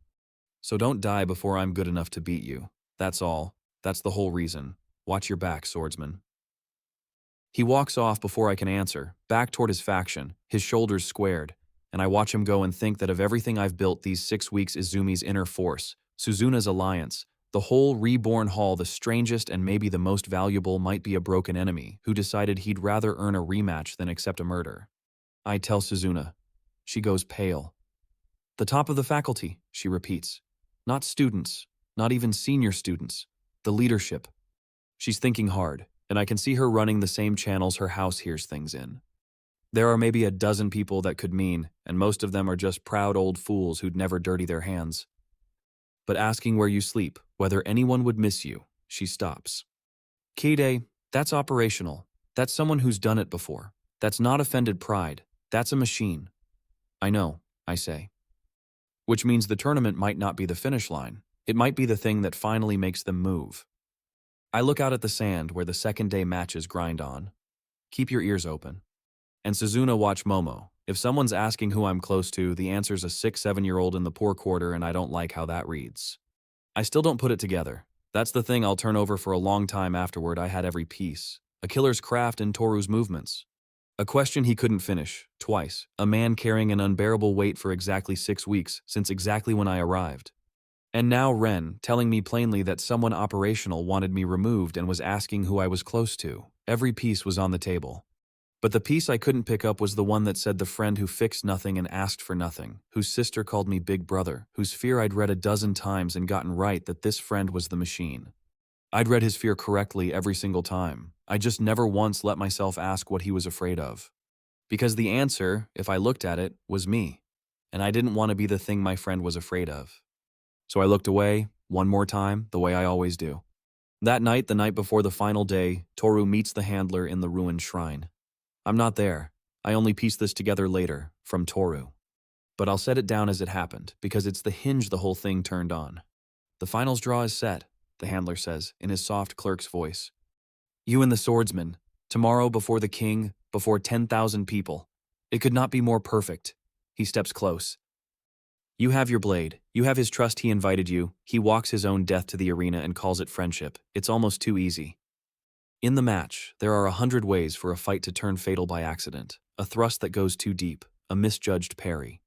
So don't die before I'm good enough to beat you. That's all. That's the whole reason. Watch your back, swordsman. He walks off before I can answer, back toward his faction, his shoulders squared, and I watch him go and think that of everything I've built these 6 weeks Izumi's inner force, Suzuna's alliance, the whole reborn hall, the strangest and maybe the most valuable might be a broken enemy who decided he'd rather earn a rematch than accept a murder. I tell Suzuna. She goes pale. The top of the faculty, she repeats. Not students, not even senior students. The leadership. She's thinking hard, and I can see her running the same channels her house hears things in. There are maybe a dozen people that could mean, and most of them are just proud old fools who'd never dirty their hands. But asking where you sleep, whether anyone would miss you, she stops. Kide, that's operational. That's someone who's done it before. That's not offended pride. That's a machine. I know, I say. Which means the tournament might not be the finish line. It might be the thing that finally makes them move. I look out at the sand where the second day matches grind on. Keep your ears open. And Suzuna watch Momo. If someone's asking who I'm close to, the answer's a 6-7-year-old in the poor quarter, and I don't like how that reads. I still don't put it together. That's the thing I'll turn over for a long time afterward. I had every piece. A killer's craft in Toru's movements. A question he couldn't finish, twice. A man carrying an unbearable weight for exactly 6 weeks, since exactly when I arrived. And now Ren, telling me plainly that someone operational wanted me removed and was asking who I was close to. Every piece was on the table. But the piece I couldn't pick up was the one that said the friend who fixed nothing and asked for nothing, whose sister called me big brother, whose fear I'd read a dozen times and gotten right that this friend was the machine. I'd read his fear correctly every single time. I just never once let myself ask what he was afraid of. Because the answer, if I looked at it, was me. And I didn't want to be the thing my friend was afraid of. So I looked away, one more time, the way I always do. That night, the night before the final day, Toru meets the handler in the ruined shrine. I'm not there. I only pieced this together later, from Toru. But I'll set it down as it happened, because it's the hinge the whole thing turned on. The finals draw is set, the handler says, in his soft clerk's voice. You and the swordsman, tomorrow before the king, before 10,000 people. It could not be more perfect. He steps close. You have your blade. You have his trust. He invited you. He walks his own death to the arena and calls it friendship. It's almost too easy. In the match, there are 100 ways for a fight to turn fatal by accident, a thrust that goes too deep, a misjudged parry.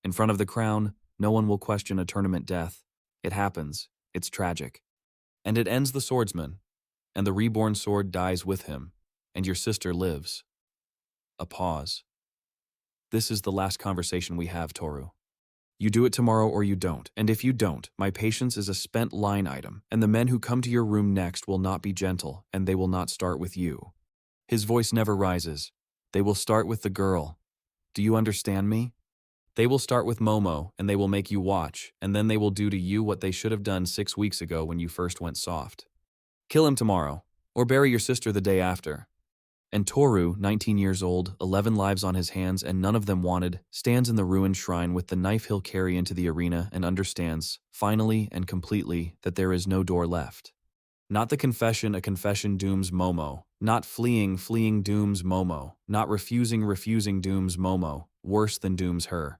In front of the crown, no one will question a tournament death. It happens. It's tragic. And it ends the swordsman, and the reborn sword dies with him, and your sister lives. A pause. This is the last conversation we have, Toru. You do it tomorrow or you don't, and if you don't, my patience is a spent line item, and the men who come to your room next will not be gentle, and they will not start with you. His voice never rises. They will start with the girl. Do you understand me? They will start with Momo, and they will make you watch, and then they will do to you what they should have done 6 weeks ago when you first went soft. Kill him tomorrow, or bury your sister the day after. And Toru, 19 years old, 11 lives on his hands and none of them wanted, stands in the ruined shrine with the knife he'll carry into the arena and understands, finally and completely, that there is no door left. Not the confession a confession dooms Momo. Not fleeing dooms Momo. Not refusing dooms Momo. Worse than dooms her.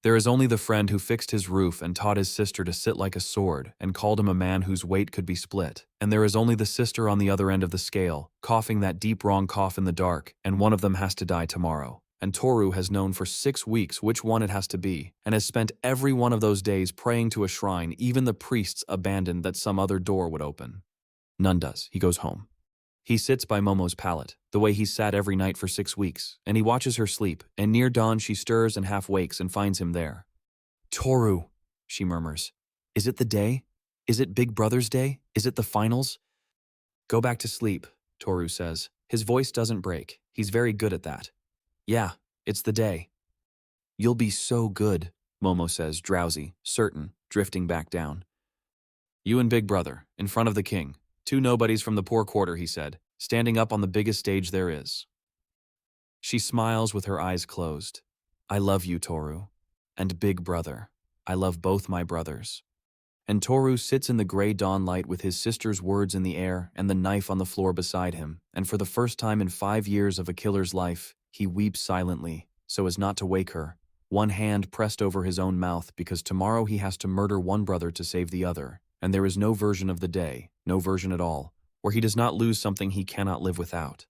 There is only the friend who fixed his roof and taught his sister to sit like a sword and called him a man whose weight could be split. And there is only the sister on the other end of the scale, coughing that deep wrong cough in the dark, and one of them has to die tomorrow. And Toru has known for 6 weeks which one it has to be, and has spent every one of those days praying to a shrine even the priests abandoned that some other door would open. None does. He goes home. He sits by Momo's pallet, the way he sat every night for 6 weeks, and he watches her sleep, and near dawn she stirs and half wakes and finds him there. Toru, she murmurs. Is it the day? Is it Big Brother's day? Is it the finals? Go back to sleep, Toru says. His voice doesn't break. He's very good at that. Yeah, it's the day. You'll be so good, Momo says, drowsy, certain, drifting back down. You and Big Brother, in front of the king. 2 nobodies from the poor quarter, he said, standing up on the biggest stage there is. She smiles with her eyes closed. I love you, Toru. And big brother. I love both my brothers. And Toru sits in the gray dawn light with his sister's words in the air and the knife on the floor beside him, and for the first time in 5 years of a killer's life, he weeps silently, so as not to wake her, one hand pressed over his own mouth because tomorrow he has to murder one brother to save the other, and there is no version of the day, no version at all, where he does not lose something he cannot live without.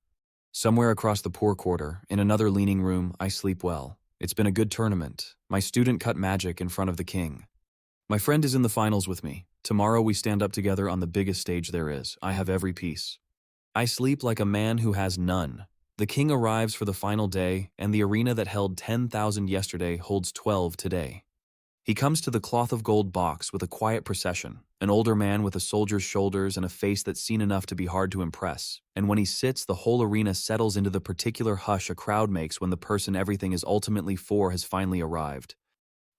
Somewhere across the poor quarter, in another leaning room, I sleep well. It's been a good tournament. My student cut magic in front of the king. My friend is in the finals with me. Tomorrow we stand up together on the biggest stage there is. I have every piece. I sleep like a man who has none. The king arrives for the final day, and the arena that held 10,000 yesterday holds 12 today. He comes to the cloth of gold box with a quiet procession, an older man with a soldier's shoulders and a face that's seen enough to be hard to impress, and when he sits, the whole arena settles into the particular hush a crowd makes when the person everything is ultimately for has finally arrived.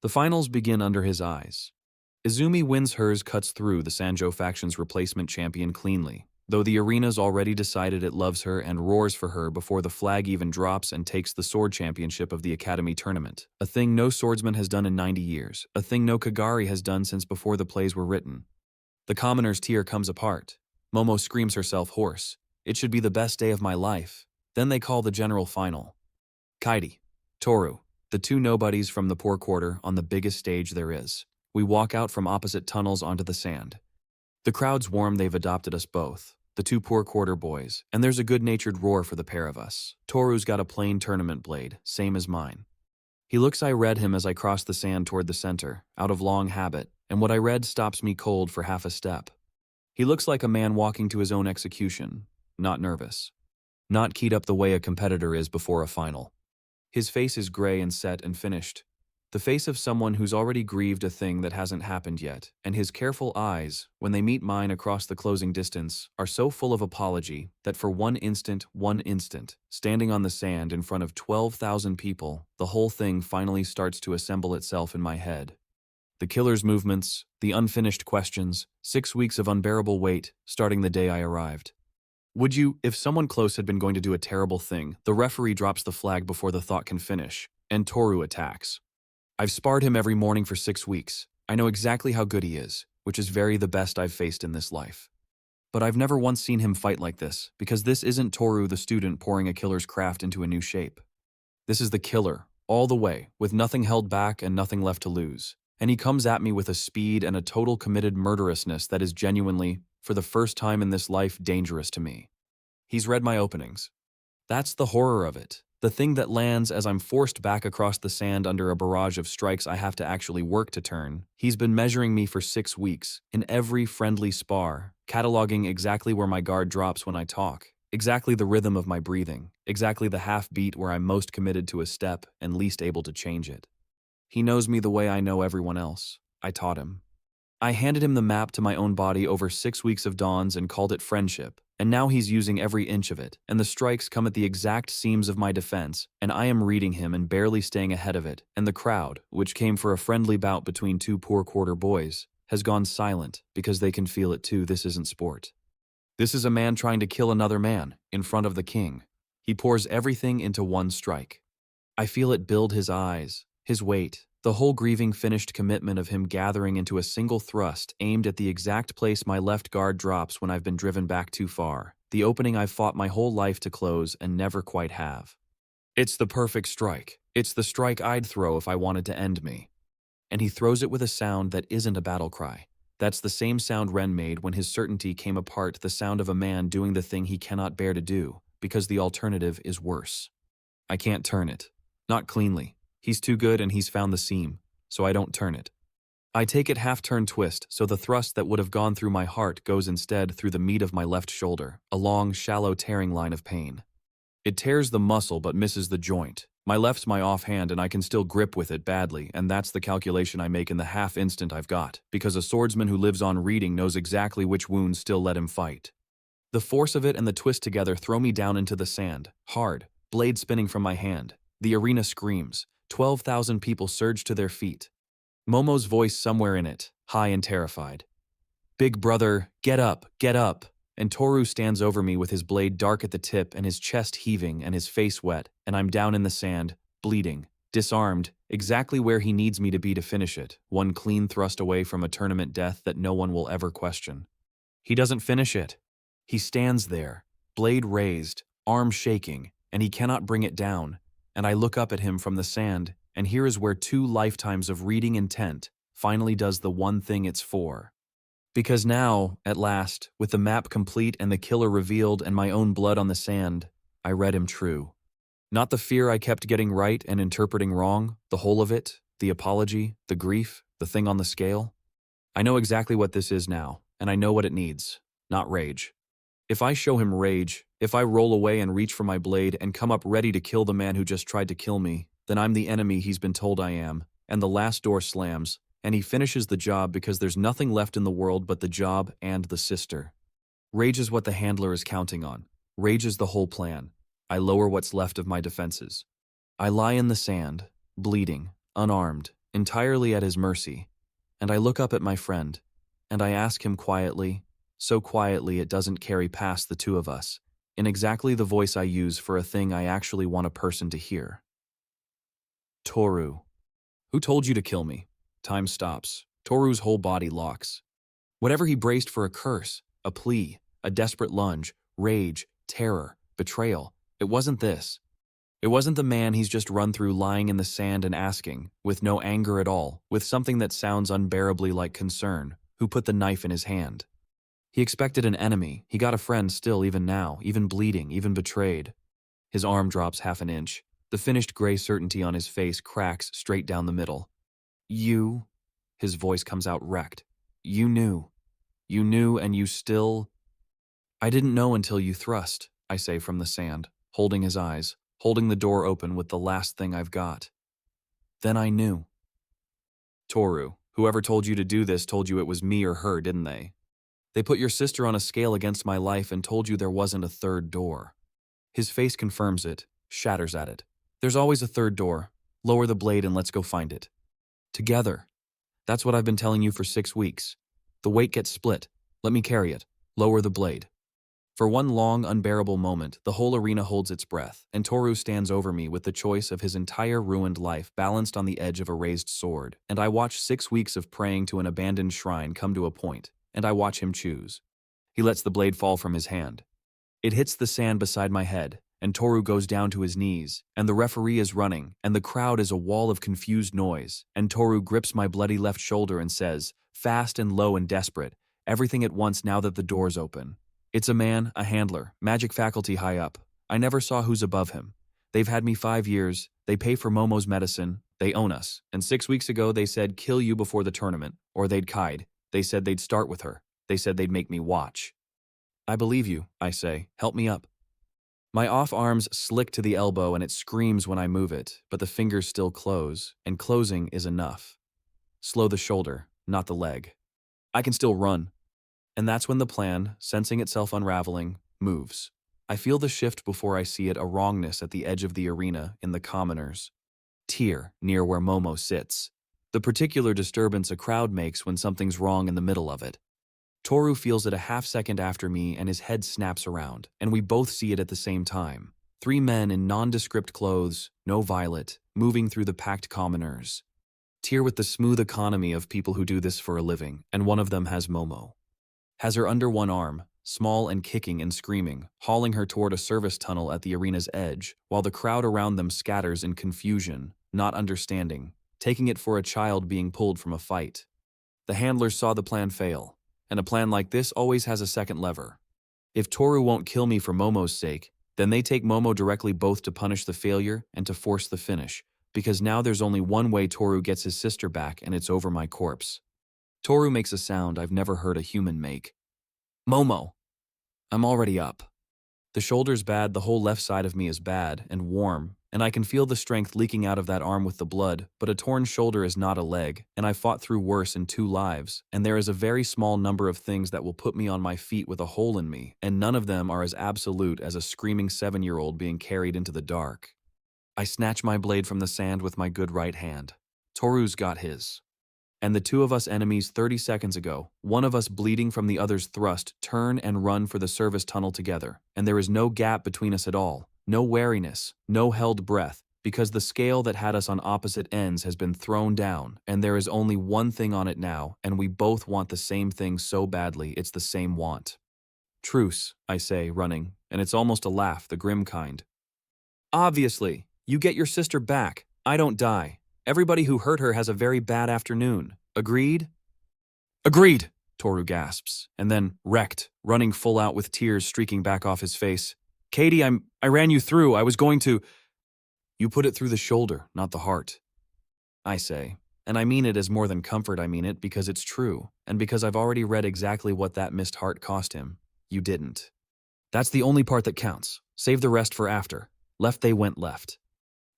The finals begin under his eyes. Izumi wins hers, cuts through the Sanjo faction's replacement champion cleanly, though the arena's already decided it loves her and roars for her before the flag even drops, and takes the sword championship of the Academy tournament, a thing no swordsman has done in 90 years, a thing no Kagari has done since before the plays were written. The commoner's tear comes apart. Momo screams herself hoarse. It should be the best day of my life. Then they call the general final. Kaidi, Toru, the two nobodies from the poor quarter on the biggest stage there is. We walk out from opposite tunnels onto the sand. The crowd's warm, they've adopted us both, the two poor quarter boys, and there's a good-natured roar for the pair of us. Toru's got a plain tournament blade, same as mine. He looks. I read him as I cross the sand toward the center, out of long habit, and what I read stops me cold for half a step. He looks like a man walking to his own execution, not nervous. Not keyed up the way a competitor is before a final. His face is gray and set and finished. The face of someone who's already grieved a thing that hasn't happened yet, and his careful eyes, when they meet mine across the closing distance, are so full of apology that for one instant, standing on the sand in front of 12,000 people, the whole thing finally starts to assemble itself in my head. The killer's movements, the unfinished questions, 6 weeks of unbearable wait, starting the day I arrived. Would you, if someone close had been going to do a terrible thing, the referee drops the flag before the thought can finish, and Toru attacks. I've sparred him every morning for 6 weeks. I know exactly how good he is, which is very the best I've faced in this life. But I've never once seen him fight like this, because this isn't Toru the student pouring a killer's craft into a new shape. This is the killer, all the way, with nothing held back and nothing left to lose. And he comes at me with a speed and a total committed murderousness that is genuinely, for the first time in this life, dangerous to me. He's read my openings. That's the horror of it. The thing that lands as I'm forced back across the sand under a barrage of strikes I have to actually work to turn. He's been measuring me for 6 weeks, in every friendly spar, cataloging exactly where my guard drops when I talk, exactly the rhythm of my breathing, exactly the half beat where I'm most committed to a step and least able to change it. He knows me the way I know everyone else. I taught him. I handed him the map to my own body over 6 weeks of dawns and called it friendship, and now he's using every inch of it, and the strikes come at the exact seams of my defense, and I am reading him and barely staying ahead of it, and the crowd, which came for a friendly bout between two poor quarter boys, has gone silent because they can feel it too. This isn't sport. This is a man trying to kill another man, in front of the king. He pours everything into one strike. I feel it build his eyes, his weight, the whole grieving finished commitment of him gathering into a single thrust aimed at the exact place my left guard drops when I've been driven back too far, the opening I've fought my whole life to close and never quite have. It's the perfect strike. It's the strike I'd throw if I wanted to end me. And he throws it with a sound that isn't a battle cry. That's the same sound Ren made when his certainty came apart, the sound of a man doing the thing he cannot bear to do, because the alternative is worse. I can't turn it. Not cleanly. He's too good and he's found the seam, so I don't turn it. I take it half-turn twist, so the thrust that would have gone through my heart goes instead through the meat of my left shoulder, a long, shallow tearing line of pain. It tears the muscle but misses the joint. My left's my offhand and I can still grip with it badly, and that's the calculation I make in the half instant I've got, because a swordsman who lives on reading knows exactly which wounds still let him fight. The force of it and the twist together throw me down into the sand, hard, blade spinning from my hand. The arena screams. 12,000 people surge to their feet. Momo's voice somewhere in it, high and terrified. Big brother, get up, get up. and Toru stands over me with his blade dark at the tip and his chest heaving and his face wet, and I'm down in the sand, bleeding, disarmed, exactly where he needs me to be to finish it, one clean thrust away from a tournament death that no one will ever question. He doesn't finish it. He stands there, blade raised, arm shaking, and he cannot bring it down, and I look up at him from the sand, and here is where 2 lifetimes of reading intent finally does the one thing it's for. Because now, at last, with the map complete and the killer revealed and my own blood on the sand, I read him true. Not the fear I kept getting right and interpreting wrong, the whole of it, the apology, the grief, the thing on the scale. I know exactly what this is now, and I know what it needs, not rage. If I show him rage, if I roll away and reach for my blade and come up ready to kill the man who just tried to kill me, then I'm the enemy he's been told I am, and the last door slams, and he finishes the job because there's nothing left in the world but the job and the sister. Rage is what the handler is counting on. Rage is the whole plan. I lower what's left of my defenses. I lie in the sand, bleeding, unarmed, entirely at his mercy, and I look up at my friend, and I ask him quietly, so quietly it doesn't carry past the 2 of us, in exactly the voice I use for a thing I actually want a person to hear. Toru. Who told you to kill me? Time stops. Toru's whole body locks. Whatever he braced for, a curse, a plea, a desperate lunge, rage, terror, betrayal, it wasn't this. It wasn't the man he's just run through lying in the sand and asking, with no anger at all, with something that sounds unbearably like concern, who put the knife in his hand. He expected an enemy. He got a friend still, even now, even bleeding, even betrayed. His arm drops half an inch. The finished gray certainty on his face cracks straight down the middle. You, his voice comes out wrecked. You knew. You knew and you still... I didn't know until you thrust, I say from the sand, holding his eyes, holding the door open with the last thing I've got. Then I knew. Toru, whoever told you to do this told you it was me or her, didn't they? They put your sister on a scale against my life and told you there wasn't a third door. His face confirms it, shatters at it. There's always a third door. Lower the blade and let's go find it. Together. That's what I've been telling you for 6 weeks. The weight gets split. Let me carry it. Lower the blade. For one long, unbearable moment, the whole arena holds its breath, and Toru stands over me with the choice of his entire ruined life balanced on the edge of a raised sword, and I watch 6 weeks of praying to an abandoned shrine come to a point, and I watch him choose. He lets the blade fall from his hand. It hits the sand beside my head, and Toru goes down to his knees, and the referee is running, and the crowd is a wall of confused noise, and Toru grips my bloody left shoulder and says, fast and low and desperate, everything at once now that the door's open. It's a man, a handler, magic faculty high up. I never saw who's above him. They've had me 5 years, they pay for Momo's medicine, they own us, and 6 weeks ago they said kill you before the tournament, or they'd kide. They said they'd start with her. They said they'd make me watch. I believe you, I say, help me up. My off arms slick to the elbow and it screams when I move it, but the fingers still close, and closing is enough. Slow the shoulder, not the leg. I can still run. And that's when the plan, sensing itself unraveling, moves. I feel the shift before I see it, a wrongness at the edge of the arena in the commoners. Tier, near where Momo sits. The particular disturbance a crowd makes when something's wrong in the middle of it. Toru feels it a half second after me and his head snaps around, and we both see it at the same time. 3 men in nondescript clothes, no violet, moving through the packed commoners. Tier with the smooth economy of people who do this for a living, and one of them has Momo. Has her under one arm, small and kicking and screaming, hauling her toward a service tunnel at the arena's edge, while the crowd around them scatters in confusion, not understanding, taking it for a child being pulled from a fight. The handlers saw the plan fail, and a plan like this always has a second lever. If Toru won't kill me for Momo's sake, then they take Momo directly both to punish the failure and to force the finish, because now there's only one way Toru gets his sister back and it's over my corpse. Toru makes a sound I've never heard a human make. Momo! I'm already up. The shoulder's bad, the whole left side of me is bad and warm, and I can feel the strength leaking out of that arm with the blood, but a torn shoulder is not a leg, and I fought through worse in 2 lives, and there is a very small number of things that will put me on my feet with a hole in me, and none of them are as absolute as a screaming 7-year-old being carried into the dark. I snatch my blade from the sand with my good right hand. Toru's got his. And the two of us enemies 30 seconds ago, one of us bleeding from the other's thrust, turn and run for the service tunnel together, and there is no gap between us at all, no wariness, no held breath, because the scale that had us on opposite ends has been thrown down, and there is only one thing on it now, and we both want the same thing so badly it's the same want. Truce, I say, running, and it's almost a laugh, the grim kind. Obviously, you get your sister back, I don't die. Everybody who hurt her has a very bad afternoon. Agreed? Agreed, Toru gasps, and then, wrecked, running full out with tears streaking back off his face. Katie, I ran you through, I was going to… You put it through the shoulder, not the heart. I say, and I mean it as more than comfort, I mean it because it's true, and because I've already read exactly what that missed heart cost him. You didn't. That's the only part that counts. Save the rest for after. Left they went left.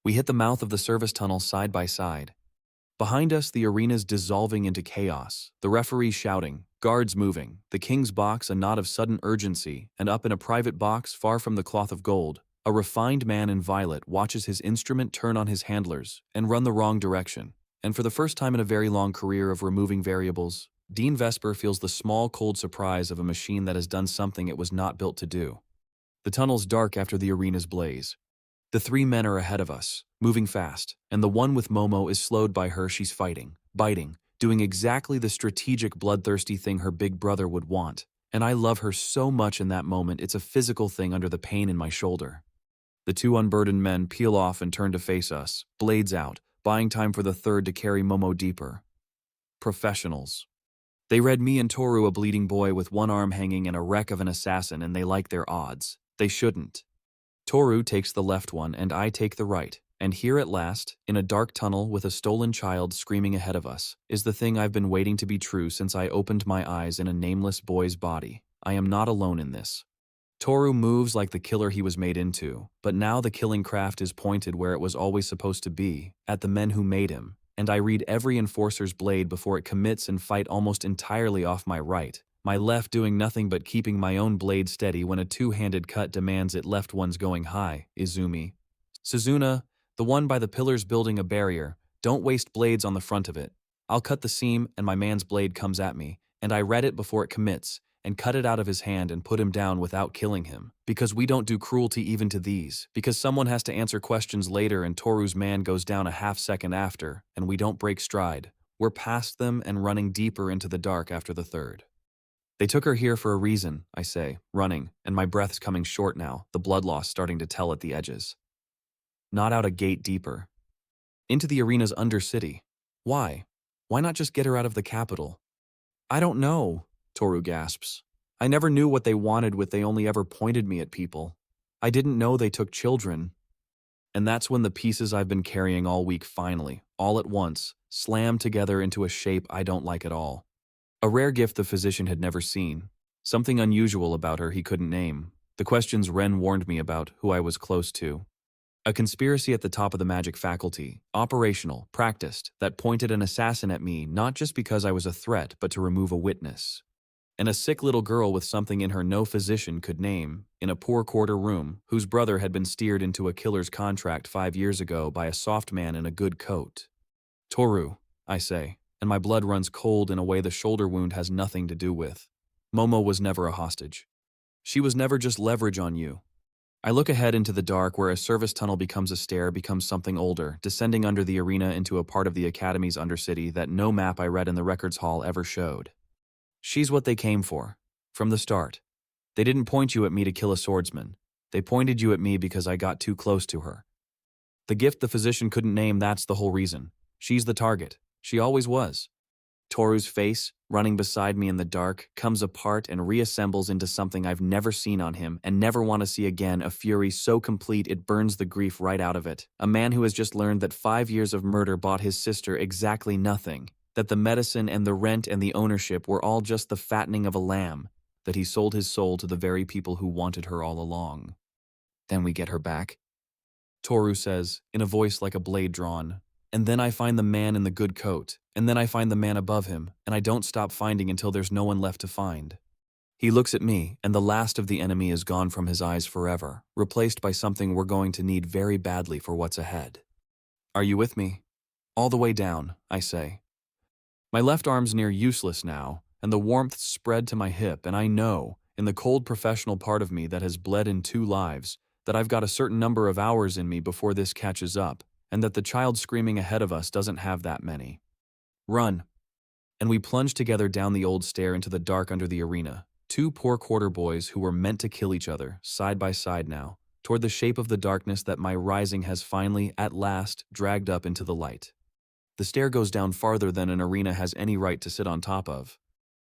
We hit the mouth of the service tunnel side by side. Behind us, the arena's dissolving into chaos, the referee shouting, guards moving, the king's box a nod of sudden urgency, and up in a private box far from the cloth of gold, a refined man in violet watches his instrument turn on his handlers and run the wrong direction. And for the first time in a very long career of removing variables, Dean Vesper feels the small, cold surprise of a machine that has done something it was not built to do. The tunnel's dark after the arena's blaze. The three men are ahead of us, moving fast, and the one with Momo is slowed by her she's fighting, biting, doing exactly the strategic bloodthirsty thing her big brother would want. And I love her so much in that moment it's a physical thing under the pain in my shoulder. The two unburdened men peel off and turn to face us, blades out, buying time for the third to carry Momo deeper. Professionals. They read me and Toru a bleeding boy with one arm hanging and a wreck of an assassin, and they like their odds. They shouldn't. Toru takes the left one and I take the right, and here at last, in a dark tunnel with a stolen child screaming ahead of us, is the thing I've been waiting to be true since I opened my eyes in a nameless boy's body. I am not alone in this. Toru moves like the killer he was made into, but now the killing craft is pointed where it was always supposed to be, at the men who made him, and I read every enforcer's blade before it commits and fight almost entirely off my right, my left doing nothing but keeping my own blade steady when a two-handed cut demands it left one's going high, Izumi. Suzuna, the one by the pillars building a barrier, don't waste blades on the front of it. I'll cut the seam and my man's blade comes at me, and I read it before it commits, and cut it out of his hand and put him down without killing him. Because we don't do cruelty even to these. Because someone has to answer questions later and Toru's man goes down a half-second after, and we don't break stride. We're past them and running deeper into the dark after the third. They took her here for a reason, I say, running, and my breath's coming short now, the blood loss starting to tell at the edges. Not out a gate deeper. Into the arena's undercity. Why? Why not just get her out of the capital? I don't know, Toru gasps. I never knew what they wanted with they only ever pointed me at people. I didn't know they took children. And that's when the pieces I've been carrying all week finally, all at once, slammed together into a shape I don't like at all. A rare gift the physician had never seen. Something unusual about her he couldn't name. The questions Ren warned me about, who I was close to. A conspiracy at the top of the magic faculty, operational, practiced, that pointed an assassin at me not just because I was a threat but to remove a witness. And a sick little girl with something in her no physician could name, in a poor quarter room, whose brother had been steered into a killer's contract 5 years ago by a soft man in a good coat. Toru, I say, and my blood runs cold in a way the shoulder wound has nothing to do with. Momo was never a hostage. She was never just leverage on you. I look ahead into the dark where a service tunnel becomes a stair, becomes something older, descending under the arena into a part of the Academy's undercity that no map I read in the records hall ever showed. She's what they came for, from the start. They didn't point you at me to kill a swordsman. They pointed you at me because I got too close to her. The gift the physician couldn't name, that's the whole reason. She's the target. She always was. Toru's face, running beside me in the dark, comes apart and reassembles into something I've never seen on him and never want to see again, a fury so complete it burns the grief right out of it. A man who has just learned that 5 years of murder bought his sister exactly nothing, that the medicine and the rent and the ownership were all just the fattening of a lamb, that he sold his soul to the very people who wanted her all along. Then we get her back? Toru says, in a voice like a blade drawn. And then I find the man in the good coat, and then I find the man above him, and I don't stop finding until there's no one left to find. He looks at me, and the last of the enemy is gone from his eyes forever, replaced by something we're going to need very badly for what's ahead. Are you with me? All the way down, I say. My left arm's near useless now, and the warmth spread to my hip, and I know, in the cold professional part of me that has bled in 2 lives, that I've got a certain number of hours in me before this catches up, and that the child screaming ahead of us doesn't have that many. Run. And we plunged together down the old stair into the dark under the arena, 2 poor quarter boys who were meant to kill each other, side by side now, toward the shape of the darkness that my rising has finally, at last, dragged up into the light. The stair goes down farther than an arena has any right to sit on top of.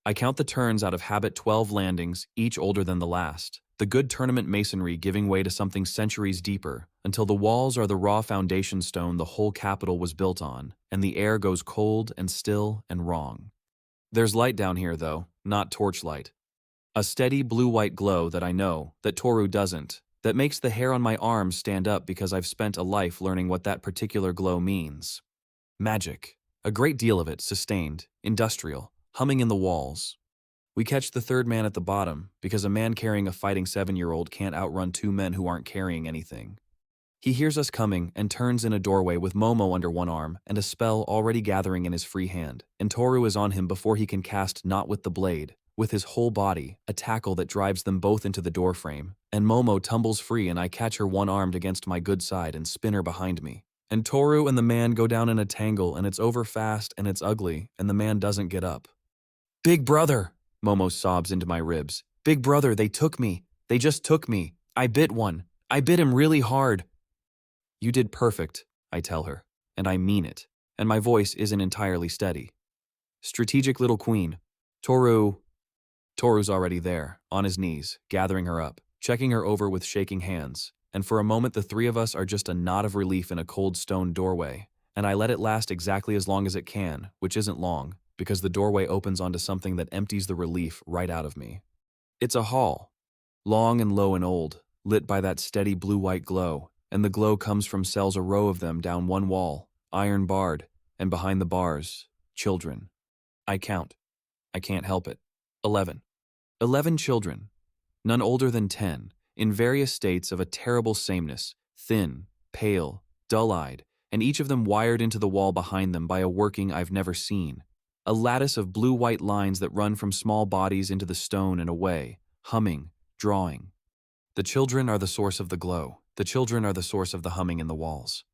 I count the turns out of habit 12 landings, each older than the last, the good tournament masonry giving way to something centuries deeper, until the walls are the raw foundation stone the whole capital was built on, and the air goes cold and still and wrong. There's light down here, though, not torchlight. A steady blue-white glow that I know, that Toru doesn't, that makes the hair on my arms stand up because I've spent a life learning what that particular glow means. Magic. A great deal of it, sustained, industrial, humming in the walls. We catch the third man at the bottom, because a man carrying a fighting 7-year-old can't outrun 2 men who aren't carrying anything. He hears us coming and turns in a doorway with Momo under one arm and a spell already gathering in his free hand, and Toru is on him before he can cast not with the blade, with his whole body, a tackle that drives them both into the doorframe, and Momo tumbles free and I catch her one-armed against my good side and spin her behind me. And Toru and the man go down in a tangle, and it's over fast and it's ugly, and the man doesn't get up. "Big brother," Momo sobs into my ribs. "Big brother, they took me. They just took me. I bit one. I bit him really hard." "You did perfect," I tell her, and I mean it, and my voice isn't entirely steady. "Strategic little queen. Toru's already there, on his knees, gathering her up, checking her over with shaking hands. And for a moment the 3 of us are just a knot of relief in a cold stone doorway, and I let it last exactly as long as it can, which isn't long, because the doorway opens onto something that empties the relief right out of me. It's a hall, long and low and old, lit by that steady blue-white glow, and the glow comes from cells, a row of them down one wall, iron-barred, and behind the bars, children. I count. I can't help it. 11. 11 children, none older than 10, in various states of a terrible sameness, thin, pale, dull-eyed, and each of them wired into the wall behind them by a working I've never seen. A lattice of blue-white lines that run from small bodies into the stone and away, humming, drawing. The children are the source of the glow. The children are the source of the humming in the walls.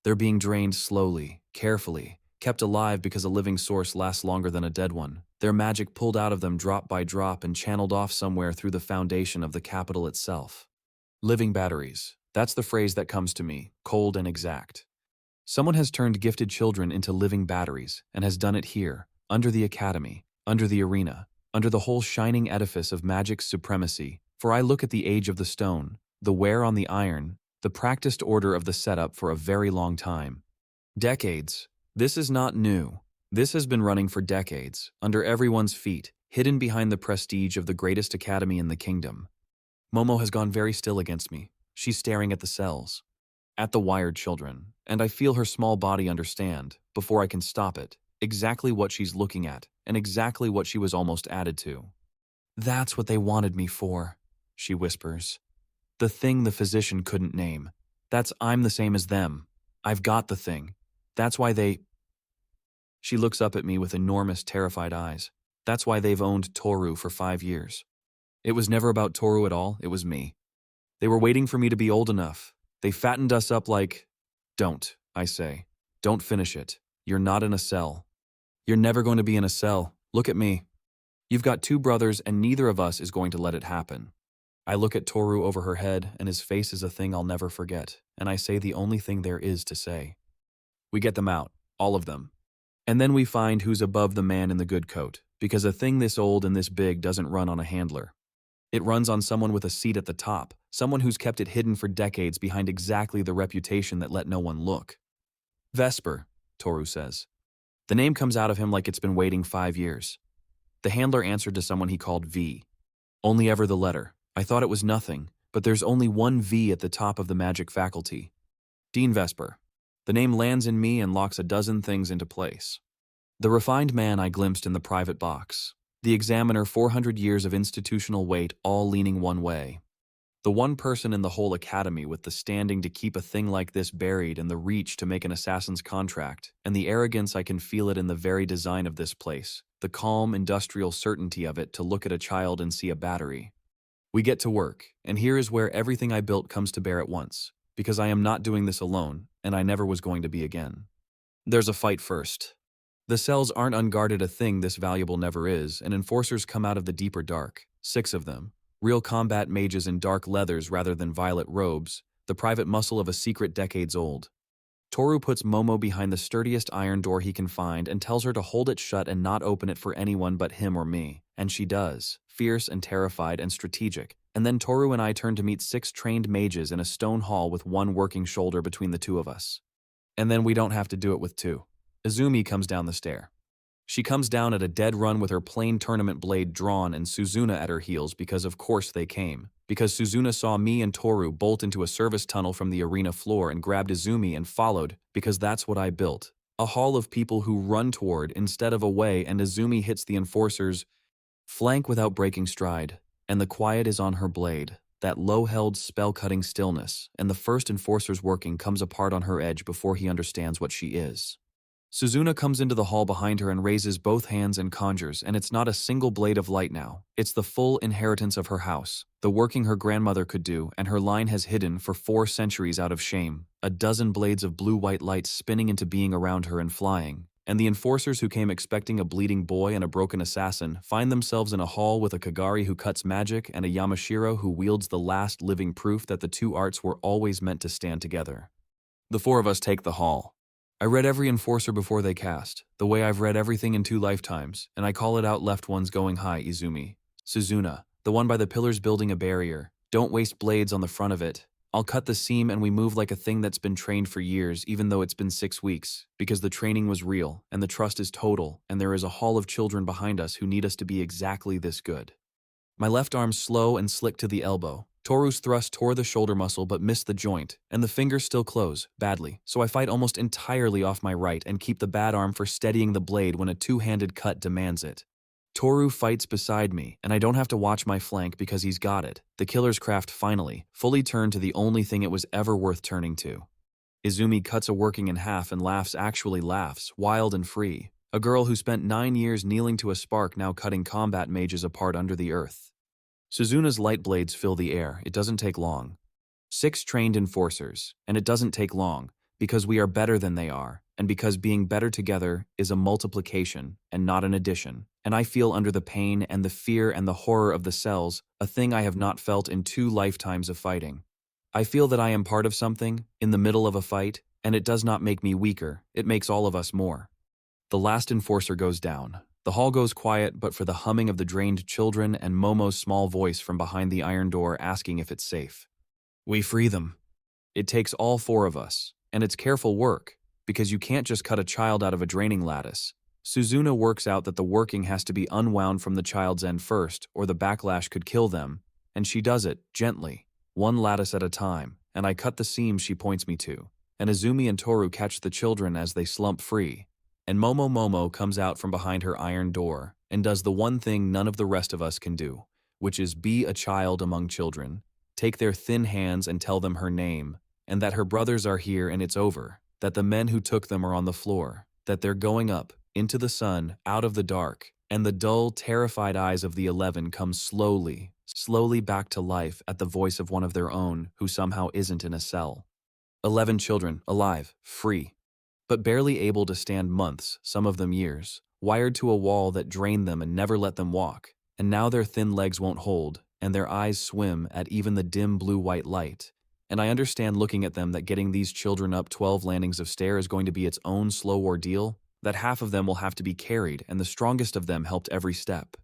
They're being drained slowly, carefully, kept alive because a living source lasts longer than a dead one. Their magic pulled out of them drop by drop and channeled off somewhere through the foundation of the capital itself. Living batteries. That's the phrase that comes to me, cold and exact. Someone has turned gifted children into living batteries and has done it here, under the academy, under the arena, under the whole shining edifice of magic's supremacy, for I look at the age of the stone, the wear on the iron, the practiced order of the setup for a very long time. Decades. This is not new. This has been running for decades, under everyone's feet, hidden behind the prestige of the greatest academy in the kingdom. Momo has gone very still against me. She's staring at the cells, at the wired children, and I feel her small body understand, before I can stop it, exactly what she's looking at, and exactly what she was almost added to. "That's what they wanted me for," she whispers. "The thing the physician couldn't name. I'm the same as them. I've got the thing. That's why they..." She looks up at me with enormous, terrified eyes. "That's why they've owned Toru for 5 years. It was never about Toru at all, it was me. They were waiting for me to be old enough. They fattened us up like..." "Don't," I say. "Don't finish it. You're not in a cell. You're never going to be in a cell. Look at me. You've got 2 brothers and neither of us is going to let it happen." I look at Toru over her head and his face is a thing I'll never forget, and I say the only thing there is to say. We get them out, all of them. And then we find who's above the man in the good coat, because a thing this old and this big doesn't run on a handler. It runs on someone with a seat at the top, someone who's kept it hidden for decades behind exactly the reputation that let no one look. "Vesper," Toru says. The name comes out of him like it's been waiting 5 years. The handler answered to someone he called V. Only ever the letter. I thought it was nothing, but there's only one V at the top of the magic faculty. Dean Vesper. The name lands in me and locks a dozen things into place. The refined man I glimpsed in the private box. The examiner 400 years of institutional weight all leaning one way. The one person in the whole academy with the standing to keep a thing like this buried and the reach to make an assassin's contract, and the arrogance I can feel it in the very design of this place, the calm industrial certainty of it to look at a child and see a battery. We get to work, and here is where everything I built comes to bear at once, because I am not doing this alone, and I never was going to be again. There's a fight first. The cells aren't unguarded, a thing this valuable never is, and enforcers come out of the deeper dark, 6 of them. Real combat mages in dark leathers rather than violet robes, the private muscle of a secret decades old. Toru puts Momo behind the sturdiest iron door he can find and tells her to hold it shut and not open it for anyone but him or me. And she does, fierce and terrified and strategic. And then Toru and I turn to meet 6 trained mages in a stone hall with 1 working shoulder between the 2 of us. And then we don't have to do it with 2. Izumi comes down the stair. She comes down at a dead run with her plain tournament blade drawn and Suzuna at her heels because of course they came. Because Suzuna saw me and Toru bolt into a service tunnel from the arena floor and grabbed Izumi and followed, because that's what I built. A hall of people who run toward instead of away, and Izumi hits the enforcer's flank without breaking stride, and the quiet is on her blade, that low-held spell-cutting stillness, and the first enforcer's working comes apart on her edge before he understands what she is. Suzuna comes into the hall behind her and raises both hands and conjures, and it's not a single blade of light now. It's the full inheritance of her house, the working her grandmother could do, and her line has hidden for 4 centuries out of shame, a dozen blades of blue-white light spinning into being around her and flying. And the enforcers who came expecting a bleeding boy and a broken assassin find themselves in a hall with a Kagari who cuts magic and a Yamashiro who wields the last living proof that the 2 arts were always meant to stand together. The 4 of us take the hall. I read every enforcer before they cast, the way I've read everything in 2 lifetimes, and I call it out. Left one's going high, Izumi. Suzuna, the one by the pillars building a barrier. Don't waste blades on the front of it. I'll cut the seam and we move like a thing that's been trained for years, even though it's been 6 weeks, because the training was real, and the trust is total, and there is a hall of children behind us who need us to be exactly this good. My left arm slow and slick to the elbow. Toru's thrust tore the shoulder muscle but missed the joint, and the fingers still close, badly, so I fight almost entirely off my right and keep the bad arm for steadying the blade when a 2-handed cut demands it. Toru fights beside me, and I don't have to watch my flank because he's got it. The killer's craft finally, fully turned to the only thing it was ever worth turning to. Izumi cuts a working in half and laughs, actually laughs, wild and free. A girl who spent 9 years kneeling to a spark now cutting combat mages apart under the earth. Suzuna's light blades fill the air. It doesn't take long. 6 trained enforcers, and it doesn't take long, because we are better than they are, and because being better together is a multiplication and not an addition, and I feel under the pain and the fear and the horror of the cells, a thing I have not felt in 2 lifetimes of fighting. I feel that I am part of something, in the middle of a fight, and it does not make me weaker, it makes all of us more. The last enforcer goes down. The hall goes quiet but for the humming of the drained children and Momo's small voice from behind the iron door asking if it's safe. We free them. It takes all 4 of us, and it's careful work, because you can't just cut a child out of a draining lattice. Suzuna works out that the working has to be unwound from the child's end first, or the backlash could kill them, and she does it, gently, 1 lattice at a time, and I cut the seam she points me to, and Izumi and Toru catch the children as they slump free. And Momo comes out from behind her iron door and does the one thing none of the rest of us can do, which is be a child among children, take their thin hands and tell them her name, and that her brothers are here and it's over, that the men who took them are on the floor, that they're going up, into the sun, out of the dark, and the dull, terrified eyes of the 11 come slowly back to life at the voice of one of their own who somehow isn't in a cell. 11 children, alive, free. But barely able to stand months, some of them years, wired to a wall that drained them and never let them walk, and now their thin legs won't hold, and their eyes swim at even the dim blue-white light. And I understand looking at them that getting these children up 12 landings of stair is going to be its own slow ordeal, that half of them will have to be carried, and the strongest of them helped every step.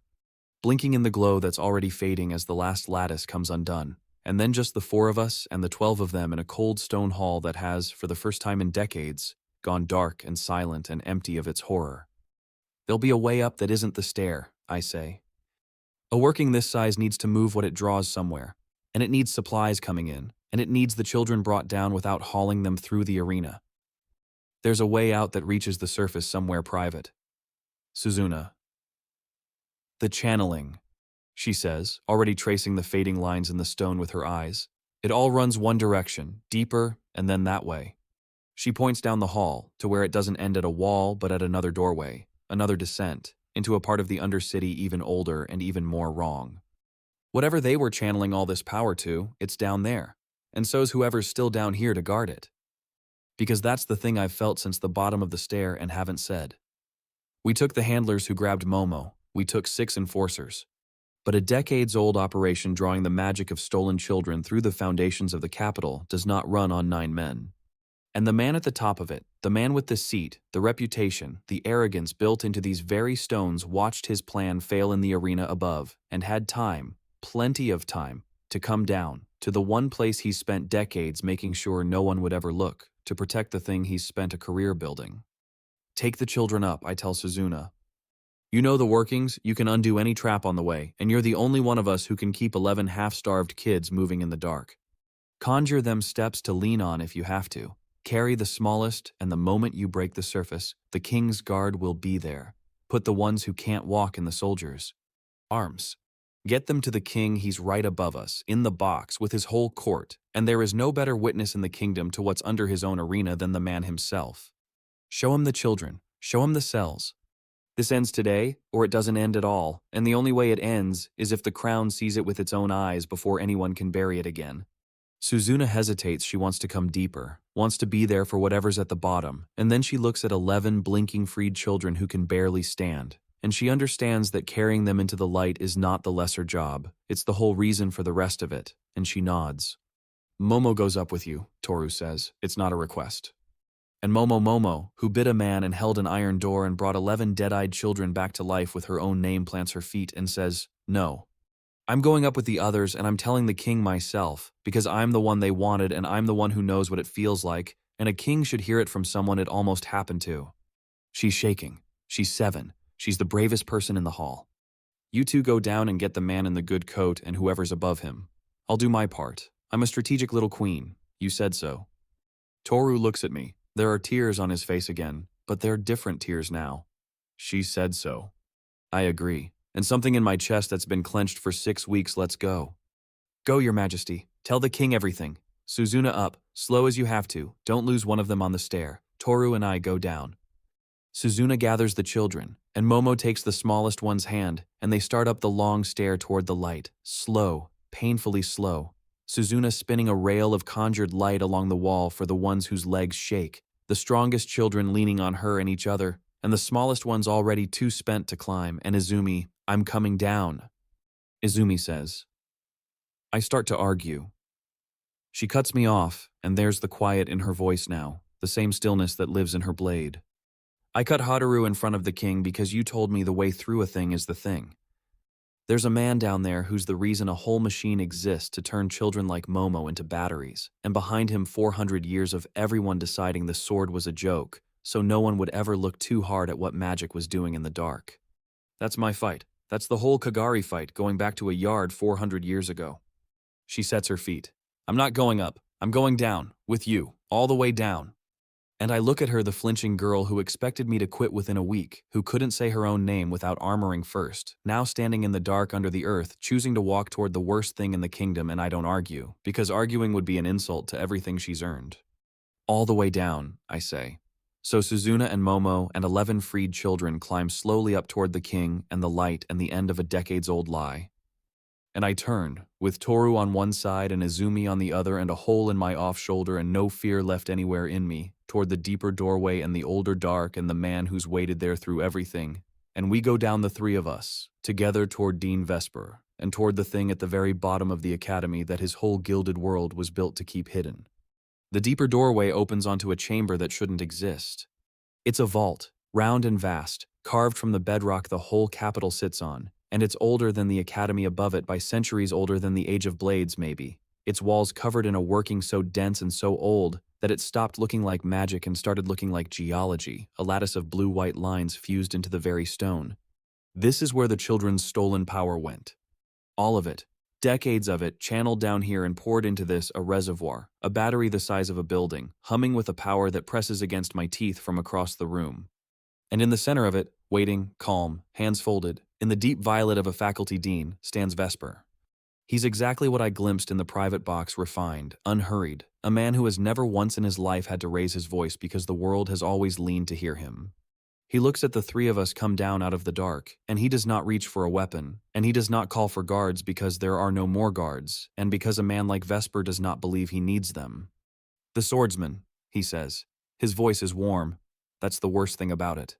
Blinking in the glow that's already fading as the last lattice comes undone, and then just the 4 of us and the 12 of them in a cold stone hall that has, for the first time in decades, gone dark and silent and empty of its horror. There'll be a way up that isn't the stair, I say. A working this size needs to move what it draws somewhere, and it needs supplies coming in, and it needs the children brought down without hauling them through the arena. There's a way out that reaches the surface somewhere private. Suzuna. The channeling. she says, already tracing the fading lines in the stone with her eyes. It all runs one direction, deeper, and then that way. She points down the hall, to where it doesn't end at a wall but at another doorway, another descent, into a part of the Undercity even older and even more wrong. Whatever they were channeling all this power to, it's down there, and so's whoever's still down here to guard it. Because that's the thing I've felt since the bottom of the stair and haven't said. We took the handlers who grabbed Momo, we took 6 enforcers. But a decades-old operation drawing the magic of stolen children through the foundations of the capital does not run on 9 men. And the man at the top of it, the man with the seat, the reputation, the arrogance built into these very stones watched his plan fail in the arena above and had time, plenty of time, to come down to the one place he's spent decades making sure no one would ever look, to protect the thing he's spent a career building. Take the children up, I tell Suzuna. You know the workings, you can undo any trap on the way, and you're the only one of us who can keep 11 half-starved kids moving in the dark. Conjure them steps to lean on if you have to. Carry the smallest, and the moment you break the surface, the king's guard will be there. Put the ones who can't walk in the soldiers' arms. Get them to the king, he's right above us, in the box, with his whole court, and there is no better witness in the kingdom to what's under his own arena than the man himself. Show him the children, show him the cells. This ends today, or it doesn't end at all, and the only way it ends is if the crown sees it with its own eyes before anyone can bury it again. Suzuna hesitates. She wants to come deeper, wants to be there for whatever's at the bottom, and then she looks at 11 blinking freed children who can barely stand, and she understands that carrying them into the light is not the lesser job, it's the whole reason for the rest of it, and she nods. Momo goes up with you, Toru says. It's not a request. And Momo, who bit a man and held an iron door and brought 11 dead-eyed children back to life with her own name, plants her feet and says, no. I'm going up with the others and I'm telling the king myself, because I'm the one they wanted and I'm the one who knows what it feels like, and a king should hear it from someone it almost happened to. She's shaking. She's 7. She's the bravest person in the hall. You two go down and get the man in the good coat and whoever's above him. I'll do my part. I'm a strategic little queen. You said so. Toru looks at me. There are tears on his face again, but they're different tears now. She said so. I agree. And something in my chest that's been clenched for 6 weeks lets go. Go, your majesty. Tell the king everything. Suzuna up, slow as you have to. Don't lose one of them on the stair. Toru and I go down. Suzuna gathers the children, and Momo takes the smallest one's hand, and they start up the long stair toward the light. Slow, painfully slow. Suzuna spinning a rail of conjured light along the wall for the ones whose legs shake, the strongest children leaning on her and each other, and the smallest ones already too spent to climb, and Izumi, I'm coming down. Izumi says. I start to argue. She cuts me off, and there's the quiet in her voice now, the same stillness that lives in her blade. I cut Haruo in front of the king because you told me the way through a thing is the thing. There's a man down there who's the reason a whole machine exists to turn children like Momo into batteries, and behind him 400 years of everyone deciding the sword was a joke, so no one would ever look too hard at what magic was doing in the dark. That's my fight. That's the whole Kagari fight going back to a yard 400 years ago. She sets her feet. I'm not going up. I'm going down, with you, all the way down. And I look at her, the flinching girl who expected me to quit within a week, who couldn't say her own name without armoring first, now standing in the dark under the earth, choosing to walk toward the worst thing in the kingdom, and I don't argue, because arguing would be an insult to everything she's earned. All the way down, I say. So Suzuna and Momo and 11 freed children climb slowly up toward the king and the light and the end of a decades-old lie. And I turn, with Toru on one side and Izumi on the other and a hole in my off-shoulder and no fear left anywhere in me, toward the deeper doorway and the older dark and the man who's waited there through everything, and we go down, the 3 of us, together toward Dean Vesper, and toward the thing at the very bottom of the academy that his whole gilded world was built to keep hidden. The deeper doorway opens onto a chamber that shouldn't exist. It's a vault, round and vast, carved from the bedrock the whole capital sits on, and it's older than the academy above it by centuries, older than the Age of Blades maybe. Its walls covered in a working so dense and so old that it stopped looking like magic and started looking like geology, a lattice of blue-white lines fused into the very stone. This is where the children's stolen power went. All of it. Decades of it channeled down here and poured into this, a reservoir, a battery the size of a building, humming with a power that presses against my teeth from across the room. And in the center of it, Waiting, calm, hands folded, in the deep violet of a faculty dean, stands Vesper. He's exactly what I glimpsed in the private box, refined, unhurried, a man who has never once in his life had to raise his voice because the world has always leaned to hear him. He looks at the three of us come down out of the dark, and he does not reach for a weapon, and he does not call for guards because there are no more guards, and because a man like Vesper does not believe he needs them. "The swordsman," he says. His voice is warm. That's the worst thing about it.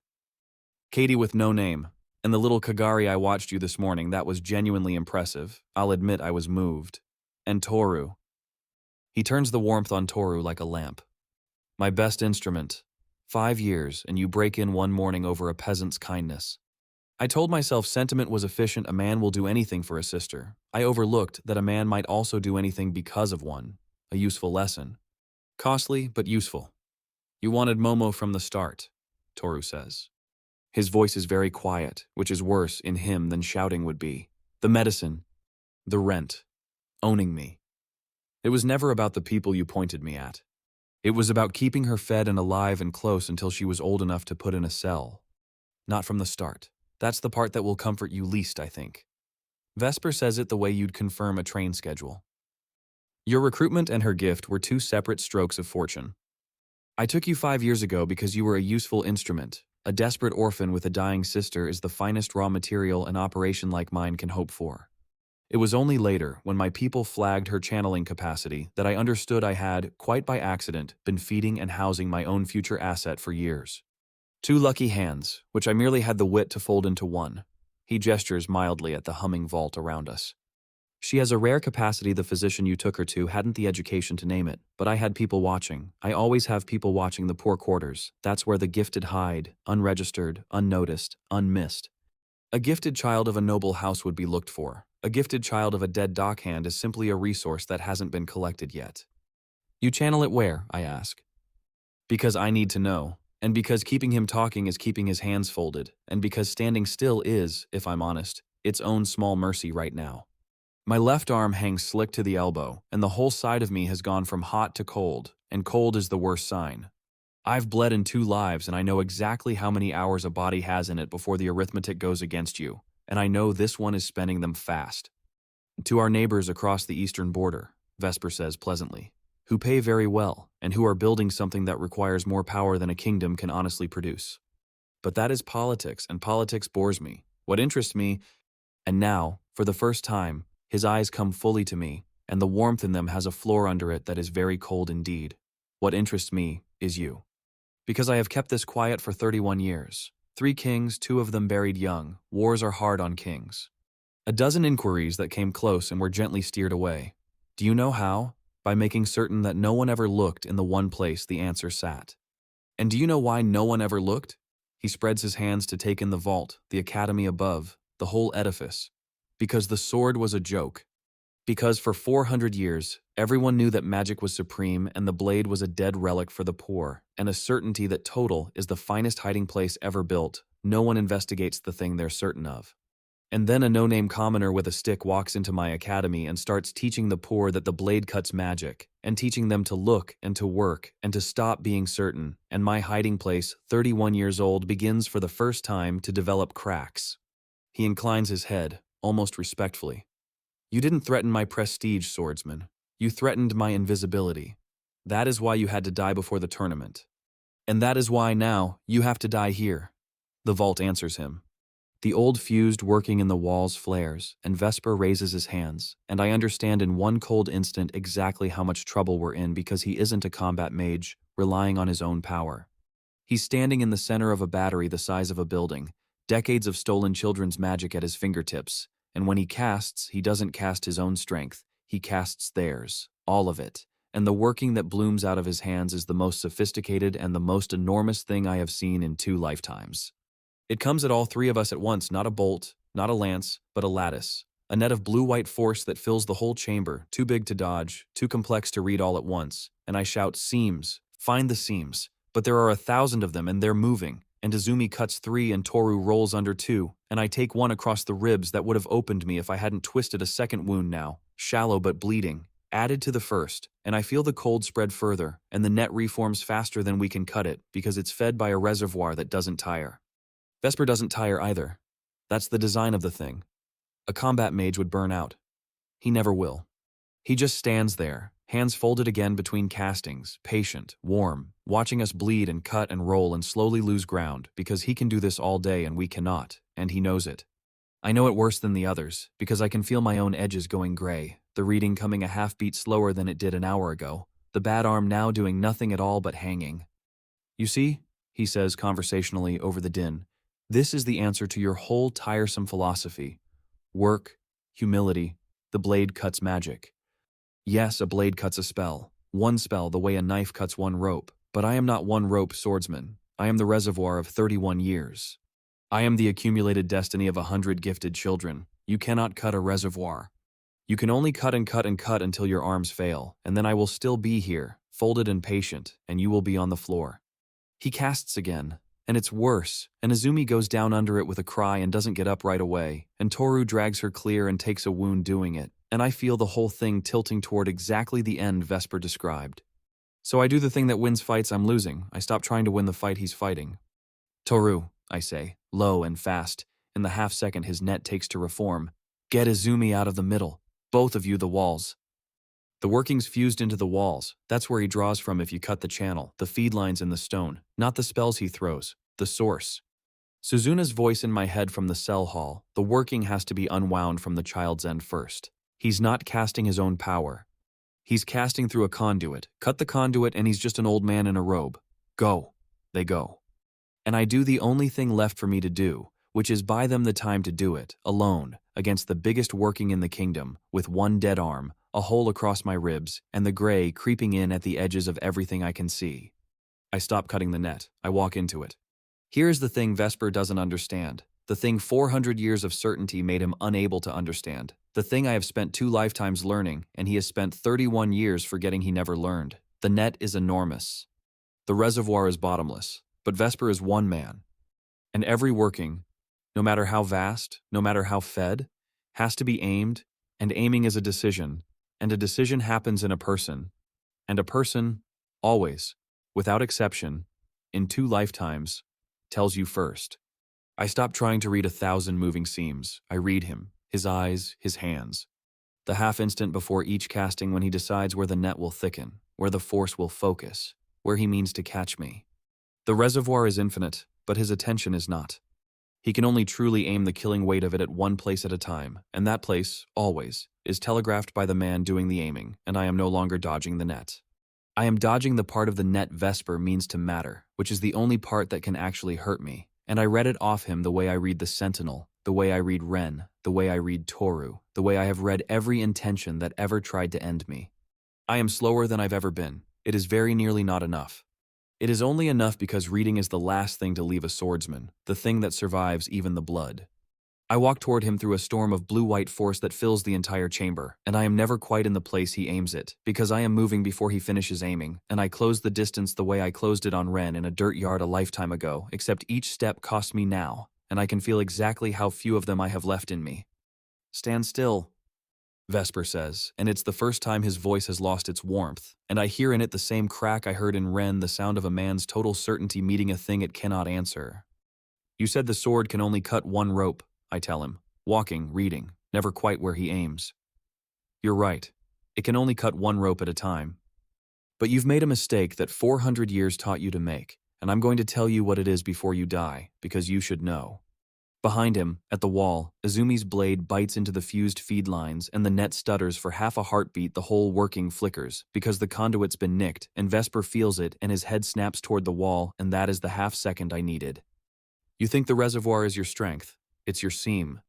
"Katie with no name. And the little Kagari I watched you this morning, that was genuinely impressive. I'll admit I was moved. And Toru." He turns the warmth on Toru like a lamp. "My best instrument. 5 years, and you break in one morning over a peasant's kindness." I told myself sentiment was efficient, a man will do anything for a sister. I overlooked that a man might also do anything because of one. A useful lesson. Costly, but useful. "You wanted Momo from the start," Toru says. His voice is very quiet, which is worse in him than shouting would be. "The medicine. The rent. Owning me. It was never about the people you pointed me at. It was about keeping her fed and alive and close until she was old enough to put in a cell. Not from the start. That's the part that will comfort you least, I think." Vesper says it the way you'd confirm a train schedule. "Your recruitment and her gift were two separate strokes of fortune. I took you 5 years ago because you were a useful instrument. A desperate orphan with a dying sister is the finest raw material an operation like mine can hope for. It was only later, when my people flagged her channeling capacity, that I understood I had, quite by accident, been feeding and housing my own future asset for years. Two lucky hands, which I merely had the wit to fold into one." He gestures mildly at the humming vault around us. "She has a rare capacity the physician you took her to hadn't the education to name it, but I had people watching. I always have people watching the poor quarters. That's where the gifted hide, unregistered, unnoticed, unmissed. A gifted child of a noble house would be looked for. A gifted child of a dead dockhand is simply a resource that hasn't been collected yet." "You channel it where?" I ask. "Because I need to know, and because keeping him talking is keeping his hands folded, and because standing still is, if I'm honest, its own small mercy right now. My left arm hangs slick to the elbow, and the whole side of me has gone from hot to cold, and cold is the worst sign. I've bled in 2 lives, and I know exactly how many hours a body has in it before the arithmetic goes against you, and I know this one is spending them fast. To our neighbors across the eastern border," Vesper says pleasantly, "who pay very well, and who are building something that requires more power than a kingdom can honestly produce. But that is politics, and politics bores me. What interests me..." And now, for the first time, his eyes come fully to me, and the warmth in them has a floor under it that is very cold indeed. "What interests me is you. Because I have kept this quiet for 31 years. 3 kings, 2 of them buried young. Wars are hard on kings. A dozen inquiries that came close and were gently steered away. Do you know how? By making certain that no one ever looked in the one place the answer sat. And do you know why no one ever looked?" He spreads his hands to take in the vault, the academy above, the whole edifice. "Because the sword was a joke. Because for 400 years, everyone knew that magic was supreme and the blade was a dead relic for the poor, and a certainty that total is the finest hiding place ever built. No one investigates the thing they're certain of. And then a no-name commoner with a stick walks into my academy and starts teaching the poor that the blade cuts magic, and teaching them to look and to work and to stop being certain, and my hiding place, 31 years old, begins for the first time to develop cracks." He inclines his head, almost respectfully. "You didn't threaten my prestige, swordsman. You threatened my invisibility. That is why you had to die before the tournament. And that is why now you have to die here." The vault answers him. The old fused working in the walls flares, and Vesper raises his hands, and I understand in one cold instant exactly how much trouble we're in because he isn't a combat mage, relying on his own power. He's standing in the center of a battery the size of a building, decades of stolen children's magic at his fingertips, and when he casts, he doesn't cast his own strength, he casts theirs, all of it, and the working that blooms out of his hands is the most sophisticated and the most enormous thing I have seen in 2 lifetimes. It comes at all 3 of us at once, not a bolt, not a lance, but a lattice, a net of blue-white force that fills the whole chamber, too big to dodge, too complex to read all at once, and I shout, "Seams, find the seams," but there are 1,000 of them and they're moving, and Izumi cuts 3 and Toru rolls under 2, and I take one across the ribs that would have opened me if I hadn't twisted a second wound now, shallow but bleeding, added to the first, and I feel the cold spread further, and the net reforms faster than we can cut it because it's fed by a reservoir that doesn't tire. Vesper doesn't tire either. That's the design of the thing. A combat mage would burn out. He never will. He just stands there, hands folded again between castings, patient, warm, watching us bleed and cut and roll and slowly lose ground because he can do this all day and we cannot, and he knows it. I know it worse than the others because I can feel my own edges going gray, the reading coming a half beat slower than it did an hour ago, the bad arm now doing nothing at all but hanging. You see, he says conversationally over the din, this is the answer to your whole tiresome philosophy. Work, humility, the blade cuts magic. Yes, a blade cuts a spell. One spell the way a knife cuts one rope, but I am not one rope swordsman. I am the reservoir of 31 years. I am the accumulated destiny of 100 gifted children. You cannot cut a reservoir. You can only cut and cut and cut until your arms fail, and then I will still be here, folded and patient, and you will be on the floor. He casts again, and it's worse, and Izumi goes down under it with a cry and doesn't get up right away, and Toru drags her clear and takes a wound doing it, and I feel the whole thing tilting toward exactly the end Vesper described. So I do the thing that wins fights I'm losing. I stop trying to win the fight he's fighting. Toru, I say, low and fast. In the half-second his net takes to reform. Get Izumi out of the middle. Both of you the walls. The workings fused into the walls. That's where he draws from if you cut the channel, the feed lines in the stone, not the spells he throws, the source. Suzuna's voice in my head from the cell hall. The working has to be unwound from the child's end first. He's not casting his own power. He's casting through a conduit. Cut the conduit and he's just an old man in a robe. Go. They go. And I do the only thing left for me to do, which is buy them the time to do it, alone, against the biggest working in the kingdom, with one dead arm, a hole across my ribs, and the gray creeping in at the edges of everything I can see. I stop cutting the net. I walk into it. Here's the thing Vesper doesn't understand. The thing 400 years of certainty made him unable to understand. The thing I have spent 2 lifetimes learning, and he has spent 31 years forgetting he never learned. The net is enormous. The reservoir is bottomless, but Vesper is one man. And every working, no matter how vast, no matter how fed, has to be aimed, and aiming is a decision, and a decision happens in a person. And a person, always, without exception, in 2 lifetimes, tells you first. I stop trying to read 1,000 moving seams. I read him, his eyes, his hands. The half instant before each casting when he decides where the net will thicken, where the force will focus, where he means to catch me. The reservoir is infinite, but his attention is not. He can only truly aim the killing weight of it at one place at a time, and that place, always, is telegraphed by the man doing the aiming, and I am no longer dodging the net. I am dodging the part of the net Vesper means to matter, which is the only part that can actually hurt me. And I read it off him the way I read the Sentinel, the way I read Ren, the way I read Toru, the way I have read every intention that ever tried to end me. I am slower than I've ever been. It is very nearly not enough. It is only enough because reading is the last thing to leave a swordsman, the thing that survives even the blood. I walk toward him through a storm of blue-white force that fills the entire chamber, and I am never quite in the place he aims it, because I am moving before he finishes aiming, and I close the distance the way I closed it on Ren in a dirt yard a lifetime ago, except each step costs me now, and I can feel exactly how few of them I have left in me. Stand still, Vesper says, and it's the first time his voice has lost its warmth, and I hear in it the same crack I heard in Ren, the sound of a man's total certainty meeting a thing it cannot answer. You said the sword can only cut one rope, I tell him, walking, reading, never quite where he aims. You're right. It can only cut one rope at a time. But you've made a mistake that 400 years taught you to make, and I'm going to tell you what it is before you die, because you should know. Behind him, at the wall, Izumi's blade bites into the fused feed lines and the net stutters for half a heartbeat. The whole working flickers, because the conduit's been nicked, and Vesper feels it and his head snaps toward the wall, and that is the half-second I needed. You think the reservoir is your strength. It's your seam.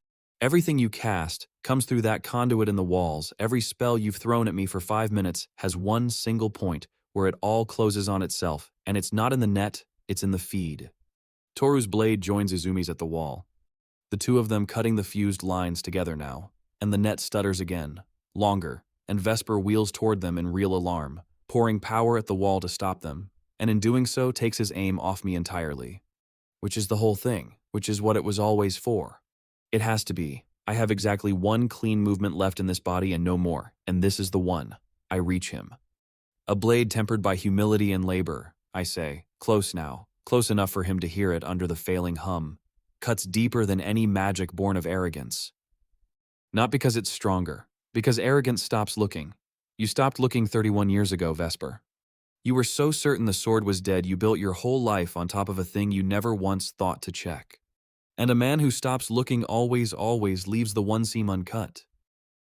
Everything you cast comes through that conduit in the walls. Every spell you've thrown at me for 5 minutes has one single point where it all closes on itself, and it's not in the net, it's in the feed. Toru's blade joins Izumi's at the wall. The two of them cutting the fused lines together now, and the net stutters again, longer, and Vesper wheels toward them in real alarm, pouring power at the wall to stop them, and in doing so takes his aim off me entirely. Which is the whole thing, which is what it was always for. It has to be. I have exactly one clean movement left in this body and no more, and this is the one. I reach him. A blade tempered by humility and labor, I say, close now, close enough for him to hear it under the failing hum. cuts deeper than any magic born of arrogance. Not because it's stronger, because arrogance stops looking. You stopped looking 31 years ago, Vesper. You were so certain the sword was dead you built your whole life on top of a thing you never once thought to check. And a man who stops looking always leaves the one seam uncut.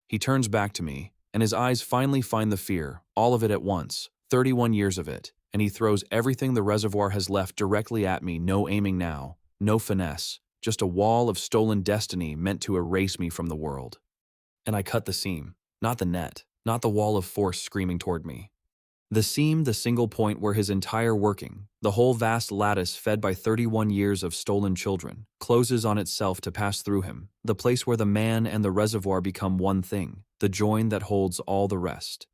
He turns back to me, and his eyes finally find the fear, all of it at once, 31 years of it, and he throws everything the reservoir has left directly at me, no aiming now, no finesse, just a wall of stolen destiny meant to erase me from the world. And I cut the seam, not the net, not the wall of force screaming toward me. The seam, the single point where his entire working, the whole vast lattice fed by 31 years of stolen children, closes on itself to pass through him, the place where the man and the reservoir become one thing, the join that holds all the rest.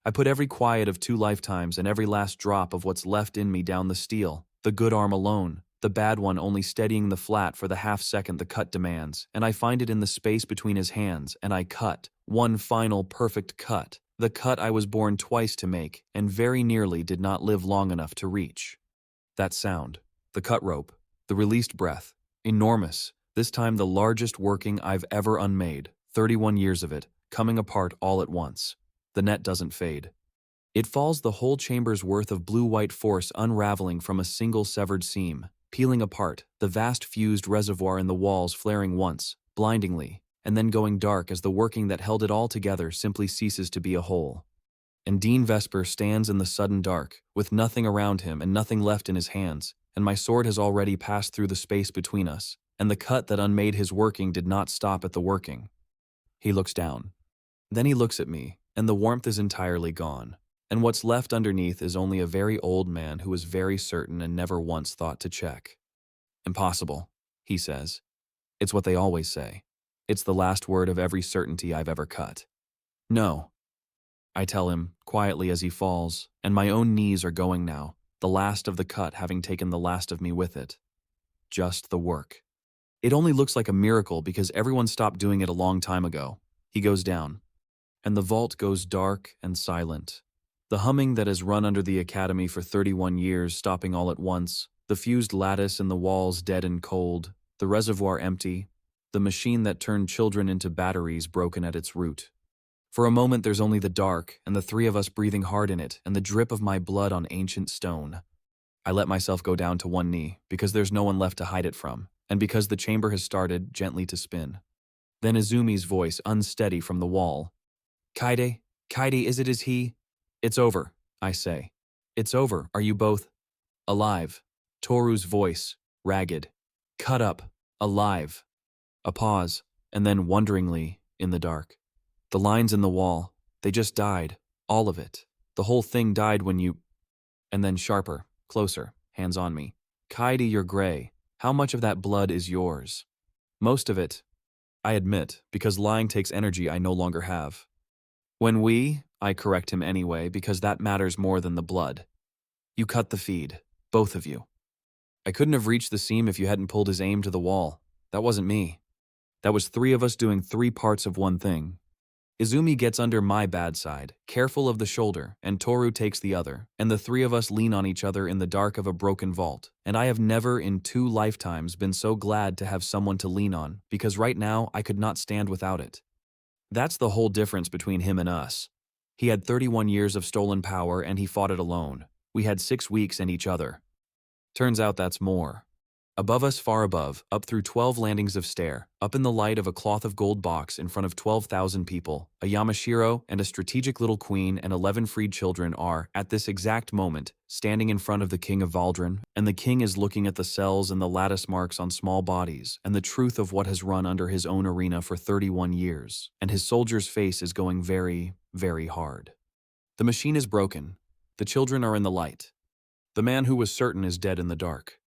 I put every quiet of 2 lifetimes and every last drop of what's left in me down the steel, the good arm alone, the bad one only steadying the flat for the half-second the cut demands, and I find it in the space between his hands, and I cut, one final perfect cut, the cut I was born twice to make, and very nearly did not live long enough to reach. That sound, the cut rope, the released breath, enormous, this time the largest working I've ever unmade, 31 years of it, coming apart all at once. The net doesn't fade. It falls the whole chamber's worth of blue-white force unraveling from a single severed seam, peeling apart, the vast fused reservoir in the walls flaring once, blindingly, and then going dark as the working that held it all together simply ceases to be a whole. And Dean Vesper stands in the sudden dark, with nothing around him and nothing left in his hands, and my sword has already passed through the space between us, and the cut that unmade his working did not stop at the working. He looks down. Then he looks at me, and the warmth is entirely gone. And what's left underneath is only a very old man who was very certain and never once thought to check. Impossible, he says. It's what they always say. It's the last word of every certainty I've ever cut. No, I tell him, quietly as he falls, and my own knees are going now, the last of the cut having taken the last of me with it. Just the work. It only looks like a miracle because everyone stopped doing it a long time ago. He goes down, and the vault goes dark and silent. The humming that has run under the academy for 31 years stopping all at once, the fused lattice in the walls dead and cold, the reservoir empty, the machine that turned children into batteries broken at its root. For a moment there's only the dark, and the 3 of us breathing hard in it, and the drip of my blood on ancient stone. I let myself go down to one knee, because there's no one left to hide it from, and because the chamber has started gently to spin. Then Izumi's voice unsteady from the wall. Kaide, is it he? It's over, I say. It's over, are you both alive? Toru's voice, ragged. Cut up, alive. A pause, and then wonderingly, in the dark. The lines in the wall, they just died, all of it. The whole thing died when you… And then sharper, closer, hands on me. Kaide, you're gray. How much of that blood is yours? Most of it, I admit, because lying takes energy I no longer have. When I correct him anyway, because that matters more than the blood. You cut the feed, both of you. I couldn't have reached the seam if you hadn't pulled his aim to the wall. That wasn't me. That was 3 of us doing 3 parts of one thing. Izumi gets under my bad side, careful of the shoulder, and Toru takes the other, and the 3 of us lean on each other in the dark of a broken vault, and I have never in 2 lifetimes been so glad to have someone to lean on, because right now I could not stand without it. That's the whole difference between him and us. He had 31 years of stolen power and he fought it alone. We had 6 weeks and each other. Turns out that's more. Above us, far above, up through 12 landings of stair, up in the light of a cloth of gold box in front of 12,000 people, a Yamashiro and a strategic little queen and 11 freed children are, at this exact moment, standing in front of the king of Valdren, and the king is looking at the cells and the lattice marks on small bodies and the truth of what has run under his own arena for 31 years, and his soldier's face is going very, very hard. The machine is broken. The children are in the light. The man who was certain is dead in the dark.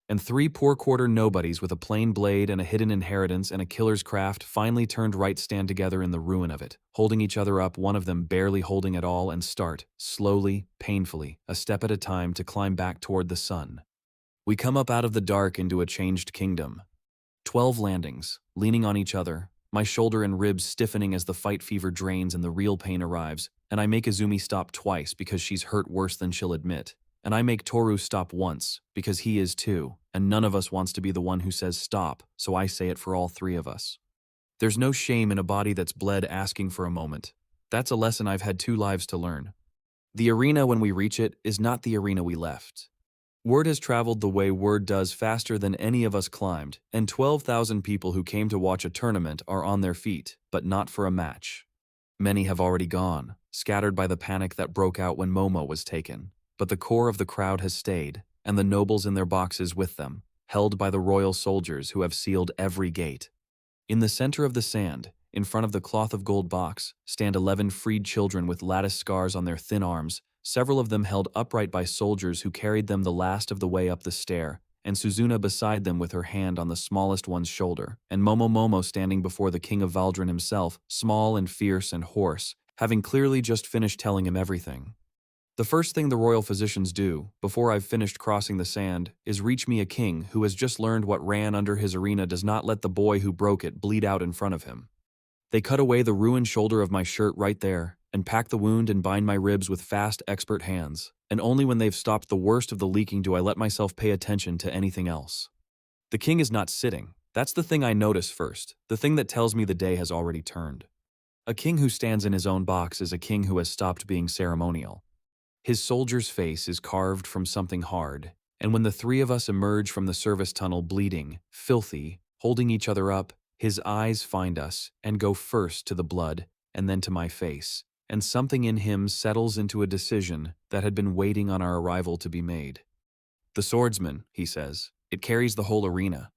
And 3 poor quarter nobodies with a plain blade and a hidden inheritance and a killer's craft finally turned right stand together in the ruin of it, holding each other up, one of them barely holding at all, and start, slowly, painfully, a step at a time to climb back toward the sun. We come up out of the dark into a changed kingdom. 12 landings, leaning on each other, my shoulder and ribs stiffening as the fight fever drains and the real pain arrives, and I make Izumi stop twice because she's hurt worse than she'll admit. and I make Toru stop once, because he is too, and none of us wants to be the one who says stop, so I say it for all three of us. There's no shame in a body that's bled asking for a moment. That's a lesson I've had 2 lives to learn. The arena when we reach it is not the arena we left. Word has traveled the way word does faster than any of us climbed, and 12,000 people who came to watch a tournament are on their feet, but not for a match. Many have already gone, scattered by the panic that broke out when Momo was taken, but the core of the crowd has stayed, and the nobles in their boxes with them, held by the royal soldiers who have sealed every gate. In the center of the sand, in front of the cloth of gold box, stand 11 freed children with lattice scars on their thin arms, several of them held upright by soldiers who carried them the last of the way up the stair, and Suzuna beside them with her hand on the smallest one's shoulder, and Momo standing before the king of Valdrin himself, small and fierce and hoarse, having clearly just finished telling him everything. The first thing the royal physicians do, before I've finished crossing the sand, is reach me a king who has just learned what ran under his arena does not let the boy who broke it bleed out in front of him. They cut away the ruined shoulder of my shirt right there, and pack the wound and bind my ribs with fast, expert hands, and only when they've stopped the worst of the leaking do I let myself pay attention to anything else. The king is not sitting. That's the thing I notice first, the thing that tells me the day has already turned. A king who stands in his own box is a king who has stopped being ceremonial. His soldier's face is carved from something hard, and when the 3 of us emerge from the service tunnel bleeding, filthy, holding each other up, his eyes find us and go first to the blood and then to my face, and something in him settles into a decision that had been waiting on our arrival to be made. The swordsman, he says, it carries the whole arena.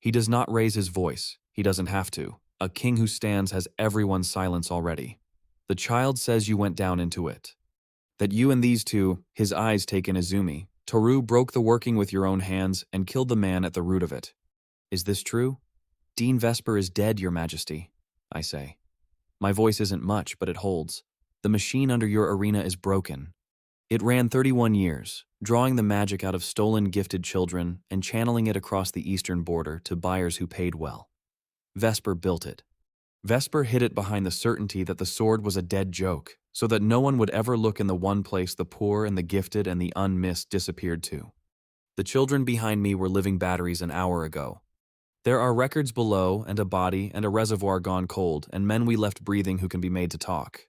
He does not raise his voice, he doesn't have to. A king who stands has everyone's silence already. The child says you went down into it. That you and these 2, his eyes take in Izumi, Toru broke the working with your own hands and killed the man at the root of it. Is this true? Dean Vesper is dead, your majesty, I say. My voice isn't much, but it holds. The machine under your arena is broken. It ran 31 years, drawing the magic out of stolen gifted children and channeling it across the eastern border to buyers who paid well. Vesper built it. Vesper hid it behind the certainty that the sword was a dead joke, so that no one would ever look in the one place the poor and the gifted and the unmissed disappeared to. The children behind me were living batteries an hour ago. There are records below and a body and a reservoir gone cold and men we left breathing who can be made to talk.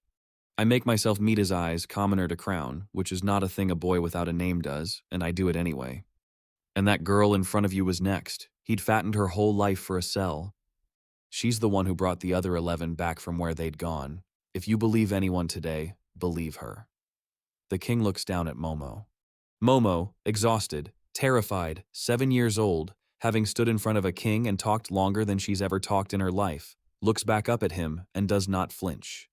I make myself meet his eyes, commoner to crown, which is not a thing a boy without a name does, and I do it anyway. And that girl in front of you was next. He'd fattened her whole life for a cell. She's the one who brought the other 11 back from where they'd gone. If you believe anyone today, believe her. The king looks down at Momo. Momo, exhausted, terrified, 7 years old, having stood in front of a king and talked longer than she's ever talked in her life, looks back up at him and does not flinch.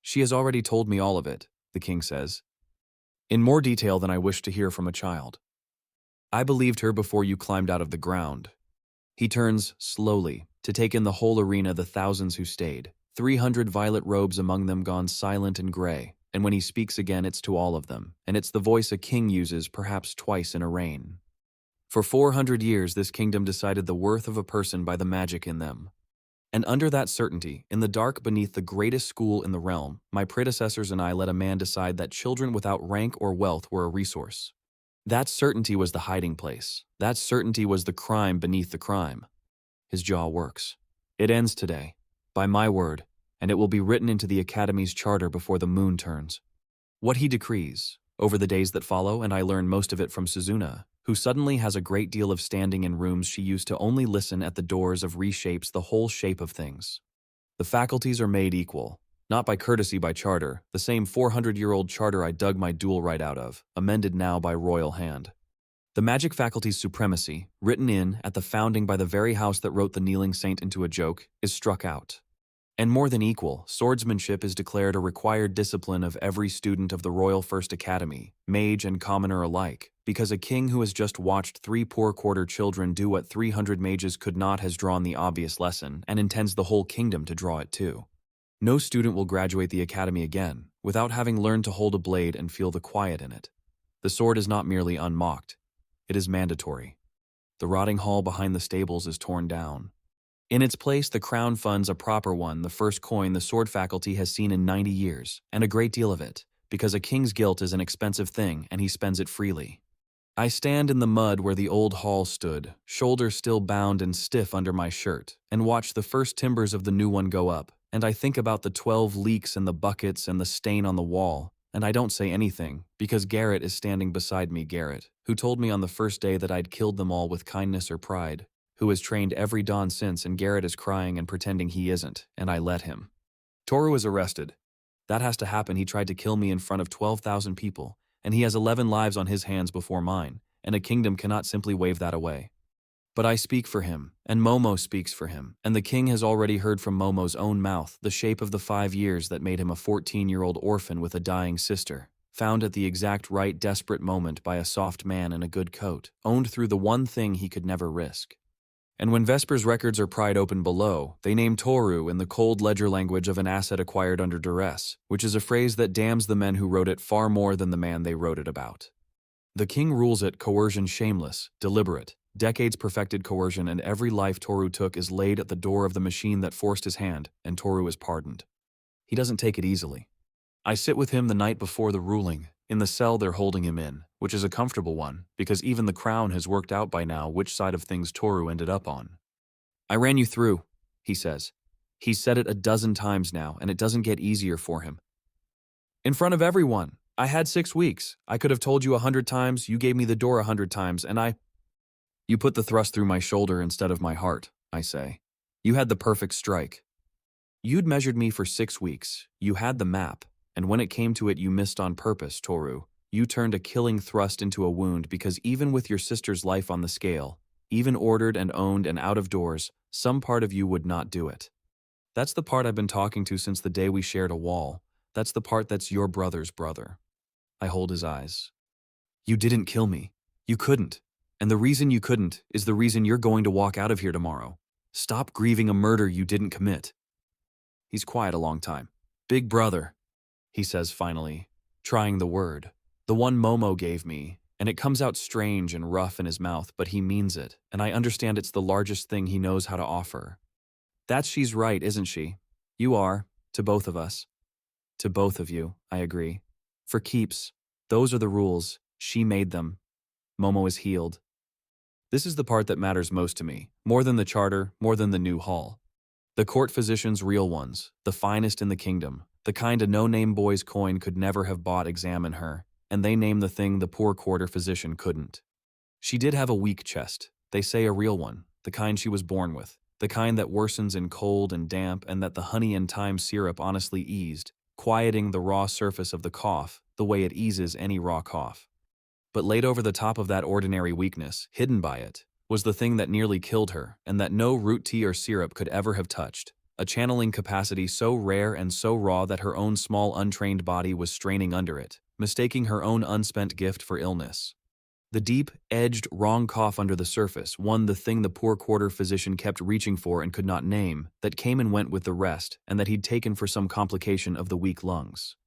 She has already told me all of it, the king says, in more detail than I wish to hear from a child. I believed her before you climbed out of the ground. He turns, slowly, to take in the whole arena, the thousands who stayed, 300 violet robes among them gone silent and gray, and when he speaks again it's to all of them, and it's the voice a king uses perhaps twice in a reign. For 400 years this kingdom decided the worth of a person by the magic in them. And under that certainty, in the dark beneath the greatest school in the realm, my predecessors and I let a man decide that children without rank or wealth were a resource. That certainty was the hiding place. That certainty was the crime beneath the crime. His jaw works. It ends today, by my word, and it will be written into the Academy's charter before the moon turns. What he decrees, over the days that follow, and I learn most of it from Suzuna, who suddenly has a great deal of standing in rooms she used to only listen at the doors of reshapes the whole shape of things. The faculties are made equal, not by courtesy by charter, the same 400-year-old charter I dug my duel right out of, amended now by royal hand. The magic faculty's supremacy, written in at the founding by the very house that wrote the kneeling saint into a joke, is struck out. And more than equal, swordsmanship is declared a required discipline of every student of the Royal First Academy, mage and commoner alike, because a king who has just watched 3 poor quarter children do what 300 mages could not has drawn the obvious lesson and intends the whole kingdom to draw it too. No student will graduate the academy again without having learned to hold a blade and feel the quiet in it. The sword is not merely unmocked, it is mandatory. The rotting hall behind the stables is torn down. In its place, the crown funds a proper one, the first coin the sword faculty has seen in 90 years, and a great deal of it, because a king's guilt is an expensive thing and he spends it freely. I stand in the mud where the old hall stood, shoulders still bound and stiff under my shirt, and watch the first timbers of the new one go up, and I think about the 12 leaks and the buckets and the stain on the wall, and I don't say anything, because Garrett is standing beside me. Garrett, who told me on the first day that I'd killed them all with kindness or pride, who has trained every dawn since, and Garrett is crying and pretending he isn't, and I let him. Toru is arrested. That has to happen. He tried to kill me in front of 12,000 people, and he has 11 lives on his hands before mine, and a kingdom cannot simply wave that away. But I speak for him, and Momo speaks for him, and the king has already heard from Momo's own mouth the shape of the 5 years that made him a 14-year-old orphan with a dying sister, found at the exact right desperate moment by a soft man in a good coat, owned through the one thing he could never risk. And when Vesper's records are pried open below, they name Toru in the cold ledger language of an asset acquired under duress, which is a phrase that damns the men who wrote it far more than the man they wrote it about. The king rules it coercion shameless, deliberate, decades perfected coercion, and every life Toru took is laid at the door of the machine that forced his hand, and Toru is pardoned. He doesn't take it easily. I sit with him the night before the ruling, in the cell they're holding him in, which is a comfortable one, because even the crown has worked out by now which side of things Toru ended up on. I ran you through, he says. He's said it a dozen times now, and it doesn't get easier for him. In front of everyone. I had 6 weeks. I could have told you 100 times, you gave me the door 100 times, and You put the thrust through my shoulder instead of my heart, I say. You had the perfect strike. You'd measured me for 6 weeks. You had the map, and when it came to it you missed on purpose, Toru. You turned a killing thrust into a wound because even with your sister's life on the scale, even ordered and owned and out of doors, some part of you would not do it. That's the part I've been talking to since the day we shared a wall. That's the part that's your brother's brother. I hold his eyes. You didn't kill me. You couldn't. And the reason you couldn't is the reason you're going to walk out of here tomorrow. Stop grieving a murder you didn't commit. He's quiet a long time. Big brother, he says finally, trying the word. The one Momo gave me, and it comes out strange and rough in his mouth, but he means it, and I understand it's the largest thing he knows how to offer. That's she's right, isn't she? You are, to both of us. To both of you, I agree. For keeps. Those are the rules. She made them. Momo is healed. This is the part that matters most to me, more than the charter, more than the new hall. The court physicians, real ones, the finest in the kingdom, the kind a no-name boy's coin could never have bought, examine her, and they name the thing the poor quarter physician couldn't. She did have a weak chest, they say a real one, the kind she was born with, the kind that worsens in cold and damp and that the honey and thyme syrup honestly eased, quieting the raw surface of the cough the way it eases any raw cough. But laid over the top of that ordinary weakness, hidden by it, was the thing that nearly killed her and that no root tea or syrup could ever have touched, a channeling capacity so rare and so raw that her own small untrained body was straining under it, mistaking her own unspent gift for illness. The deep, edged, wrong cough under the surface, one the thing the poor quarter physician kept reaching for and could not name, that came and went with the rest and that he'd taken for some complication of the weak lungs.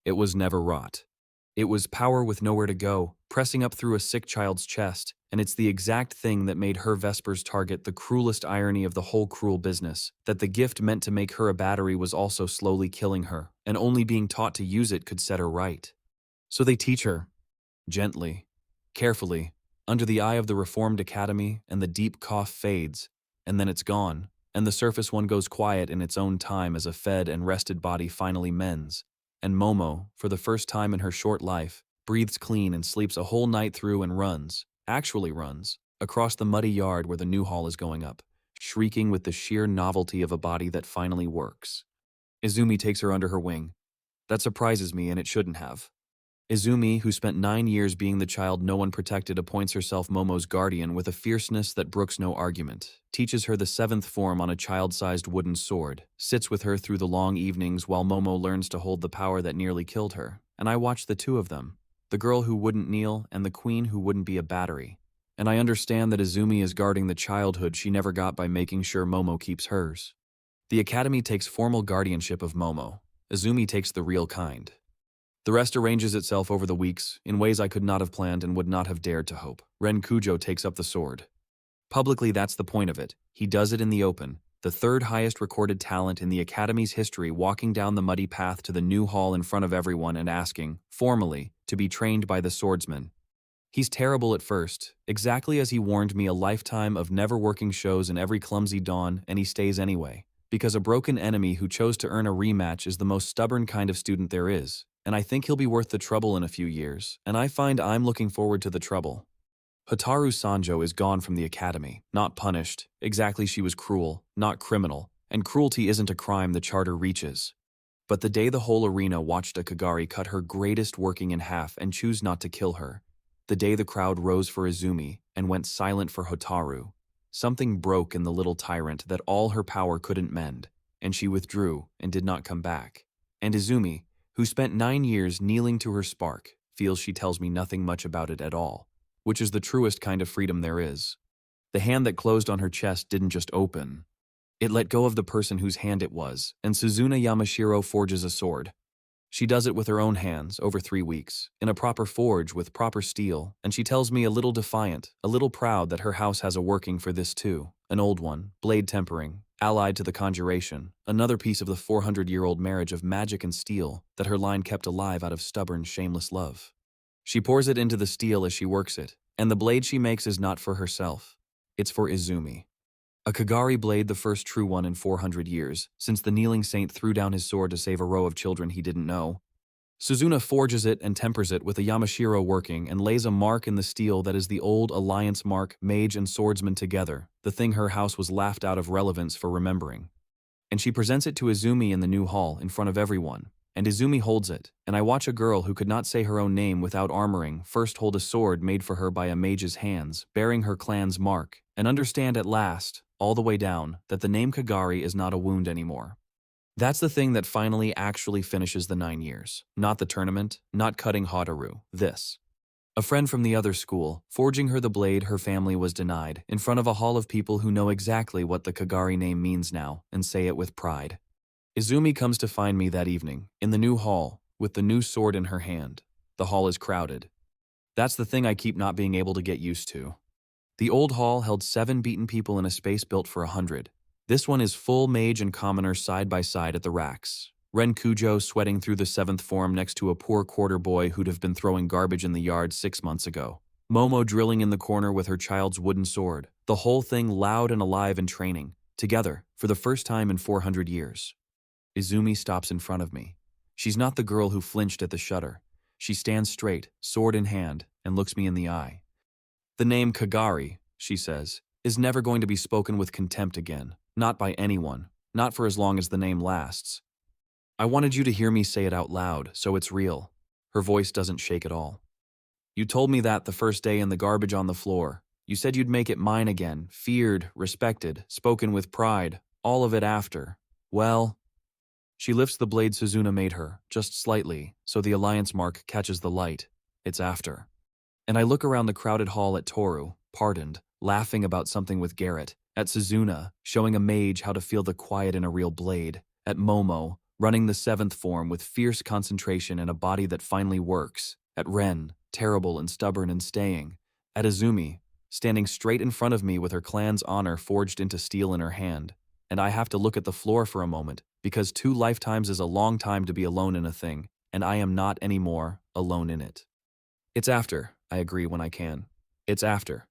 It was never wrought. It was power with nowhere to go, pressing up through a sick child's chest, and it's the exact thing that made her Vesper's target the cruelest irony of the whole cruel business, that the gift meant to make her a battery was also slowly killing her, and only being taught to use it could set her right. So they teach her, gently, carefully, under the eye of the reformed academy, and the deep cough fades, and then it's gone, and the surface one goes quiet in its own time as a fed and rested body finally mends. And Momo, for the first time in her short life, breathes clean and sleeps a whole night through and runs, actually runs, across the muddy yard where the new hall is going up, shrieking with the sheer novelty of a body that finally works. Izumi takes her under her wing. That surprises me, and it shouldn't have. Izumi, who spent 9 years being the child no one protected, appoints herself Momo's guardian with a fierceness that brooks no argument, teaches her the 7th form on a child-sized wooden sword, sits with her through the long evenings while Momo learns to hold the power that nearly killed her, and I watch the two of them, the girl who wouldn't kneel and the queen who wouldn't be a battery. And I understand that Izumi is guarding the childhood she never got by making sure Momo keeps hers. The academy takes formal guardianship of Momo. Izumi takes the real kind. The rest arranges itself over the weeks, in ways I could not have planned and would not have dared to hope. Ren Kujo takes up the sword. Publicly, that's the point of it. He does it in the open, the third highest recorded talent in the Academy's history, walking down the muddy path to the new hall in front of everyone and asking, formally, to be trained by the Swordsman. He's terrible at first, exactly as he warned me, a lifetime of never working shows in every clumsy dawn, and he stays anyway. Because a broken enemy who chose to earn a rematch is the most stubborn kind of student there is, and I think he'll be worth the trouble in a few years, and I find I'm looking forward to the trouble. Hotaru Sanjo is gone from the academy, not punished. Exactly, she was cruel, not criminal, and cruelty isn't a crime the charter reaches. But the day the whole arena watched a Kagari cut her greatest working in half and choose not to kill her, the day the crowd rose for Izumi and went silent for Hotaru, something broke in the little tyrant that all her power couldn't mend, and she withdrew and did not come back. And Izumi, who spent 9 years kneeling to her spark, feels she tells me nothing much about it at all, which is the truest kind of freedom there is. The hand that closed on her chest didn't just open. It let go of the person whose hand it was, and Suzuna Yamashiro forges a sword. She does it with her own hands over 3 weeks, in a proper forge with proper steel, and she tells me, a little defiant, a little proud, that her house has a working for this too, an old one, blade tempering, allied to the conjuration, another piece of the 400-year-old marriage of magic and steel that her line kept alive out of stubborn, shameless love. She pours it into the steel as she works it, and the blade she makes is not for herself. It's for Izumi. A Kagari blade, the first true one in 400 years, since the kneeling saint threw down his sword to save a row of children he didn't know. Suzuna forges it and tempers it with a Yamashiro working and lays a mark in the steel that is the old alliance mark, mage and swordsman together, the thing her house was laughed out of relevance for remembering. And she presents it to Izumi in the new hall in front of everyone, and Izumi holds it, and I watch a girl who could not say her own name without armoring first hold a sword made for her by a mage's hands, bearing her clan's mark, and understand at last, all the way down, that the name Kagari is not a wound anymore. That's the thing that finally actually finishes the 9 years. Not the tournament, not cutting Hotaru, this. A friend from the other school, forging her the blade her family was denied, in front of a hall of people who know exactly what the Kagari name means now, and say it with pride. Izumi comes to find me that evening, in the new hall, with the new sword in her hand. The hall is crowded. That's the thing I keep not being able to get used to. The old hall held 7 beaten people in a space built for 100. This one is full mage and commoner side by side at the racks. Ren Kujo sweating through the 7th form next to a poor quarter boy who'd have been throwing garbage in the yard 6 months ago. Momo drilling in the corner with her child's wooden sword. The whole thing loud and alive and training, together, for the first time in 400 years. Izumi stops in front of me. She's not the girl who flinched at the shutter. She stands straight, sword in hand, and looks me in the eye. The name Kagari, she says, is never going to be spoken with contempt again. Not by anyone. Not for as long as the name lasts. I wanted you to hear me say it out loud, so it's real. Her voice doesn't shake at all. You told me that the first day in the garbage on the floor. You said you'd make it mine again, feared, respected, spoken with pride, all of it after. Well, she lifts the blade Suzuna made her, just slightly, so the alliance mark catches the light. It's after. And I look around the crowded hall at Toru, pardoned, laughing about something with Garrett, at Suzuna, showing a mage how to feel the quiet in a real blade, at Momo, running the 7th form with fierce concentration and a body that finally works, at Ren, terrible and stubborn and staying, at Izumi, standing straight in front of me with her clan's honor forged into steel in her hand, and I have to look at the floor for a moment, because 2 lifetimes is a long time to be alone in a thing, and I am not anymore alone in it. It's after, I agree when I can. It's after.